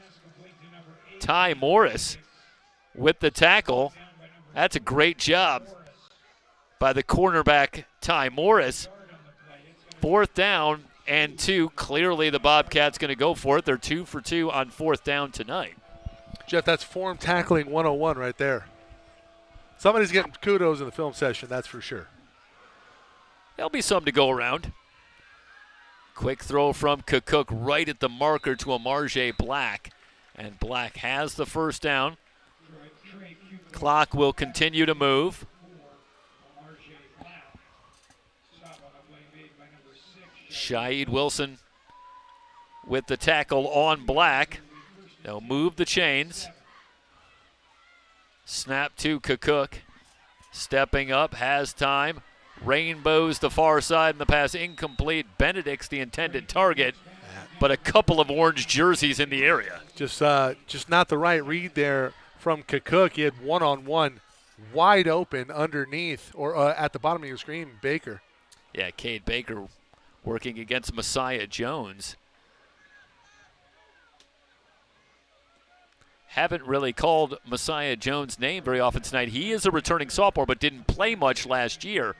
Ty Morris with the tackle. That's a great job by the cornerback, Ty Morris. 4th down and 2. Clearly the Bobcats going to go for it. They're 2 for 2 on 4th down tonight. Jeff, that's form tackling 101 right there. Somebody's getting kudos in the film session, that's for sure. There'll be some to go around. Quick throw from Cook right at the marker to a Marjay Black. And Black has the first down. Clock will continue to move. Shaid Wilson with the tackle on Black. They'll move the chains. Snap to Cook. Stepping up, has time. Rainbows the far side, and the pass incomplete. Benedict's the intended target, but a couple of orange jerseys in the area. Just not the right read there from Cook. He had one-on-one wide open underneath or at the bottom of your screen, Baker. Yeah, Cade Baker working against Messiah Jones. Haven't really called Messiah Jones' name very often tonight. He is a returning sophomore, but didn't play much last year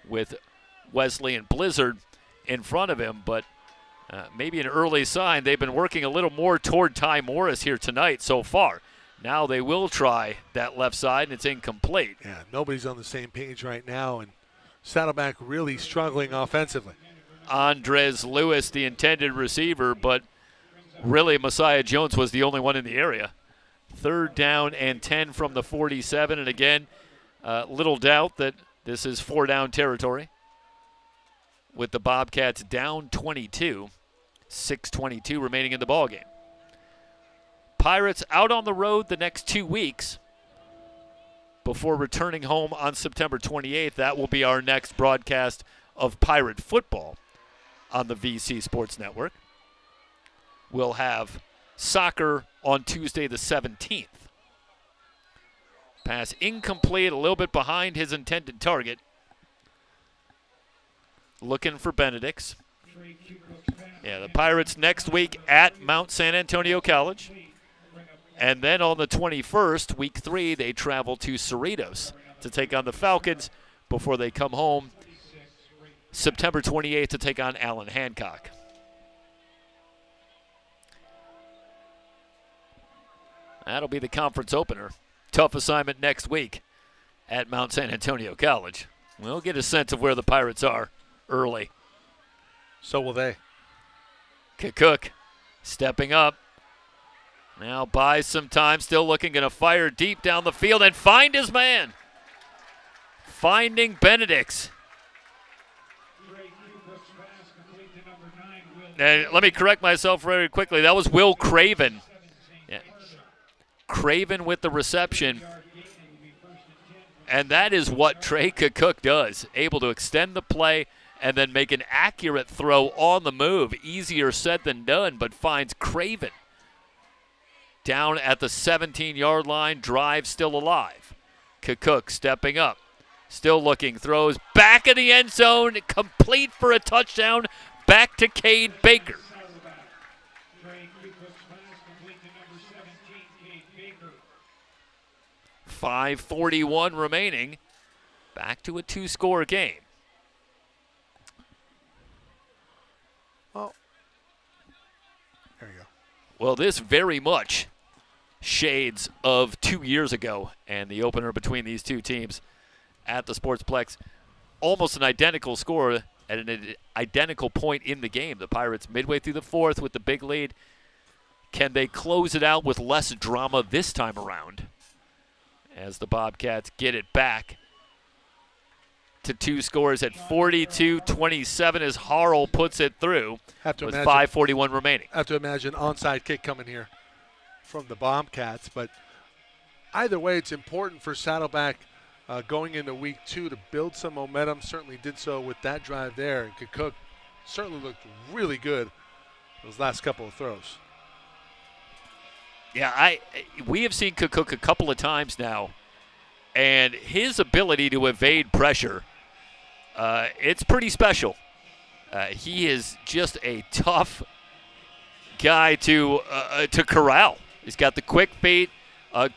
with Wesley and Blizzard in front of him. But maybe an early sign. They've been working a little more toward Ty Morris here tonight so far. Now they will try that left side, and it's incomplete. Yeah, nobody's on the same page right now. And Saddleback really struggling offensively. Andres Lewis, the intended receiver, but really Messiah Jones was the only one in the area. 3rd down and 10 from the 47, and again, little doubt that this is 4-down territory with the Bobcats down 22, 6:22 remaining in the ballgame. Pirates out on the road the next 2 weeks before returning home on September 28th. That will be our next broadcast of Pirate football on the VC Sports Network. We'll have soccer on Tuesday the 17th. Pass incomplete, a little bit behind his intended target. Looking for Benedict's. Yeah, the Pirates next week at Mount San Antonio College. And then on the 21st, week 3, they travel to Cerritos to take on the Falcons before they come home September 28th to take on Allen Hancock. That'll be the conference opener. Tough assignment next week at Mount San Antonio College. We'll get a sense of where the Pirates are early. So will they. Cook stepping up. Now buys some time, still looking, going to fire deep down the field and find his man. Finding Benedict's. And let me correct myself very quickly. That was Will Craven. Yeah. Craven with the reception. And that is what Trey Cook does. Able to extend the play and then make an accurate throw on the move. Easier said than done, but finds Craven down at the 17-yard line. Drive still alive. Cook stepping up. Still looking. Throws back in the end zone. Complete for a touchdown. Back to Cade Baker. 5:41 remaining. Back to a 2-score game. Oh, there you go. Well, this very much shades of 2 years ago and the opener between these two teams at the Sportsplex. Almost an identical score at an identical point in the game. The Pirates midway through the 4th with the big lead. Can they close it out with less drama this time around as the Bobcats get it back to 2 scores at 42-27 as Harrell puts it through with 5:41 remaining. I have to imagine onside kick coming here from the Bobcats, but either way, it's important for Saddleback going into week 2 to build some momentum. Certainly did so with that drive there. And Cook certainly looked really good those last couple of throws. Yeah, we have seen Cook a couple of times now, and his ability to evade pressure, it's pretty special. He is just a tough guy to corral. He's got the quick feet,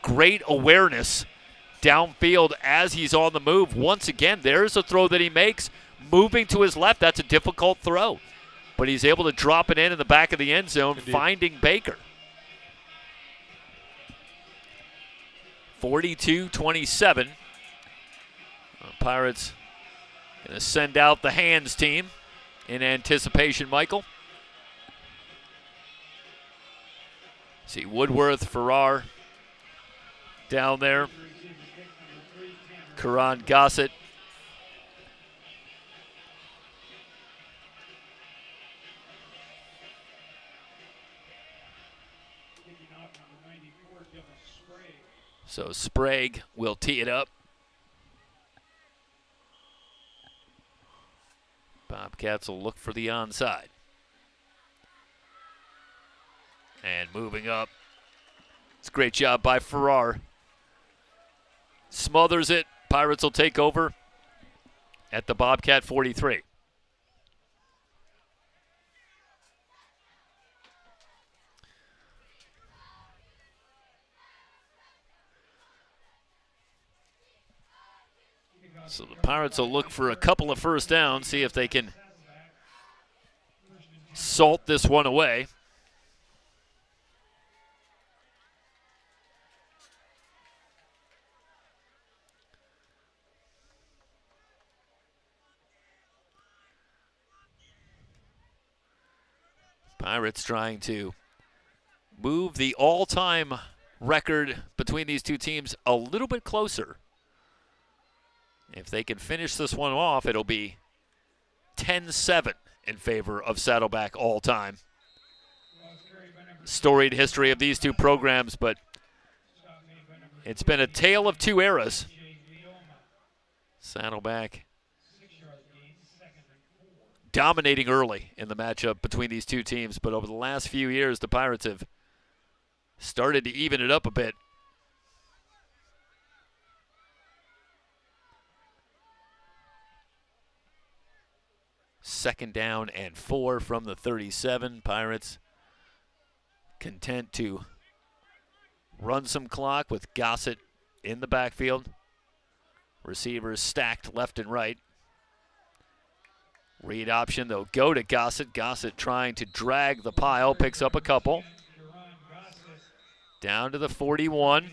great awareness downfield as he's on the move. Once again, there's a throw that he makes. Moving to his left, that's a difficult throw. But he's able to drop it in the back of the end zone, Indeed. finding Baker. 42-27. Pirates going to send out the hands team in anticipation, Michael. See Woodworth, Farrar down there. Karan Gossett. So Sprague will tee it up. Bobcats will look for the onside. And moving up. It's a great job by Farrar. Smothers it. Pirates will take over at the Bobcat 43. So the Pirates will look for a couple of first downs, see if they can salt this one away. Pirates trying to move the all-time record between these two teams a little bit closer. If they can finish this one off, it'll be 10-7 in favor of Saddleback all-time. Storied history of these two programs, but it's been a tale of two eras. Saddleback dominating early in the matchup between these two teams, but over the last few years, the Pirates have started to even it up a bit. Second down and 4 from the 37. Pirates content to run some clock with Gossett in the backfield. Receivers stacked left and right. Read option, they'll go to Gossett. Gossett trying to drag the pile, picks up a couple. Down to the 41.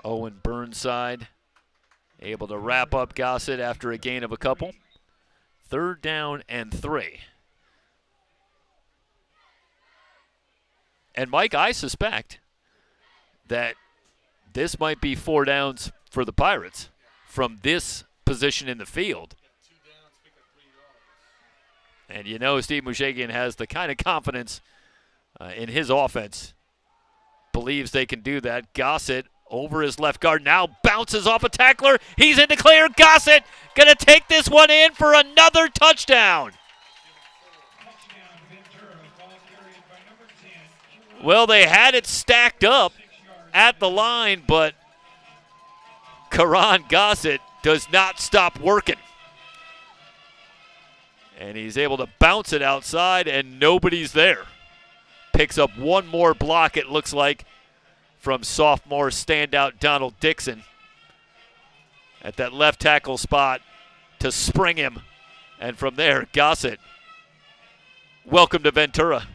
Owen Burnside able to wrap up Gossett after a gain of a couple. Third down and 3. And Mike, I suspect that this might be 4 downs for the Pirates from this position in the field. And you know Steve Mushagian has the kind of confidence in his offense. Believes they can do that. Gossett over his left guard now bounces off a tackler. He's in the clear. Gossett going to take this one in for another touchdown. Well, they had it stacked up at the line, but Karan Gossett does not stop working. And he's able to bounce it outside, and nobody's there. Picks up one more block, it looks like, from sophomore standout Donald Dixon at that left tackle spot to spring him. And from there, Gossett, welcome to Ventura.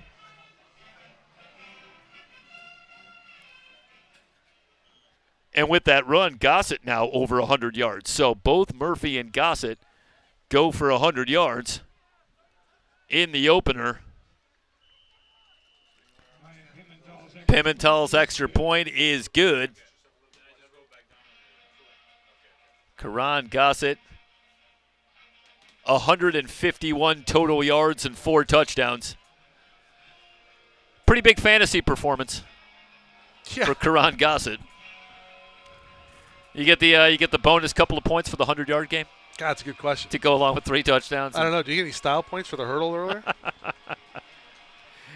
And with that run, Gossett now over 100 yards. So both Murphy and Gossett go for 100 yards in the opener. Pimentel's extra point is good. Karan Gossett, 151 total yards and 4 touchdowns. Pretty big fantasy performance for Karan Gossett. You get the bonus couple of points for the 100-yard game? God, that's a good question. To go along with 3 touchdowns. I don't know. Do you get any style points for the hurdle earlier?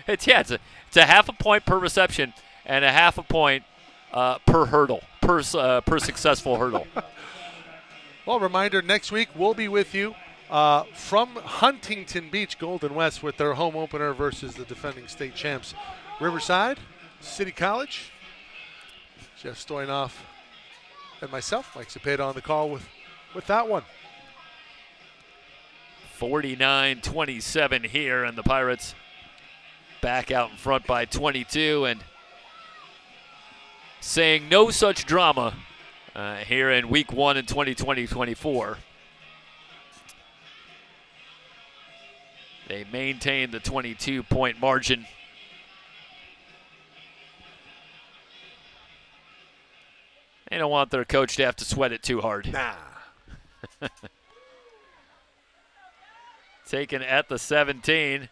It's a half a point per reception and a half a point per hurdle, per successful hurdle. Well, reminder, next week we'll be with you from Huntington Beach, Golden West, with their home opener versus the defending state champs, Riverside City College. Jeff Stoynoff and myself, Mike Cepeda, on the call with that one. 49-27 here, and the Pirates back out in front by 22, and saying no such drama here in week 1 in 2020-24. They maintain the 22-point margin. They don't want their coach to have to sweat it too hard. Nah. Taken at the 17.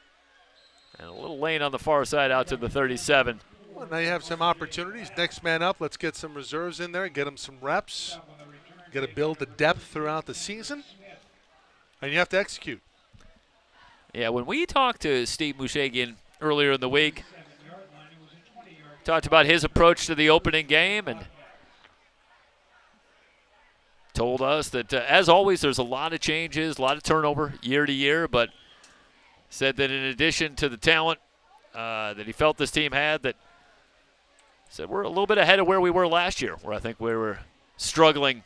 And a little lane on the far side out to the 37. Well, now you have some opportunities. Next man up, let's get some reserves in there, get them some reps. Got to build the depth throughout the season. And you have to execute. Yeah, when we talked to Steve Mushagian earlier in the week, talked about his approach to the opening game and told us that, as always, there's a lot of changes, a lot of turnover year to year, but said that in addition to the talent that he felt this team had, that said we're a little bit ahead of where we were last year, where I think we were struggling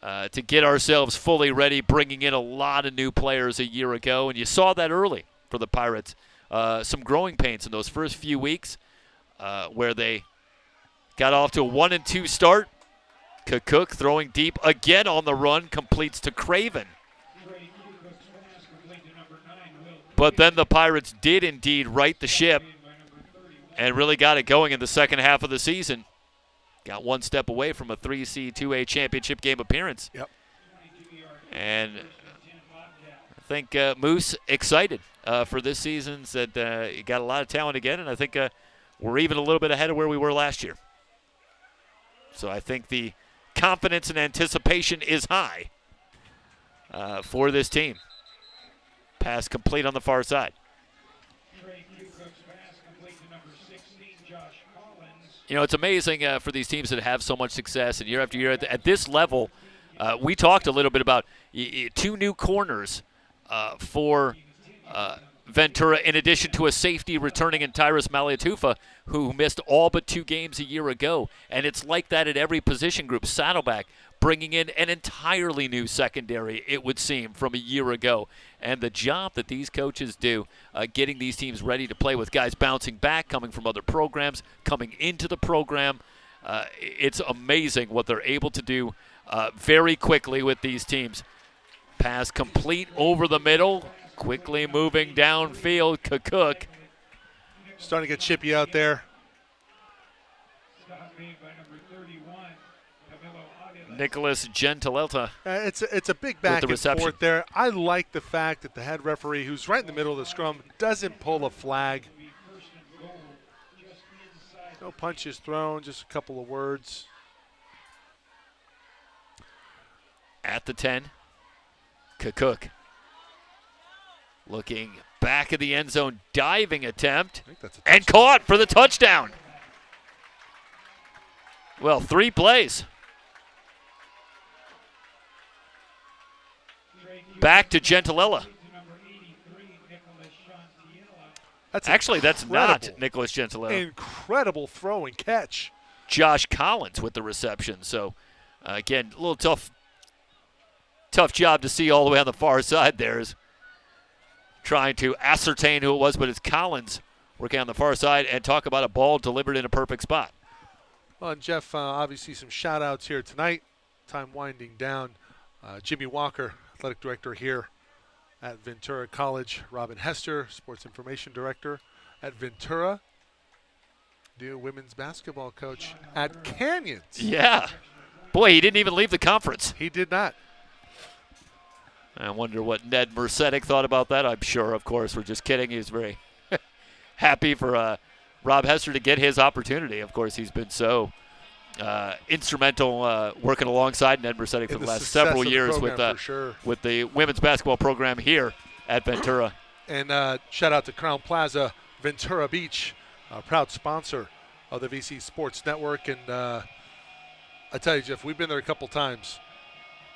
to get ourselves fully ready, bringing in a lot of new players a year ago, and you saw that early for the Pirates. Some growing pains in those first few weeks where they got off to a 1-2 start. Cook throwing deep again on the run, completes to Craven. But then the Pirates did indeed right the ship and really got it going in the second half of the season. Got one step away from a 3C 2A championship game appearance. Yep. And I think Moose excited for this season. Said he got a lot of talent again, and I think we're even a little bit ahead of where we were last year. So I think the confidence and anticipation is high for this team. Pass complete on the far side. You know, it's amazing for these teams that have so much success, and year after year at this level, we talked a little bit about 2 new corners for Ventura, in addition to a safety returning in Tyrus Maliatufa, who missed all but 2 games a year ago. And it's like that at every position group. Saddleback bringing in an entirely new secondary, it would seem, from a year ago. And the job that these coaches do, getting these teams ready to play with guys bouncing back, coming from other programs, coming into the program, it's amazing what they're able to do very quickly with these teams. Pass complete over the middle, quickly moving downfield. Cook. Starting to get chippy out there. Nicholas Gentiletta. It's a big back and forth there. I like the fact that the head referee, who's right in the middle of the scrum, doesn't pull a flag. No punches thrown, just a couple of words. At the 10, Cook. Looking back of the end zone, diving attempt, and caught for the touchdown. Well, 3 plays. Back to Gentilella. That's not Nicholas Gentilella. Incredible throw and catch. Josh Collins with the reception. So, again, a little tough job to see all the way on the far side there, is trying to ascertain who it was, but it's Collins working on the far side, and talk about a ball delivered in a perfect spot. Well, and Jeff, obviously some shout-outs here tonight. Time winding down. Jimmy Walker, athletic director here at Ventura College. Robin Hester, sports information director at Ventura. New women's basketball coach at Canyons. Yeah. Boy, he didn't even leave the conference. He did not. I wonder what Ned Mercedes thought about that. I'm sure, of course, we're just kidding. He was very happy for Rob Hester to get his opportunity. Of course, he's been so instrumental working alongside Ned Mercedes for the last several years with the women's basketball program here at Ventura. And shout out to Crown Plaza, Ventura Beach, a proud sponsor of the VC Sports Network. And I tell you, Jeff, we've been there a couple times.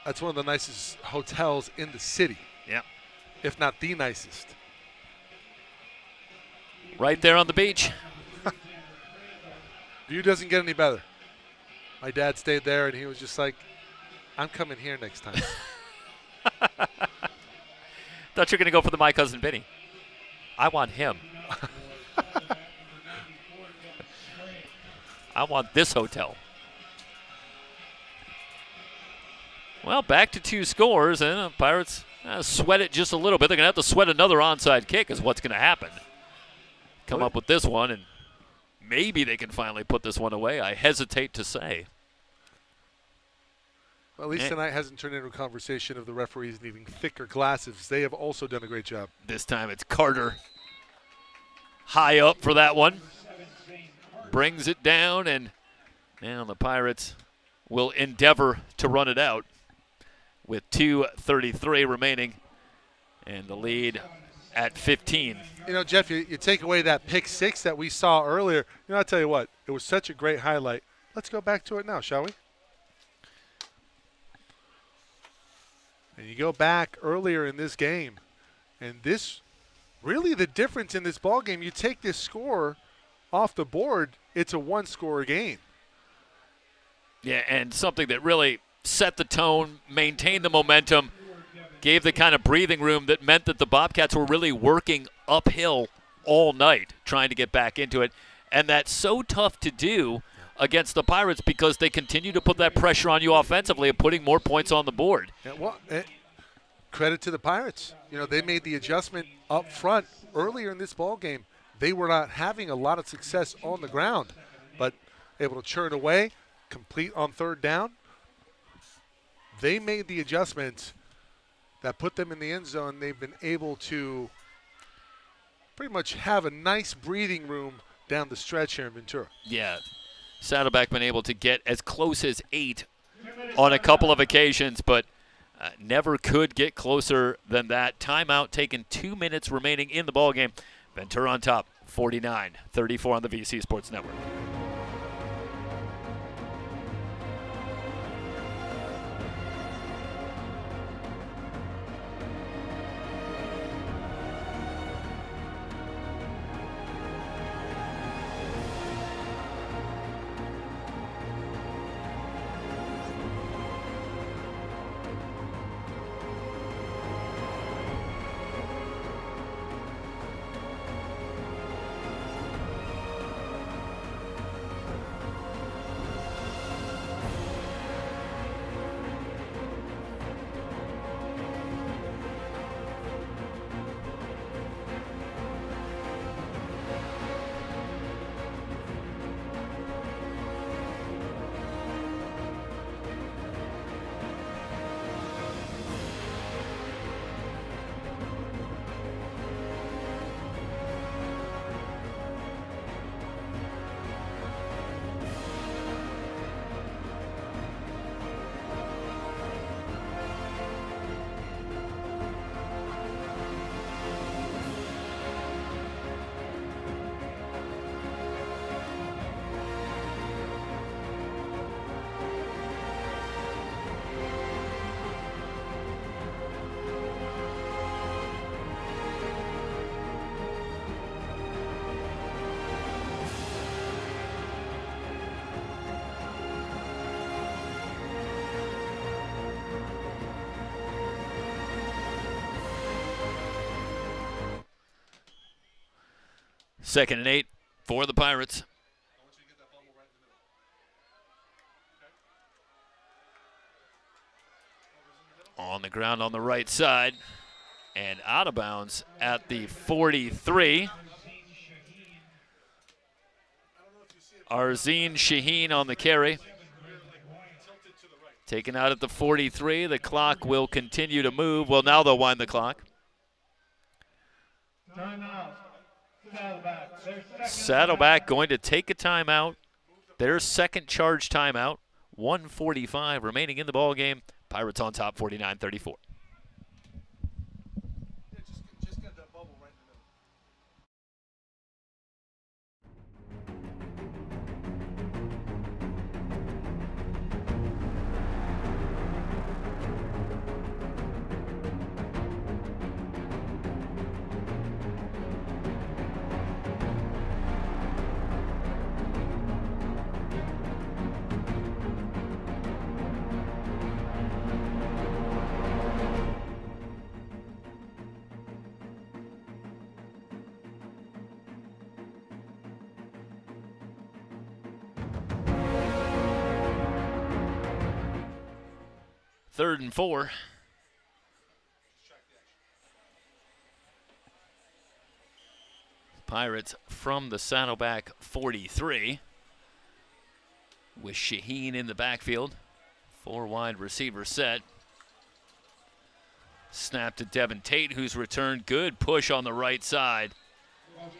That's one of the nicest hotels in the city. Yeah. If not the nicest. Right there on the beach. View doesn't get any better. My dad stayed there, and he was just like, I'm coming here next time. Thought you were going to go for the My Cousin Vinny. I want him. I want this hotel. Well, back to 2 scores, and the Pirates sweat it just a little bit. They're going to have to sweat another onside kick is what's going to happen. Come up with this one, and maybe they can finally put this one away. I hesitate to say. Well, at least tonight hasn't turned into a conversation of the referees needing thicker glasses. They have also done a great job. This time it's Carter high up for that one. Brings it down, and now the Pirates will endeavor to run it out with 2:33 remaining and the lead at 15. You know, Jeff, you take away that pick 6 that we saw earlier. You know, I'll tell you what, it was such a great highlight. Let's go back to it now, shall we? And you go back earlier in this game, and this, really the difference in this ball game, you take this score off the board, it's a 1-score game. Yeah, and something that really set the tone, maintained the momentum, gave the kind of breathing room that meant that the Bobcats were really working uphill all night, trying to get back into it. And that's so tough to do against the Pirates because they continue to put that pressure on you offensively and putting more points on the board. Yeah, well, credit to the Pirates. You know, they made the adjustment up front earlier in this ball game. They were not having a lot of success on the ground, but able to churn away, complete on third down. They made the adjustments that put them in the end zone. They've been able to pretty much have a nice breathing room down the stretch here in Ventura. Yeah, Saddleback been able to get as close as 8 on a couple of occasions, but never could get closer than that. Timeout taken, 2 minutes remaining in the ballgame. Ventura on top, 49-34 on the VC Sports Network. Second and 8 for the Pirates. On the ground on the right side and out of bounds at the 43. Arzeen Shaheen on the carry. Taken out at the 43. The clock will continue to move. Well, now they'll wind the clock. Saddleback going to take a timeout. Their second charge timeout. 1:45 remaining in the ball game. Pirates on top, 49-34. Third and 4. Pirates from the Saddleback 43 with Shaheen in the backfield. 4 wide receiver set. Snap to Devin Tate, who's returned. Good push on the right side.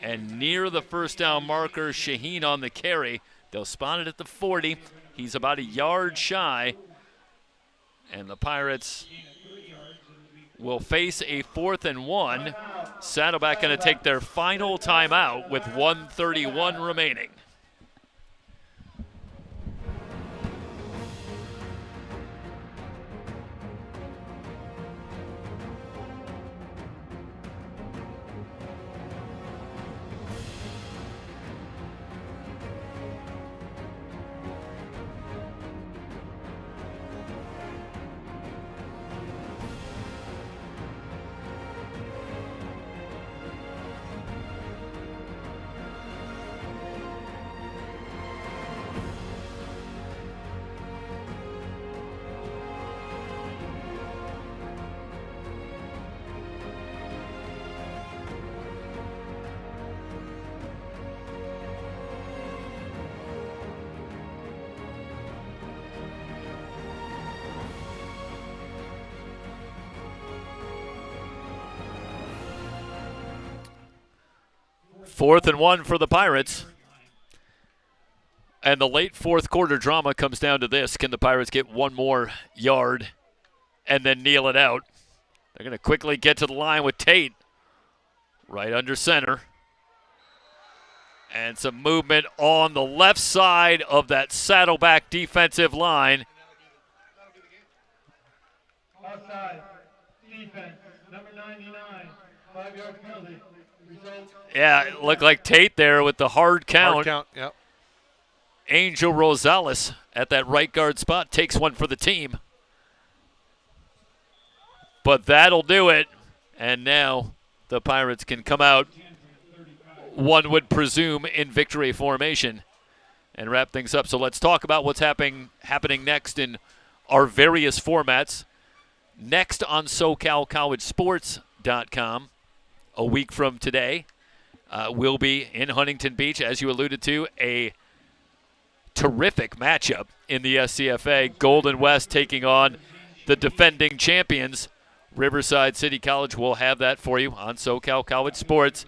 And near the first down marker, Shaheen on the carry. They'll spot it at the 40. He's about a yard shy. And the Pirates will face a 4th and 1. Saddleback going to take their final timeout with 1:31 remaining. 4th and 1 for the Pirates. And the late fourth quarter drama comes down to this. Can the Pirates get one more yard and then kneel it out? They're going to quickly get to the line with Tate right under center. And some movement on the left side of that Saddleback defensive line. Outside defense, number 99, 5-yard penalty. Result. Yeah, it looked like Tate there with the hard count. Hard count, yep. Angel Rosales at that right guard spot takes one for the team. But that'll do it. And now the Pirates can come out, one would presume, in victory formation and wrap things up. So let's talk about what's happening next in our various formats. Next on SoCalCollegeSports.com, a week from today, we'll be in Huntington Beach, as you alluded to, a terrific matchup in the SCFA. Golden West taking on the defending champions. Riverside City College will have that for you on SoCal College Sports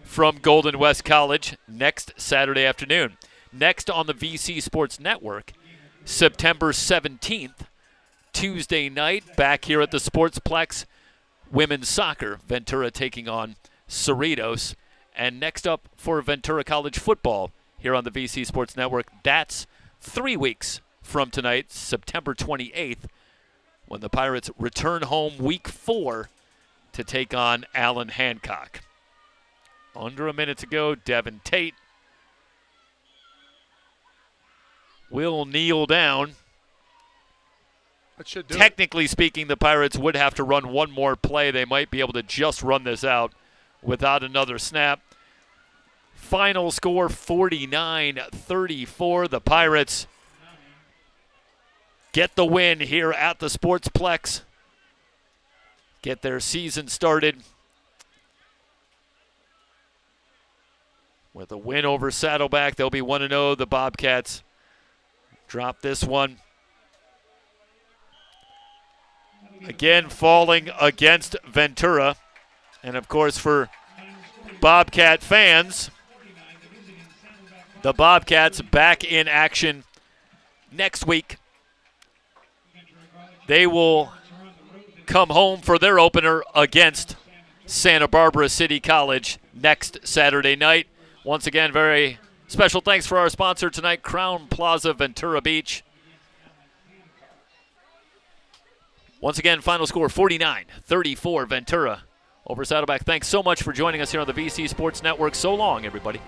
from Golden West College next Saturday afternoon. Next on the VC Sports Network, September 17th, Tuesday night, back here at the Sportsplex, women's soccer, Ventura taking on Cerritos. And next up for Ventura College football here on the VC Sports Network, that's 3 weeks from tonight, September 28th, when the Pirates return home week 4 to take on Allen Hancock. Under a minute to go, Devin Tate will kneel down. That should do it. Technically speaking, the Pirates would have to run one more play. They might be able to just run this out without another snap. Final score 49-34. The Pirates get the win here at the Sportsplex. Get their season started with a win over Saddleback. They'll be 1-0. The Bobcats drop this one. Again, falling against Ventura. And, of course, for Bobcat fans, the Bobcats back in action next week. They will come home for their opener against Santa Barbara City College next Saturday night. Once again, very special thanks for our sponsor tonight, Crown Plaza Ventura Beach. Once again, final score 49-34 Ventura over Saddleback. Thanks so much for joining us here on the VC Sports Network. So long, everybody.